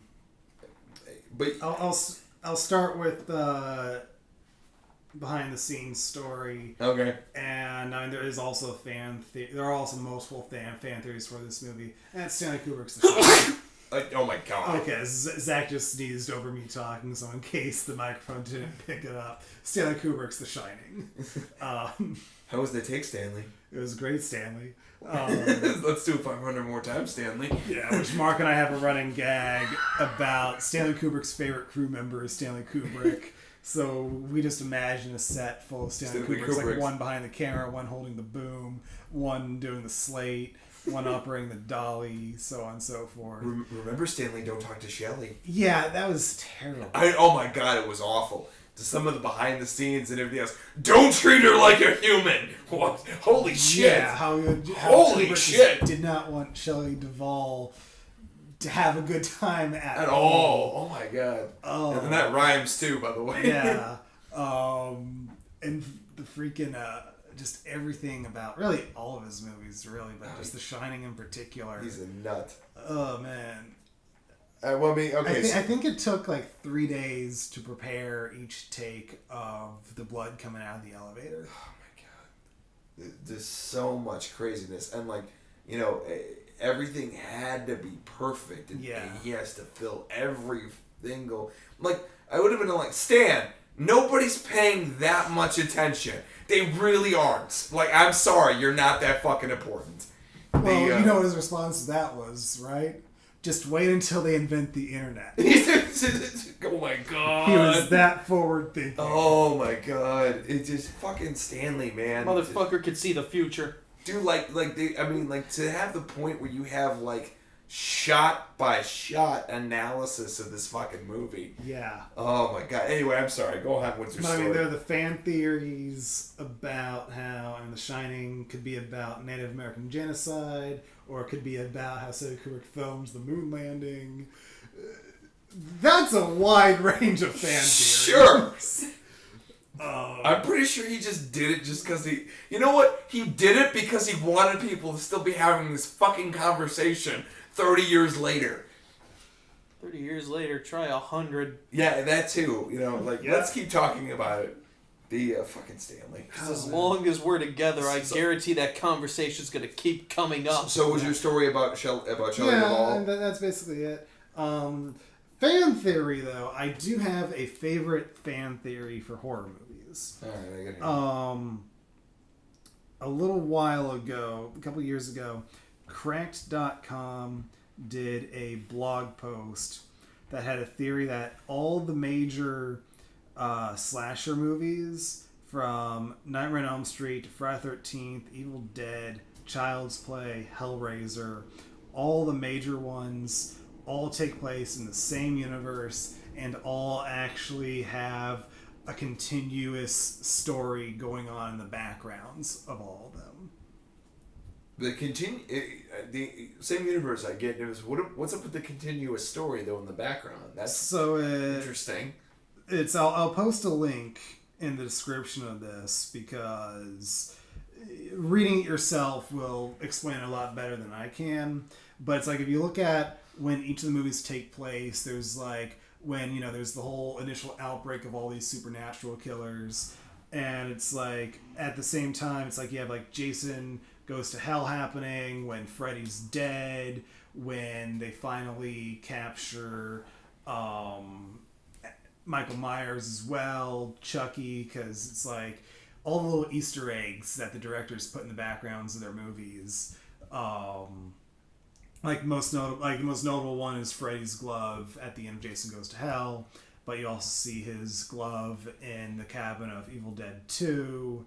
Speaker 1: I'll start with the behind the scenes story.
Speaker 3: Okay.
Speaker 1: And there is also there are also multiple fan theories for this movie. And it's Stanley Kubrick's The Shining.
Speaker 3: Oh my god.
Speaker 1: Okay, Zach just sneezed over me talking, so in case the microphone didn't pick it up, Stanley Kubrick's The Shining.
Speaker 3: How was the take, Stanley?
Speaker 1: It was great, Stanley.
Speaker 3: Let's do it 500 more times, Stanley.
Speaker 1: Yeah, which Mark and I have a running gag about Stanley Kubrick's favorite crew member is Stanley Kubrick. So we just imagine a set full of Stanley Kubricks, like one behind the camera, one holding the boom, one doing the slate, one operating the dolly, so on and so forth.
Speaker 3: Remember Stanley Don't Talk to Shelley?
Speaker 1: Yeah, that was terrible.
Speaker 3: Oh my god, it was awful. To some of the behind the scenes and everything else. Don't treat her like a human! What? Holy shit!
Speaker 1: Yeah, how
Speaker 3: holy
Speaker 1: Kubrick
Speaker 3: shit!
Speaker 1: Did not want Shelley Duvall to have a good time at
Speaker 3: all. Oh my god.
Speaker 1: Oh.
Speaker 3: And that rhymes too, by the way.
Speaker 1: Yeah. And the freaking just everything about really all of his movies, really, but just The Shining in particular.
Speaker 3: He's a nut.
Speaker 1: Oh man.
Speaker 3: I
Speaker 1: think it took like 3 days to prepare each take of the blood coming out of the elevator.
Speaker 3: Oh my god. There's so much craziness. And everything had to be perfect. And he has to fill every single... I would have been like, Stan, nobody's paying that much attention. They really aren't. I'm sorry, you're not that fucking important.
Speaker 1: Well, you know what his response to that was, right? Just wait until they invent the internet.
Speaker 3: Oh my god.
Speaker 1: He was that forward thinking.
Speaker 3: Oh my god. It's just fucking Stanley, man.
Speaker 2: Motherfucker could see the future.
Speaker 3: Dude, to have the point where you have shot by shot analysis of this fucking movie.
Speaker 1: Yeah.
Speaker 3: Oh my god. Anyway, I'm sorry. Go ahead with your story.
Speaker 1: There are the fan theories about how The Shining could be about Native American genocide, or it could be about how Stanley Kubrick films the moon landing. That's a wide range of fan theories.
Speaker 3: Sure. I'm pretty sure he just did it just because he... You know what? He did it because he wanted people to still be having this fucking conversation 30 years later.
Speaker 2: 30 years later, try 100.
Speaker 3: Yeah, that too. Let's keep talking about it. The fucking Stanley.
Speaker 2: As long as we're together, I guarantee that conversation's going to keep coming up.
Speaker 3: So was your story about Shelley Duvall?
Speaker 1: Yeah, that's basically it. Fan theory, though, I do have a favorite fan theory for horror movies.
Speaker 3: All right, I got it.
Speaker 1: A little while ago, a couple years ago, Cracked.com did a blog post that had a theory that all the major slasher movies, from Nightmare on Elm Street to Friday the 13th, Evil Dead, Child's Play, Hellraiser, all the major ones all take place in the same universe and all actually have a continuous story going on in the backgrounds of all of them.
Speaker 3: The same universe, I get. It was what's up with the continuous story though in the background? That's
Speaker 1: so
Speaker 3: interesting.
Speaker 1: I'll post a link in the description of this because reading it yourself will explain it a lot better than I can. But it's if you look at when each of the movies take place, there's when there's the whole initial outbreak of all these supernatural killers, and it's at the same time it's you have Jason Goes to Hell happening, when Freddy's dead, when they finally capture Michael Myers as well, Chucky, because it's like all the little Easter eggs that the directors put in the backgrounds of their movies. Like the most notable one is Freddy's glove at the end of Jason Goes to Hell, but you also see his glove in the cabin of Evil Dead 2.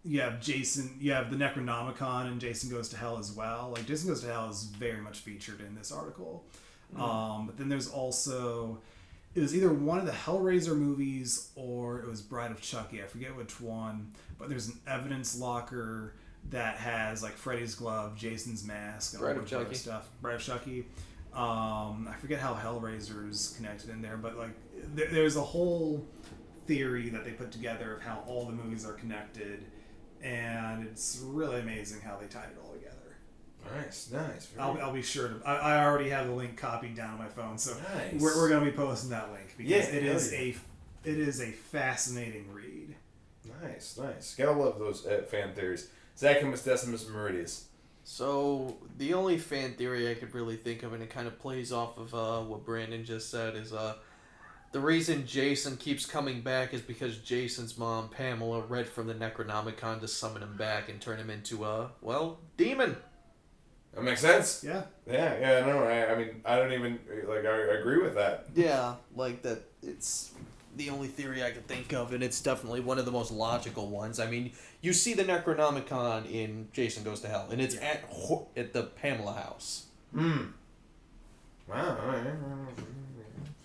Speaker 1: You have the Necronomicon in Jason Goes to Hell as well. Like Jason Goes to Hell is very much featured in this article. But then there's also, it was either one of the Hellraiser movies or it was Bride of Chucky. I forget which one, but there's an evidence locker that has like Freddy's glove, Jason's mask, and all that other stuff. Bride of Chucky. I forget how Hellraiser's connected in there, but like there's a whole theory that they put together of how all the movies are connected, and it's really amazing how they tied it all together.
Speaker 3: Nice.
Speaker 1: I'll be sure to. I already have the link copied down on my phone, so
Speaker 3: nice.
Speaker 1: we're going to be posting that link because
Speaker 3: it
Speaker 1: is a fascinating read.
Speaker 3: Nice. Gotta love those fan theories. Zacchaeus Decimus Meridius.
Speaker 2: So, the only fan theory I could really think of, and it kind of plays off of what Brandon just said, is the reason Jason keeps coming back is because Jason's mom, Pamela, read from the Necronomicon to summon him back and turn him into a, demon.
Speaker 3: That makes sense.
Speaker 1: Yeah.
Speaker 3: Yeah, no, I mean, I don't even, like, I agree with that.
Speaker 2: Yeah, like that, it's the only theory I could think of, and it's definitely one of the most logical ones. I mean, you see the Necronomicon in Jason Goes to Hell, and it's at the Pamela house.
Speaker 3: Wow.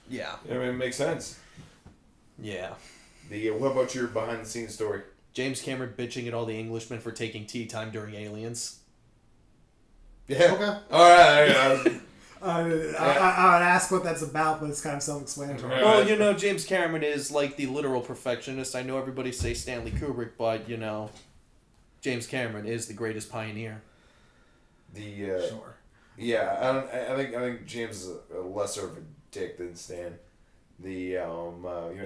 Speaker 2: Yeah.
Speaker 3: I mean, it makes sense.
Speaker 2: Yeah.
Speaker 3: What about your behind-the-scenes story?
Speaker 2: James Cameron bitching at all the Englishmen for taking tea time during Aliens.
Speaker 3: Yeah.
Speaker 1: Okay.
Speaker 3: All right.
Speaker 1: I would ask what that's about, but it's kind of self-explanatory.
Speaker 2: Well, James Cameron is like the literal perfectionist. I know everybody say Stanley Kubrick, but, James Cameron is the greatest pioneer.
Speaker 1: Sure.
Speaker 3: Yeah, I think James is a lesser of a dick than Stan. He's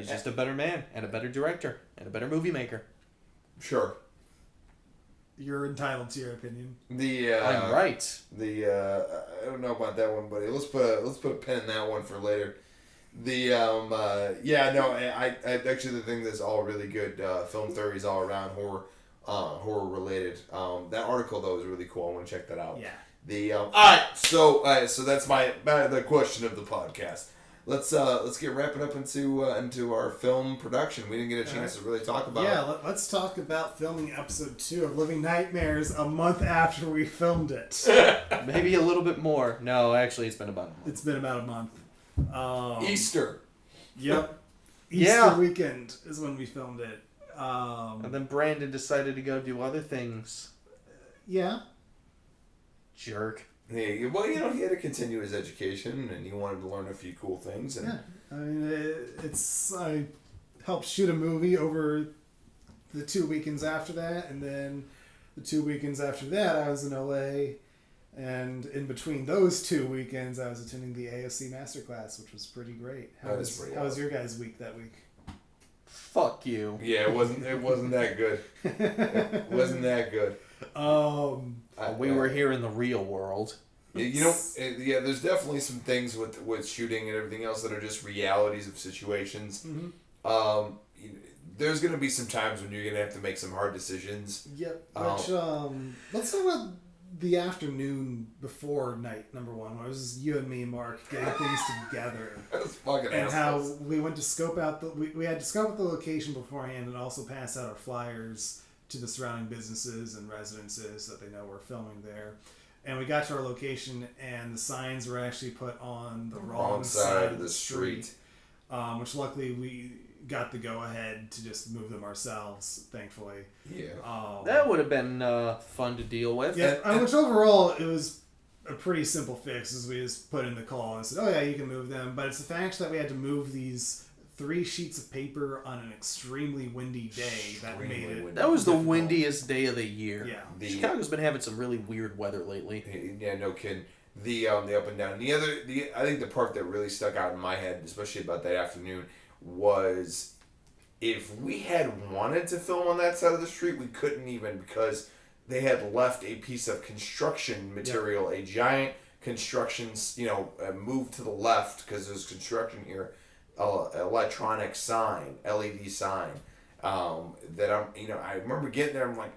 Speaker 2: just a better man, and a better director, and a better movie maker.
Speaker 3: Sure.
Speaker 1: You're entitled to your opinion.
Speaker 2: I'm right.
Speaker 3: I don't know about that one, buddy. Let's put a pin in that one for later. I actually think that's all really good film theories all around horror related. That article though is really cool. I want to check that out.
Speaker 1: Yeah.
Speaker 3: All right. So that's the question of the podcast. Let's get wrapping up into our film production. We didn't get a chance to really talk about.
Speaker 1: Yeah, let's talk about filming episode 2 of Living Nightmares a month after we filmed it.
Speaker 2: Maybe a little bit more. No, actually, it's been about a month.
Speaker 1: It's been about a month.
Speaker 3: Easter.
Speaker 1: Yep. Easter weekend is when we filmed it.
Speaker 2: And then Brandon decided to go do other things.
Speaker 1: Yeah.
Speaker 2: Jerk.
Speaker 3: Yeah, well, he had to continue his education, and he wanted to learn a few cool things. And
Speaker 1: I mean, I helped shoot a movie over the 2 weekends after that, and then the 2 weekends after that, I was in LA, and in between those 2 weekends, I was attending the AOC Masterclass, which was pretty great. How was your guys' week that week?
Speaker 2: Fuck you.
Speaker 3: Yeah, it wasn't that good. It wasn't that good.
Speaker 2: We were here in the real world.
Speaker 3: There's definitely some things with shooting and everything else that are just realities of situations.
Speaker 1: Mm-hmm.
Speaker 3: There's going to be some times when you're going to have to make some hard decisions.
Speaker 1: Yep. Let's talk about the afternoon before night number 1, where it was just you and me, Mark, getting things together.
Speaker 3: That's fucking
Speaker 1: and
Speaker 3: assholes.
Speaker 1: how we went to scope out we had to scope out the location beforehand and also pass out our flyers to the surrounding businesses and residences so that they know we're filming there. And we got to our location and the signs were actually put on the wrong side of the street. Which luckily we got the go-ahead to just move them ourselves, thankfully.
Speaker 3: Yeah.
Speaker 2: That would have been fun to deal with.
Speaker 1: Yeah, which overall it was a pretty simple fix, as we just put in the call and said, oh yeah, you can move them. But it's the fact that we had to move these 3 sheets of paper on an extremely windy day that made it.
Speaker 2: That was
Speaker 1: difficult.
Speaker 2: the windiest day of the year.
Speaker 1: Yeah.
Speaker 2: Chicago's been having some really weird weather lately.
Speaker 3: Yeah, no kidding. The up and down. I think the part that really stuck out in my head, especially about that afternoon, was if we had wanted to film on that side of the street, we couldn't even, because they had left a piece of construction material, a giant constructions, moved to the left because there's construction here, electronic sign, LED sign, that I remember getting there. I'm like,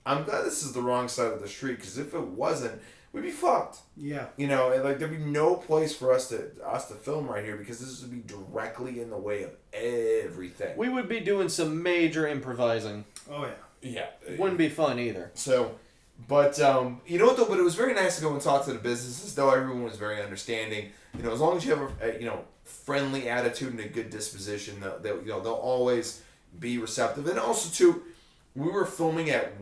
Speaker 3: I'm glad this is the wrong side of the street, because if it wasn't, we'd be fucked.
Speaker 1: Yeah.
Speaker 3: And like there'd be no place for us to film right here, because this would be directly in the way of everything.
Speaker 2: We would be doing some major improvising.
Speaker 1: Oh yeah.
Speaker 3: Yeah.
Speaker 2: Wouldn't be fun either.
Speaker 3: So, but you know what though? But it was very nice to go and talk to the businesses, though. Everyone was very understanding. As long as you have a friendly attitude and a good disposition, they'll always be receptive. And also too, we were filming at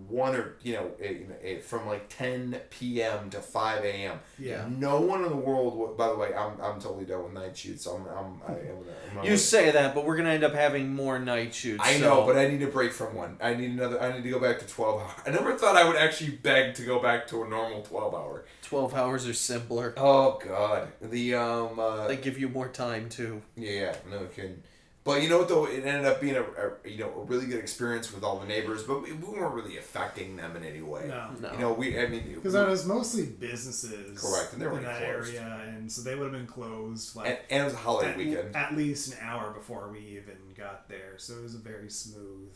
Speaker 3: 1 or from like 10 p.m. to 5 a.m.
Speaker 1: Yeah.
Speaker 3: No one in the world. By the way, I'm totally done with night shoots.
Speaker 2: You say that, but we're gonna end up having more night shoots.
Speaker 3: I know, but I need a break from one. I need to go back to 12 hours. I never thought I would actually beg to go back to a normal 12 hour.
Speaker 2: 12 hours are simpler.
Speaker 3: Oh God,
Speaker 2: they give you more time too.
Speaker 3: Yeah, no kidding. But you know what though, it ended up being a really good experience with all the neighbors, but we weren't really affecting them in any way.
Speaker 1: No.
Speaker 3: Because
Speaker 1: it was mostly businesses.
Speaker 3: Correct, and they were
Speaker 1: in that
Speaker 3: closed.
Speaker 1: area, and so they would have been closed.
Speaker 3: And it was a holiday weekend.
Speaker 1: At least an hour before we even got there, so it was a very smooth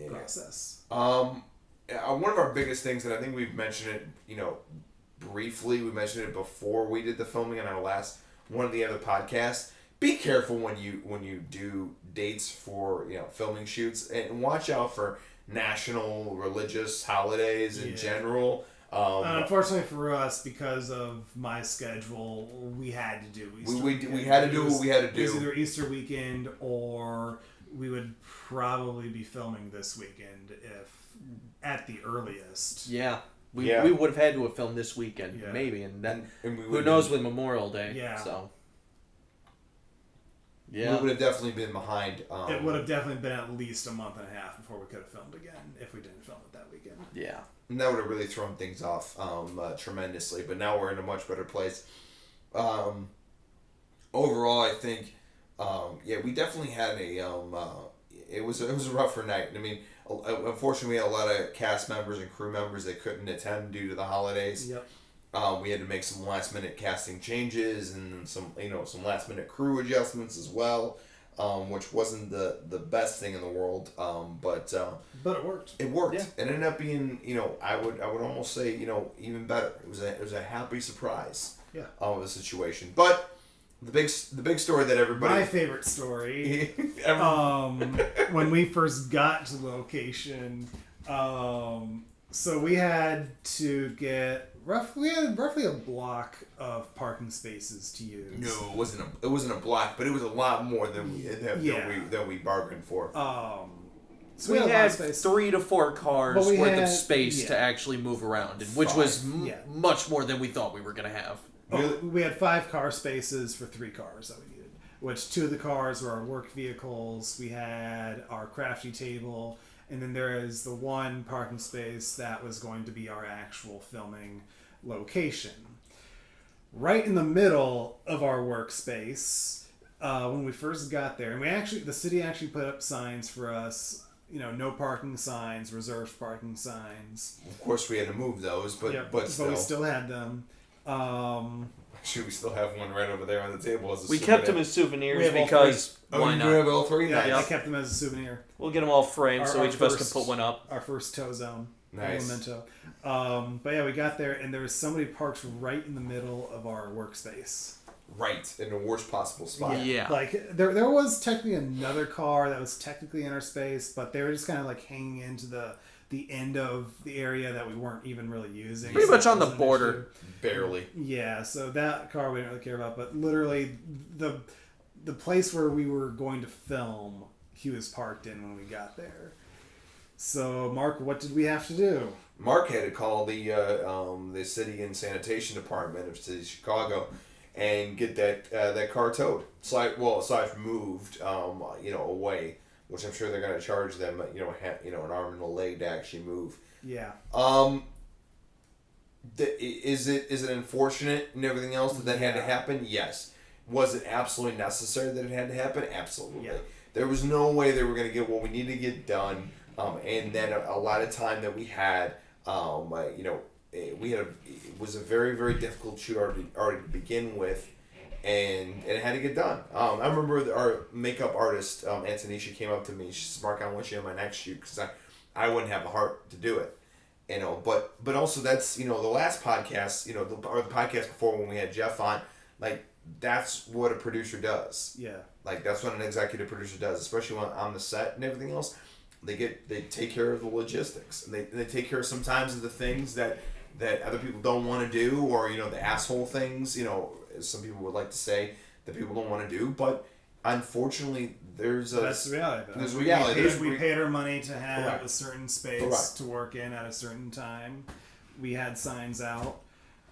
Speaker 1: process.
Speaker 3: One of our biggest things, and I think we've mentioned it, briefly. We mentioned it before we did the filming on our last one of the other podcasts. Be careful when you do dates for filming shoots, and watch out for national religious holidays in general.
Speaker 1: Unfortunately for us, because of my schedule, we had to do Easter.
Speaker 3: We had to do what we had to do.
Speaker 1: It was either Easter weekend, or we would probably be filming this weekend if at the earliest.
Speaker 2: Yeah. We would have had to have filmed this weekend, maybe, and then who knows with Memorial Day.
Speaker 1: Yeah.
Speaker 2: So.
Speaker 3: Yeah. We would have definitely been behind.
Speaker 1: It would have definitely been at least a month and a half before we could have filmed again if we didn't film it that weekend.
Speaker 2: Yeah.
Speaker 3: And that would have really thrown things off tremendously. But now we're in a much better place. Overall, I think, we definitely had it was a rougher night. I mean, unfortunately, we had a lot of cast members and crew members that couldn't attend due to the holidays.
Speaker 1: Yep.
Speaker 3: We had to make some last minute casting changes and some last minute crew adjustments as well, which wasn't the best thing in the world. But
Speaker 1: it worked.
Speaker 3: It worked. Yeah. It ended up being I would almost say even better. It was a happy surprise.
Speaker 1: Yeah.
Speaker 3: Of the situation, but. The big story that everybody...
Speaker 1: My favorite story, when we first got to the location, so we had to get roughly a block of parking spaces to use.
Speaker 3: No, it wasn't a block, but it was a lot more than we bargained for.
Speaker 2: So we had 3 to 4 cars worth of space to actually move around, which was much more than we thought we were going to have.
Speaker 1: We had 5 car spaces for 3 cars that we needed, which 2 of the cars were our work vehicles. We had our crafty table, and then there is the 1 parking space that was going to be our actual filming location. Right in the middle of our workspace, when we first got there, and the city actually put up signs for us, no parking signs, reserved parking signs.
Speaker 3: Of course, we had to move those, but
Speaker 1: we still had them.
Speaker 3: Actually, we still have one right over there on the table as a
Speaker 2: souvenir.
Speaker 3: We
Speaker 2: kept them as souvenirs because
Speaker 3: why not? You have all 3?
Speaker 1: Yeah,
Speaker 3: nice.
Speaker 1: I kept them as a souvenir.
Speaker 2: We'll get them all framed so each of us can put one up.
Speaker 1: Our first toe zone.
Speaker 3: Nice.
Speaker 1: Memento. But yeah, we got there and there was somebody parked right in the middle of our workspace.
Speaker 3: Right, in the worst possible spot.
Speaker 2: Yeah.
Speaker 1: Like, there was technically another car that was technically in our space, but they were just kind of like hanging into the end of the area that we weren't even really using.
Speaker 2: Pretty much on the border.
Speaker 3: Barely.
Speaker 1: Yeah, so that car we didn't really care about, but literally the place where we were going to film, he was parked in when we got there. So, Mark, what did we have to do?
Speaker 3: Mark had to call the city and sanitation department of the city of Chicago and get that car towed. Moved, away. Which I'm sure they're going to charge them, an arm and a leg to actually move.
Speaker 1: Yeah.
Speaker 3: Is it unfortunate and everything else that had to happen? Yes. Was it absolutely necessary that it had to happen? Absolutely. Yeah. There was no way they were going to get what we needed to get done, and then a lot of time that we had, it was a very, very difficult shoot already to begin with, and it had to get done. I remember our makeup artist, Antonisha, came up to me. She said, "Mark, I want you on my next shoot because I wouldn't have the heart to do it." But also that's, the last podcast, or the podcast before when we had Jeff on, like, that's what a producer does.
Speaker 1: Yeah.
Speaker 3: Like, that's what an executive producer does, especially when on the set and everything else. They take care of the logistics. And they take care of sometimes of the things that other people don't want to do, or, the asshole things, some people would like to say that people don't want to do. But unfortunately, that's
Speaker 1: the reality.
Speaker 3: There's reality.
Speaker 1: We paid our money to have
Speaker 3: Correct.
Speaker 1: a certain space
Speaker 3: Correct.
Speaker 1: to work in at a certain time. We had signs out.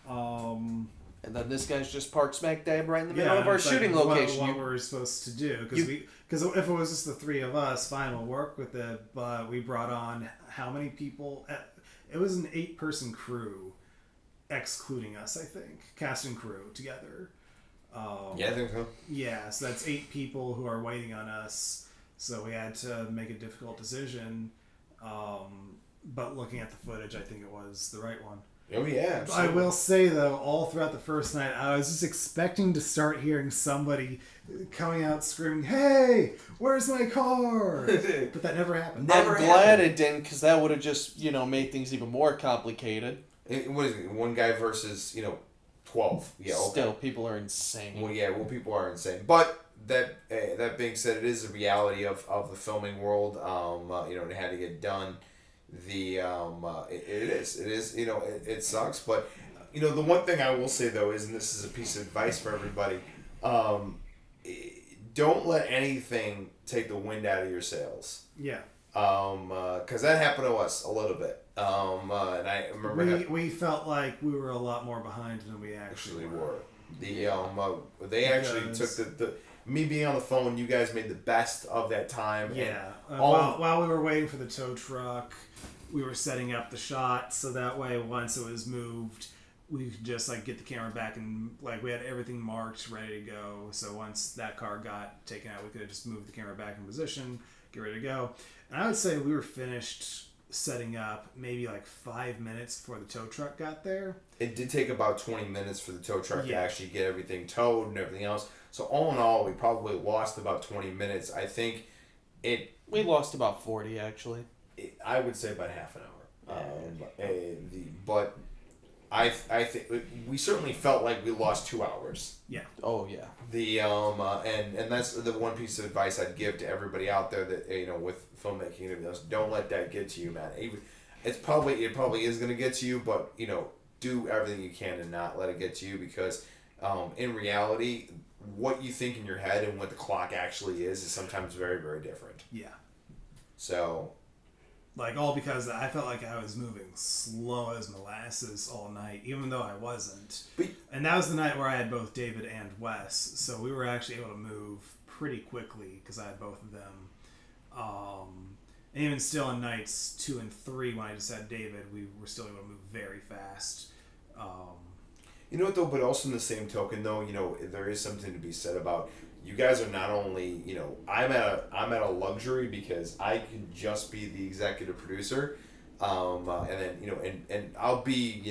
Speaker 2: And then this guy's just parked smack dab right in the middle of our
Speaker 1: it's
Speaker 2: shooting
Speaker 1: like
Speaker 2: location.
Speaker 1: What we're supposed to do, because if it was just the three of us, fine, we'll work with it. But we brought on how many people? It was an 8-person crew, excluding us, I think, cast and crew together.
Speaker 3: Yeah, I think so.
Speaker 1: Yeah, so that's 8 people who are waiting on us. So we had to make a difficult decision. But looking at the footage, I think it was the right one.
Speaker 3: Oh yeah, absolutely.
Speaker 1: I will say though, all throughout the first night, I was just expecting to start hearing somebody coming out screaming, "Hey, where's my car?" But that never happened.
Speaker 2: I'm glad it didn't, because that would have just, made things even more complicated.
Speaker 3: What is it? One guy versus 12. Yeah. Okay.
Speaker 2: Still, people are insane.
Speaker 3: Well, yeah. Well, people are insane. But that being said, it is a reality of the filming world. It had to get done. It is. It sucks. But the one thing I will say though is, and this is a piece of advice for everybody, don't let anything take the wind out of your sails.
Speaker 1: Yeah.
Speaker 3: Because that happened to us a little bit. And I remember
Speaker 1: we felt like we were a lot more behind than we actually were.
Speaker 3: They actually took the me being on the phone. You guys made the best of that time.
Speaker 1: Yeah. While we were waiting for the tow truck, we were setting up the shot so that way once it was moved, we could just get the camera back and we had everything marked, ready to go. So once that car got taken out, we could have just moved the camera back in position, get ready to go. And I would say we were finished setting up maybe 5 minutes before the tow truck got there.
Speaker 3: It did take about 20 minutes for the tow truck to actually get everything towed and everything else. So all in all, we probably lost about 20 minutes. I think
Speaker 2: we lost about 40 actually.
Speaker 3: I would say about half an hour. But I think we certainly felt like we lost 2 hours.
Speaker 1: Yeah.
Speaker 2: Oh yeah.
Speaker 3: And that's the one piece of advice I'd give to everybody out there that with filmmaking and everything else. Don't let that get to you, man. It probably is going to get to you, but do everything you can to not let it get to you, because in reality, what you think in your head and what the clock actually is sometimes very, very different.
Speaker 1: Yeah.
Speaker 3: So.
Speaker 1: All because I felt like I was moving slow as molasses all night, even though I wasn't. And that was the night where I had both David and Wes, so we were actually able to move pretty quickly because I had both of them. And even still on nights 2 and 3, when I just had David, we were still able to move very fast.
Speaker 3: You know what though, but also in the same token though, there is something to be said about you guys are not only, I'm at a luxury because I can just be the executive producer, and then and I'll be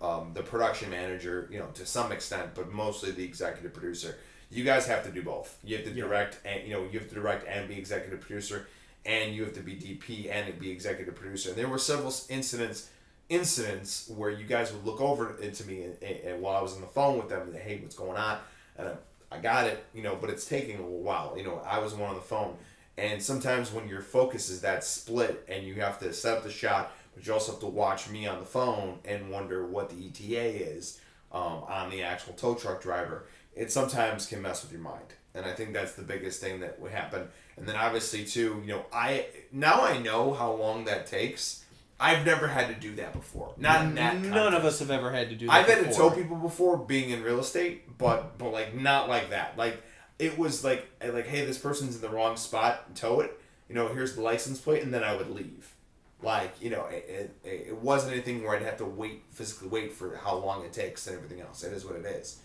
Speaker 3: the production manager, to some extent, but mostly the executive producer. You guys have to do both. You have to direct and you have to direct and be executive producer, and you have to be DP and be executive producer. And there were several incidents where you guys would look over into me and while I was on the phone with them and say, "Hey, what's going on?" And I got it, but it's taking a little while. I was one on the phone. And sometimes when your focus is that split and you have to set up the shot, but you also have to watch me on the phone and wonder what the ETA is on the actual tow truck driver, it sometimes can mess with your mind. And I think that's the biggest thing that would happen. And then obviously too, I know how long that takes. I've never had to do that before. Not in that context.
Speaker 2: None of us have ever had to do that
Speaker 3: I've
Speaker 2: before.
Speaker 3: had to tow people before being in real estate, but not like that. It was like, hey, this person's in the wrong spot, tow it. Here's the license plate, and then I would leave. It wasn't anything where I'd have to physically wait for how long it takes and everything else. It is what it is.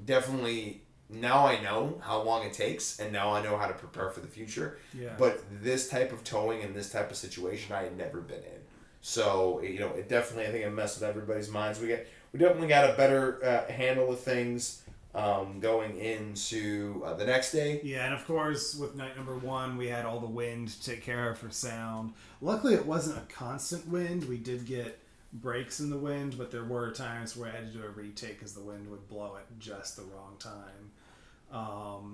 Speaker 3: Definitely now I know how long it takes, and now I know how to prepare for the future.
Speaker 1: Yeah.
Speaker 3: But this type of towing and this type of situation I had never been in. So it definitely, I think, it messed with everybody's minds. We definitely got a better handle of things going into the next day.
Speaker 1: Yeah, and of course, with night number 1, we had all the wind to take care of for sound. Luckily, it wasn't a constant wind. We did get breaks in the wind, but there were times where I had to do a retake because the wind would blow at just the wrong time.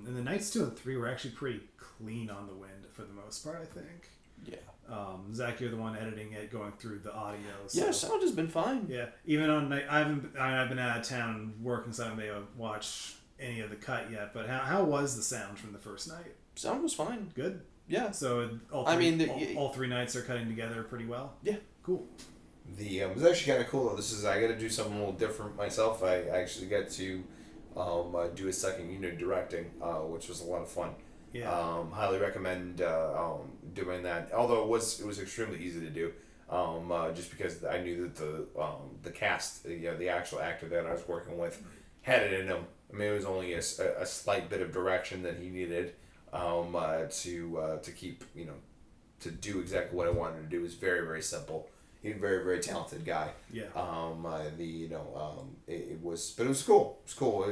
Speaker 1: And the nights 2 and 3 were actually pretty clean on the wind for the most part, I think.
Speaker 2: Yeah.
Speaker 1: Zach, you're the one editing it, going through the audio. So.
Speaker 2: Yeah, sound has been fine.
Speaker 1: Yeah, even on night, I've been out of town working, so I haven't been able to watch any of the cut yet. But how was the sound from the first night?
Speaker 2: Sound was fine.
Speaker 1: Good.
Speaker 2: Yeah.
Speaker 1: So all 3 nights are cutting together pretty well.
Speaker 2: Yeah.
Speaker 1: Cool.
Speaker 3: It was actually kind of cool though. I got to do something a little different myself. I actually got to do a second unit directing, which was a lot of fun.
Speaker 1: Yeah.
Speaker 3: Highly recommend doing that. Although it was extremely easy to do, just because I knew that the cast, the actual actor that I was working with, had it in him. I mean, it was only a slight bit of direction that he needed to keep to do exactly what I wanted to do. It was very, very simple. He's a very, very talented guy.
Speaker 1: Yeah.
Speaker 3: It was cool. It was cool.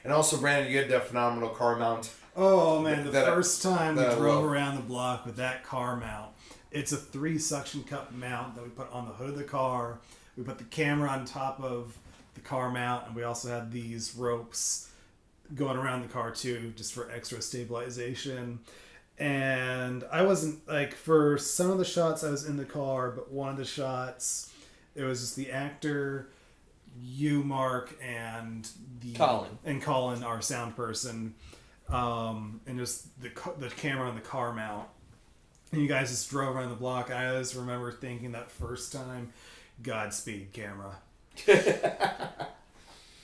Speaker 3: And also, Brandon, you had that phenomenal car mount.
Speaker 1: Oh man, the first time we drove
Speaker 3: love.
Speaker 1: around the block with that car mount. It's a 3 suction cup mount that we put on the hood of the car. We put the camera on top of the car mount, and we also had these ropes going around the car too, just for extra stabilization. And I wasn't, for some of the shots I was in the car, but one of the shots, it was just the actor, you, Mark, and Colin, our sound person, and just the camera on the car mount. And you guys just drove around the block. I just remember thinking that first time, Godspeed, camera.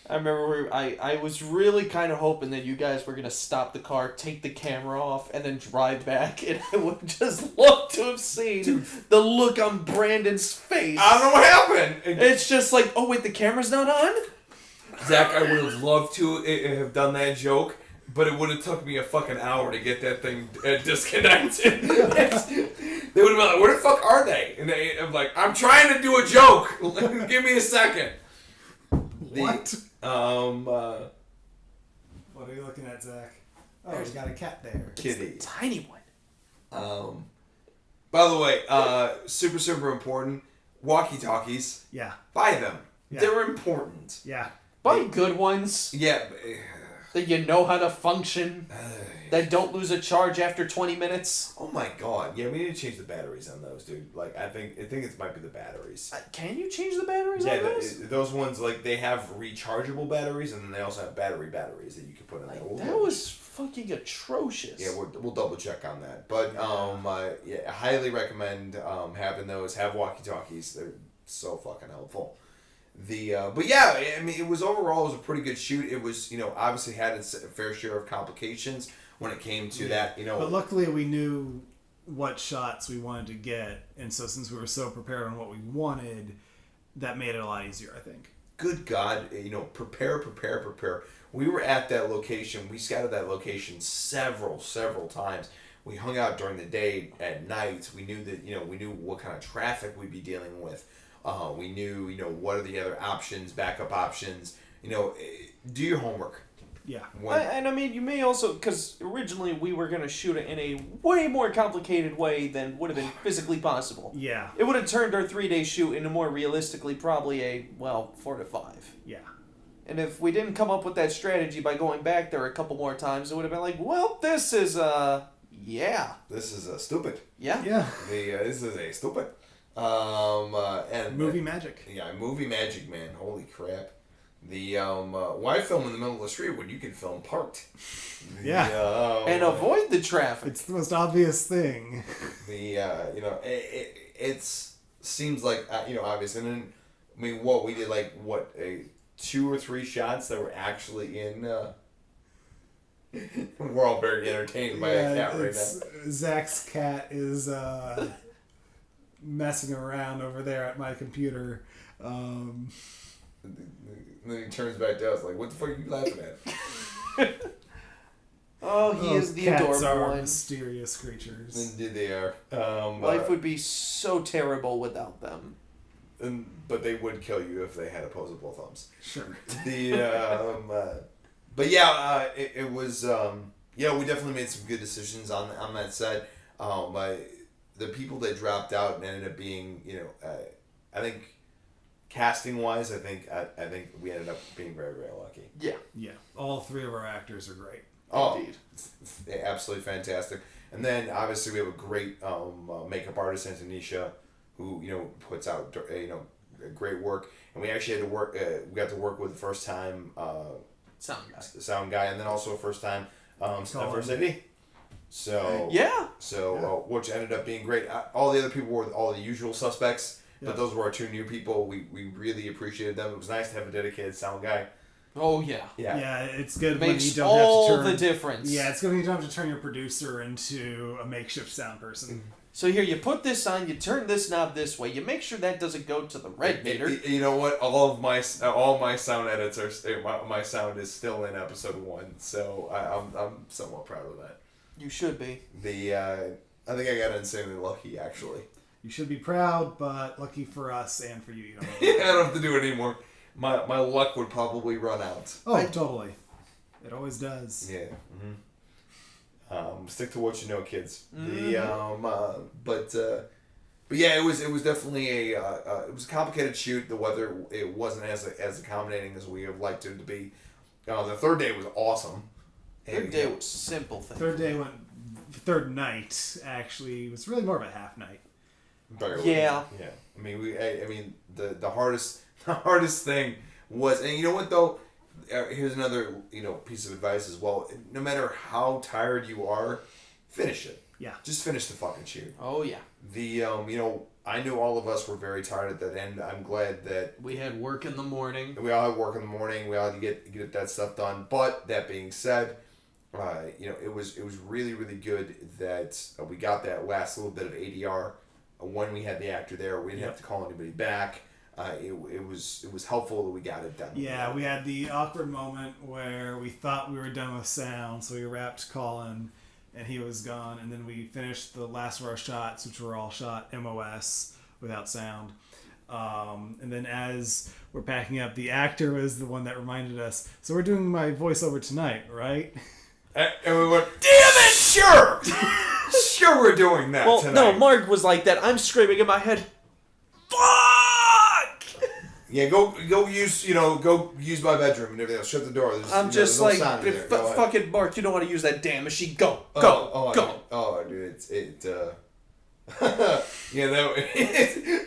Speaker 2: I remember I was really kind of hoping that you guys were going to stop the car, take the camera off, and then drive back. And I would just love to have seen the look on Brandon's face.
Speaker 3: I don't know what happened.
Speaker 2: It's just like, oh wait, the camera's not on?
Speaker 3: Zach, I would have loved to have done that joke, but it would have took me a fucking hour to get that thing disconnected. They would have been like, where the fuck are they? And I'm like, I'm trying to do a joke. Give me a second.
Speaker 1: What?
Speaker 3: What
Speaker 1: are you looking at, Zach? Oh, he's got a cat there.
Speaker 3: Kitty.
Speaker 2: It's a tiny one.
Speaker 3: By the way, super, super important. Walkie-talkies.
Speaker 1: Yeah.
Speaker 3: Buy them.
Speaker 1: Yeah.
Speaker 3: They're important.
Speaker 1: Yeah.
Speaker 2: Buy good ones.
Speaker 3: Yeah.
Speaker 2: That you know how to function. That don't lose a charge after 20 minutes.
Speaker 3: Oh my god. Yeah, we need to change the batteries on those, dude. I think it might be the batteries.
Speaker 2: Can you change the batteries on those?
Speaker 3: Those ones, they have rechargeable batteries, and then they also have batteries that you can put in there.
Speaker 2: That was fucking atrocious.
Speaker 3: Yeah, we'll double check on that. But I highly recommend having those. Have walkie-talkies. They're so fucking helpful. But yeah, I mean, it was a pretty good shoot. It was, obviously had its fair share of complications when it came to that,
Speaker 1: But luckily we knew what shots we wanted to get, and so since we were so prepared on what we wanted, that made it a lot easier, I think.
Speaker 3: Good God, prepare. We were at that location. We scouted that location several times. We hung out during the day, at night. We knew that, we knew what kind of traffic we'd be dealing with. We knew, what are the other options, backup options. Do your homework.
Speaker 1: Yeah.
Speaker 2: And I mean, you may also, because originally we were going to shoot it in a way more complicated way than would have been physically possible.
Speaker 1: Yeah.
Speaker 2: It would have turned our 3-day shoot into more realistically probably 4 to 5.
Speaker 1: Yeah.
Speaker 2: And if we didn't come up with that strategy by going back there a couple more times, it would have been like, well, this is, yeah.
Speaker 3: This is stupid.
Speaker 2: Yeah.
Speaker 1: Yeah.
Speaker 3: This is a stupid. And
Speaker 1: movie magic.
Speaker 3: Yeah, movie magic, man. Holy crap. Why film in the middle of the street when you can film parked?
Speaker 2: And avoid the traffic.
Speaker 1: It's the most obvious thing.
Speaker 3: It seems like, obvious. And then, I mean, we did 2 or 3 shots that were actually in, we're all very entertained by a cat right now.
Speaker 1: Zach's cat is, messing around over there at my computer.
Speaker 3: And then he turns back to us like, what the fuck are you laughing at?
Speaker 2: Oh, he is the
Speaker 1: cats
Speaker 2: adorable
Speaker 1: are
Speaker 2: one.
Speaker 1: mysterious creatures.
Speaker 3: Indeed they are.
Speaker 2: Life would be so terrible without them.
Speaker 3: But they would kill you if they had opposable thumbs.
Speaker 1: Sure.
Speaker 3: But yeah, it was. Yeah, we definitely made some good decisions on that set. The people that dropped out and ended up being, I think, casting wise, I think we ended up being very, very lucky.
Speaker 2: Yeah.
Speaker 1: Yeah. All three of our actors are great.
Speaker 3: Oh,
Speaker 2: Indeed.
Speaker 3: absolutely fantastic. And then obviously we have a great makeup artist, Antonisha, who puts out great work. And we actually had to work. We got to work with the first time sound guy, and then also first time first AD. So which ended up being great. All the other people were all the usual suspects, but those were our two new people. We really appreciated them. It was nice to have a dedicated sound guy.
Speaker 2: Oh yeah.
Speaker 1: Yeah, it's good
Speaker 2: Makes
Speaker 1: when you don't
Speaker 2: all
Speaker 1: have to turn
Speaker 2: the difference.
Speaker 1: Yeah, it's good when you don't have to turn your producer into a makeshift sound person.
Speaker 2: So here, you put this on, you turn this knob this way, you make sure that doesn't go to the red meter.
Speaker 3: You know what? All my sound edits are my sound is still in episode 1, so I'm somewhat proud of that.
Speaker 2: You should be.
Speaker 3: I think I got insanely lucky actually.
Speaker 1: You should be proud, but lucky for us and for you, you don't.
Speaker 3: I don't have to do it anymore. My luck would probably run out.
Speaker 1: Oh, totally. It always does.
Speaker 3: Yeah. Mm-hmm. Stick to what you know, kids.
Speaker 2: Mm-hmm.
Speaker 3: But yeah, it was definitely it was a complicated shoot. The weather, it wasn't as accommodating as we have liked it to be. The third day was awesome.
Speaker 2: Third day was simple thing.
Speaker 1: Third night actually was really more of a half night.
Speaker 2: Yeah.
Speaker 3: Yeah. I mean, the hardest thing was, and you know what though, here's another piece of advice as well. No matter how tired you are, finish it.
Speaker 1: Yeah.
Speaker 3: Just finish the fucking shoot.
Speaker 2: Oh yeah.
Speaker 3: I knew all of us were very tired at that end. I'm glad that
Speaker 2: we had work in the morning.
Speaker 3: We all had work in the morning. We all had to get that stuff done. But that being said, it was really, really good that we got that last little bit of ADR when we had the actor there. We didn't have to call anybody back. It was helpful that we got it done.
Speaker 1: Yeah, we had the awkward moment where we thought we were done with sound, so we wrapped Colin, and he was gone, and then we finished the last of our shots, which were all shot MOS without sound. And then as we're packing up, the actor was the one that reminded us, so we're doing my voiceover tonight, right?
Speaker 3: And we went, damn it, sure! Sure we're doing that tonight.
Speaker 2: No, Mark was like that. I'm screaming in my head, fuck!
Speaker 3: Yeah, go use my bedroom and everything else. Shut the door.
Speaker 2: I'm just
Speaker 3: no
Speaker 2: like,
Speaker 3: fucking
Speaker 2: Mark, you don't want to use that damn machine. Go.
Speaker 3: Dude,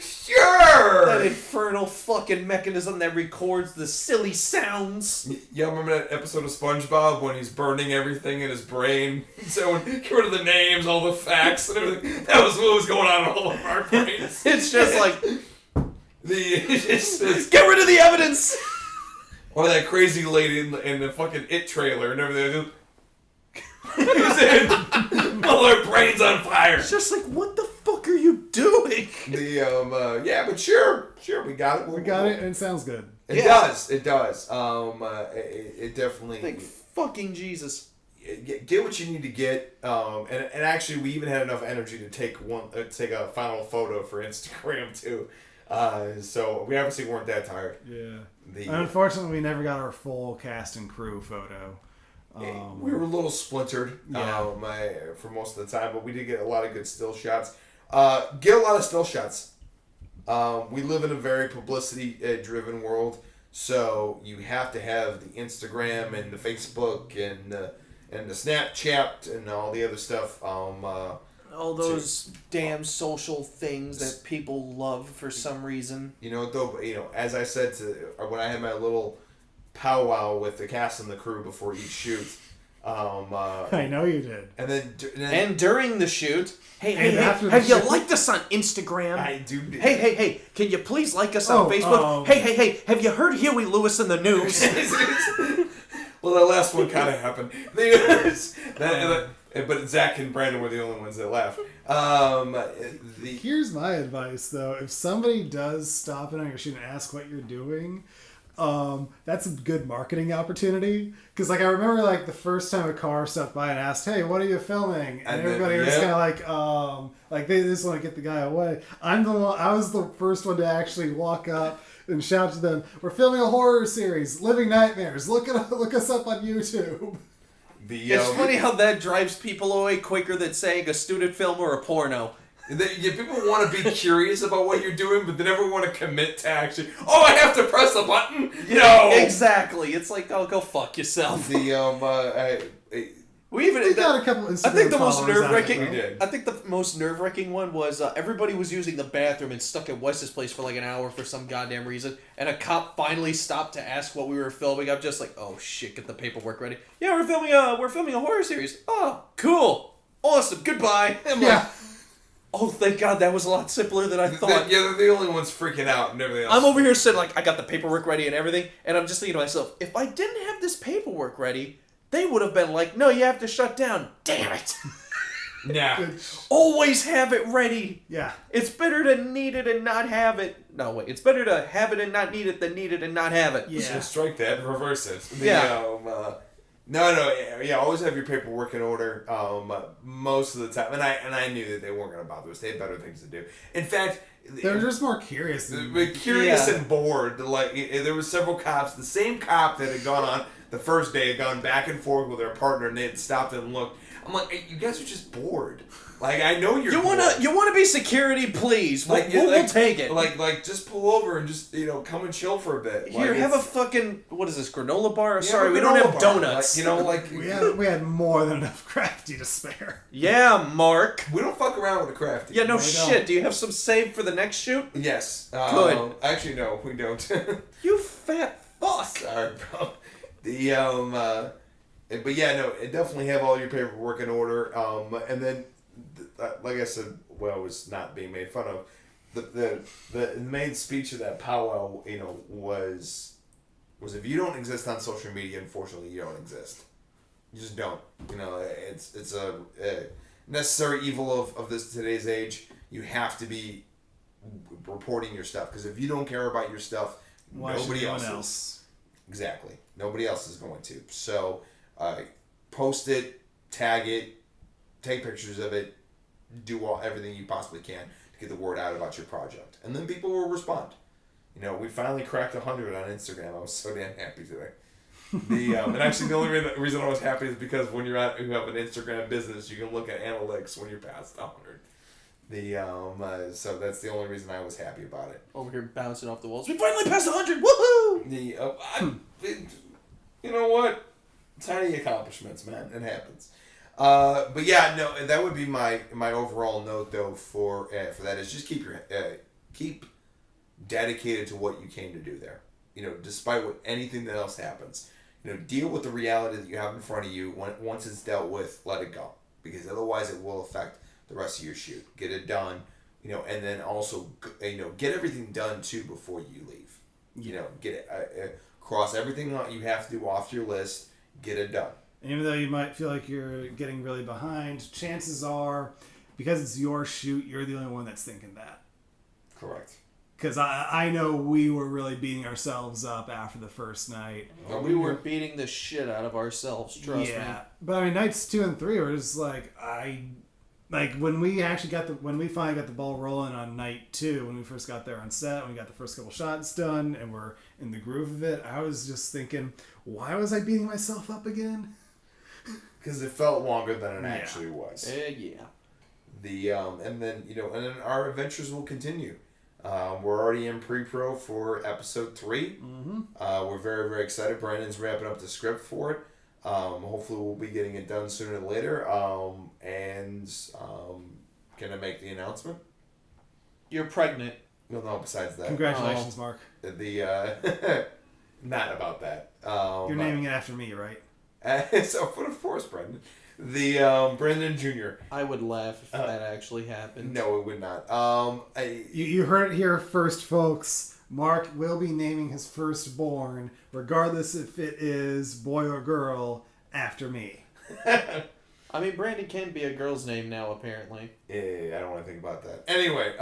Speaker 3: sure!
Speaker 2: That infernal fucking mechanism that records the silly sounds.
Speaker 3: Yeah, remember that episode of SpongeBob when he's burning everything in his brain? So get rid of the names, all the facts, and everything. That was what was going on in all of our brains.
Speaker 2: It's just like...
Speaker 3: Get rid of the evidence! Or that crazy lady in the fucking It trailer and everything. Well, her brain's on fire.
Speaker 2: It's just like, what the fuck are you doing?
Speaker 3: But sure, we got it.
Speaker 1: We got it, and it sounds good.
Speaker 3: It does. It definitely.
Speaker 2: Thank fucking Jesus.
Speaker 3: Get what you need to get, and actually, we even had enough energy to take a final photo for Instagram too. So we obviously weren't that tired.
Speaker 1: Yeah. Unfortunately, we never got our full cast and crew photo.
Speaker 3: We were a little splintered for most of the time, but we did get a lot of good still shots. Get a lot of still shots. We live in a very publicity-driven world, so you have to have the Instagram and the Facebook and the Snapchat and all the other stuff.
Speaker 2: All those damn social things that people love for some reason.
Speaker 3: As I said when I had my little powwow with the cast and the crew before each shoot.
Speaker 1: I know you did.
Speaker 3: And
Speaker 2: during the shoot, hey,
Speaker 1: have
Speaker 2: you liked us on Instagram?
Speaker 3: I do.
Speaker 2: Hey, can you please like us on Facebook? Hey, have you heard Huey Lewis in the news?
Speaker 3: Well, that last one kind of happened. But Zack and Brandon were the only ones that laughed.
Speaker 1: Here's my advice, though. If somebody does stop in on your shoot and ask what you're doing, That's a good marketing opportunity. Because, like, I remember, like, the first time a car stopped by and asked, hey, what are you filming? And everybody was kind of like they just want to get the guy away. I was the first one to actually walk up and shout to them, we're filming a horror series, Living Nightmares. Look us up on YouTube.
Speaker 2: It's funny how that drives people away quicker than saying a student film or a porno.
Speaker 3: People want to be curious about what you're doing, but they never want to commit to actually. Oh, I have to press a button. No,
Speaker 2: exactly. It's like, oh, go fuck yourself.
Speaker 1: We got a couple. Instagram
Speaker 2: I think the most
Speaker 1: followers
Speaker 2: nerve-wracking.
Speaker 1: out there.
Speaker 2: I think the most nerve-wracking one was everybody was using the bathroom and stuck at Wes's place for like an hour for some goddamn reason, and a cop finally stopped to ask what we were filming. I'm just like, oh shit, get the paperwork ready. Yeah, we're filming a horror series. Oh, cool, awesome, goodbye. I'm like, oh, thank God, that was a lot simpler than I thought.
Speaker 3: They're the only ones freaking out, and everything else.
Speaker 2: I'm over here sitting like I got the paperwork ready and everything, and I'm just thinking to myself, if I didn't have this paperwork ready, they would have been like, no, you have to shut down. Damn it.
Speaker 3: Yeah.
Speaker 2: Always have it ready.
Speaker 1: Yeah.
Speaker 2: It's better to need it and not have it. No, wait. It's better to have it and not need it than need it and not have it.
Speaker 1: Yeah.
Speaker 3: So strike that, reverse it.
Speaker 2: Yeah.
Speaker 3: Always have your paperwork in order. Most of the time, and I knew that they weren't going to bother us. They had better things to do. In fact,
Speaker 1: they're just more curious.
Speaker 3: And bored. Like there were several cops. The same cop that had gone on the first day had gone back and forth with their partner, and they had stopped and looked. I'm like, hey, you guys are just bored. Like, I know you're.
Speaker 2: You wanna be security, please. We'll take it.
Speaker 3: Like, just pull over and just come and chill for a bit.
Speaker 2: Here, have a fucking what is this, granola bar?
Speaker 3: Yeah,
Speaker 2: Sorry, we don't have donuts.
Speaker 1: we had more than enough crafty to spare.
Speaker 2: Yeah, Mark.
Speaker 3: We don't fuck around with the crafty.
Speaker 2: Yeah, no shit. Do you have some saved for the next shoot?
Speaker 3: Yes.
Speaker 2: Good.
Speaker 3: Actually, no, we don't.
Speaker 2: You fat fuck.
Speaker 3: Sorry, bro. But yeah, no, definitely have all your paperwork in order. And then, like I said, well, was not being made fun of. The main speech of that powwow, was if you don't exist on social media, unfortunately, you don't exist. You just don't. It's a necessary evil of today's age. You have to be reporting your stuff, because if you don't care about your stuff, nobody else. Exactly. Nobody else is going to. So, post it, tag it, take pictures of it, do everything you possibly can to get the word out about your project. And then people will respond. We finally cracked 100 on Instagram. I was so damn happy today. And actually the only reason I was happy is because when you have an Instagram business, you can look at analytics when you're past 100. So that's the only reason I was happy about it.
Speaker 2: Over here bouncing off the walls. We finally passed 100. Woohoo!
Speaker 3: You know what? Tiny accomplishments, man. It happens. But yeah, no, that would be my overall note though for that is just keep dedicated to what you came to do there. Despite anything that else happens. Deal with the reality that you have in front of you. Once it's dealt with, let it go, because otherwise it will affect the rest of your shoot. Get it done, and then also, get everything done too before you leave. Get it, cross everything you have to do off your list. Get it done.
Speaker 1: And even though you might feel like you're getting really behind, chances are, because it's your shoot, you're the only one that's thinking that.
Speaker 3: Correct.
Speaker 1: Because I know we were really beating ourselves up after the first night.
Speaker 2: We were beating the shit out of ourselves, trust me.
Speaker 1: Yeah. But I mean, nights 2 and 3 were just like, when we finally got the ball rolling on night 2, when we first got there on set, when we got the first couple shots done and we're in the groove of it, I was just thinking, why was I beating myself up again?
Speaker 3: Because it felt longer than it actually was.
Speaker 2: Yeah.
Speaker 3: And then our adventures will continue. We're already in pre-pro for episode 3.
Speaker 1: Mm-hmm.
Speaker 3: We're very, very excited. Brandon's wrapping up the script for it. Hopefully we'll be getting it done sooner than later. Can I make the announcement?
Speaker 2: You're pregnant.
Speaker 3: No, besides that.
Speaker 1: Congratulations, Mark.
Speaker 3: Not about that.
Speaker 1: You're naming it after me, right?
Speaker 3: So, of course, Brendan. Brandon Jr.
Speaker 2: I would laugh if that actually happened.
Speaker 3: No, it would not.
Speaker 1: You heard it here first, folks. Mark will be naming his firstborn, regardless if it is boy or girl, after me.
Speaker 2: I mean, Brandon can be a girl's name now, apparently.
Speaker 3: Yeah, I don't want to think about that. Anyway,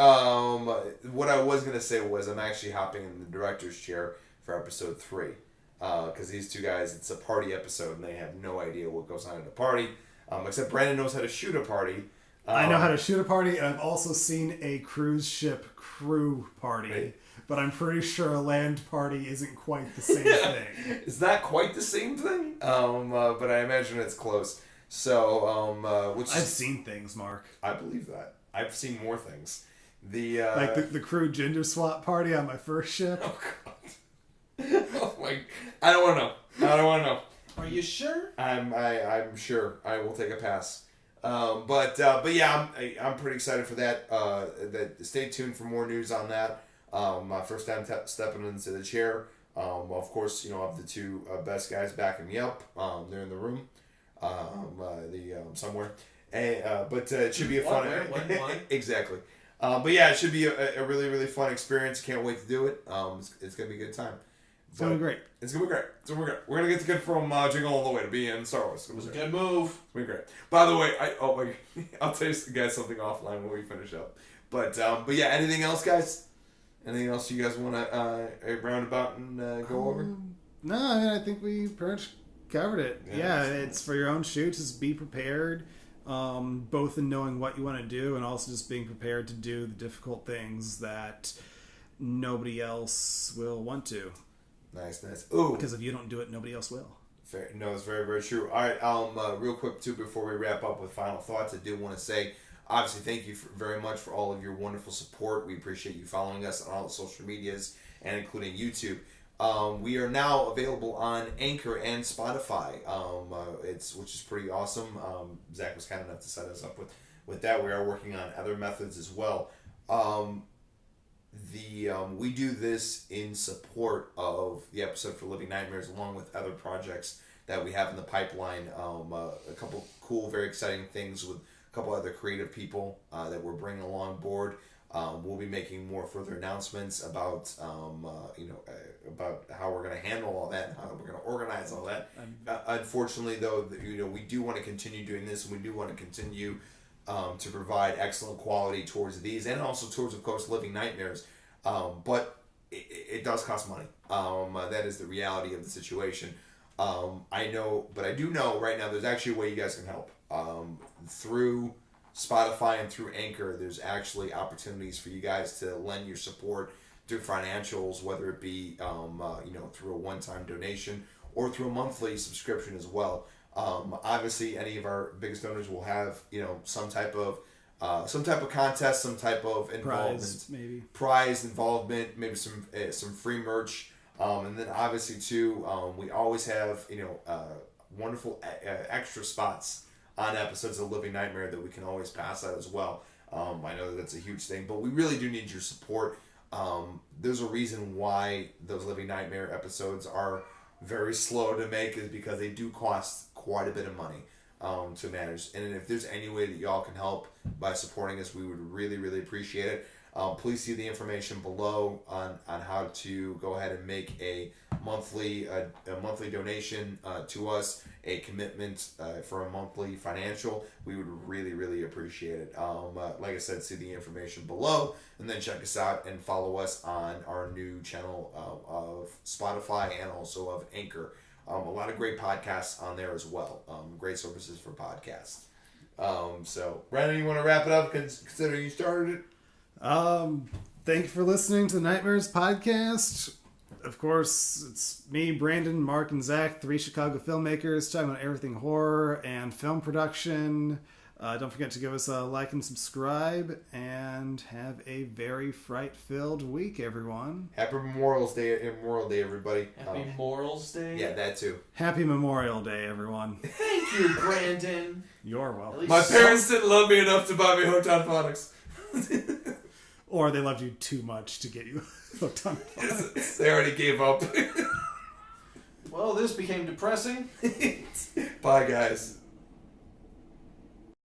Speaker 3: what I was going to say was I'm actually hopping in the director's chair for episode 3. Because these two guys, it's a party episode, and they have no idea what goes on at a party. Except Brandon knows how to shoot a party.
Speaker 1: I know how to shoot a party, and I've also seen a cruise ship crew party. Right. But I'm pretty sure a land party isn't quite the same thing.
Speaker 3: It's not quite the same thing, but I imagine it's close. So,
Speaker 1: I've seen things, Mark.
Speaker 3: I believe that. I've seen more things.
Speaker 1: Like the crew gender swap party on my first ship.
Speaker 3: Oh, God. Oh, my... I don't want to know.
Speaker 2: Are you sure?
Speaker 3: I'm sure. I will take a pass. But yeah, I'm pretty excited for that. Stay tuned for more news on that. My first time stepping into the chair. Of course, I have the two best guys backing me up. They're in the room, somewhere. But it should be a fun.
Speaker 2: One.
Speaker 3: Exactly. But yeah, it should be a really, really fun experience. Can't wait to do it. It's gonna be a good time.
Speaker 1: It's gonna be great.
Speaker 3: It's gonna be great. So we're gonna get to get from Jingle All the Way to be in Star Wars.
Speaker 2: It was a good move.
Speaker 3: It's gonna be great. By the way, I'll tell you guys something offline when we finish up. But yeah, anything else, guys? Anything else you guys want to round about and go over?
Speaker 1: No, I mean, I think we pretty much covered it. Yeah, it's for your own shoot. Just be prepared, both in knowing what you want to do and also just being prepared to do the difficult things that nobody else will want to.
Speaker 3: Nice. Ooh.
Speaker 1: Because if you don't do it, nobody else will.
Speaker 3: Fair. No, it's very, very true. All right, real quick, too, before we wrap up with final thoughts, I do want to say, obviously, thank you very much for all of your wonderful support. We appreciate you following us on all the social medias, and including YouTube. We are now available on Anchor and Spotify, which is pretty awesome. Zach was kind enough to set us up with that. We are working on other methods as well. We do this in support of the episode for Living Nightmares, along with other projects that we have in the pipeline. A couple cool, very exciting things with a couple other creative people that we're bringing along board. We'll be making more further announcements about about how we're going to handle all that, and how we're going to organize all that. Unfortunately, though, we do want to continue doing this, and we do want to continue to provide excellent quality towards these, and also towards, of course, Living Nightmares. But it does cost money. That is the reality of the situation. I do know right now there's actually a way you guys can help. Through Spotify and through Anchor, there's actually opportunities for you guys to lend your support through financials, whether it be through a one-time donation or through a monthly subscription as well. Obviously, any of our biggest donors will have some type of contest, some type of involvement, prize involvement, maybe some free merch, and then obviously too, we always have wonderful extra spots on episodes of Living Nightmare that we can always pass out as well. I know that's a huge thing, but we really do need your support. There's a reason why those Living Nightmare episodes are very slow to make, is because they do cost quite a bit of money to manage. And if there's any way that y'all can help by supporting us, we would really, really appreciate it. Please see the information below on how to go ahead and make a monthly donation to us, a commitment for a monthly financial. We would really, really appreciate it. Like I said, see the information below, and then check us out and follow us on our new channel of Spotify and also of Anchor. A lot of great podcasts on there as well. Great services for podcasts. So, Brandon, you want to wrap it up, considering you started it?
Speaker 1: Thank you for listening to the Nightmares podcast. Of course, it's me, Brandon, Mark, and Zach, 3 Chicago filmmakers, talking about everything horror and film production. Don't forget to give us a like and subscribe, and have a very fright-filled week, everyone.
Speaker 3: Happy Memorial Day, everybody.
Speaker 2: Happy Memorial Day?
Speaker 3: Yeah, that too.
Speaker 1: Happy Memorial Day, everyone.
Speaker 2: Thank you, Brandon.
Speaker 1: You're welcome.
Speaker 3: My parents didn't love me enough to buy me Hotel Phonics.
Speaker 1: Or they loved you too much to get you hooked on phonics.
Speaker 3: They already gave up.
Speaker 2: Well, this became depressing.
Speaker 3: Bye, guys.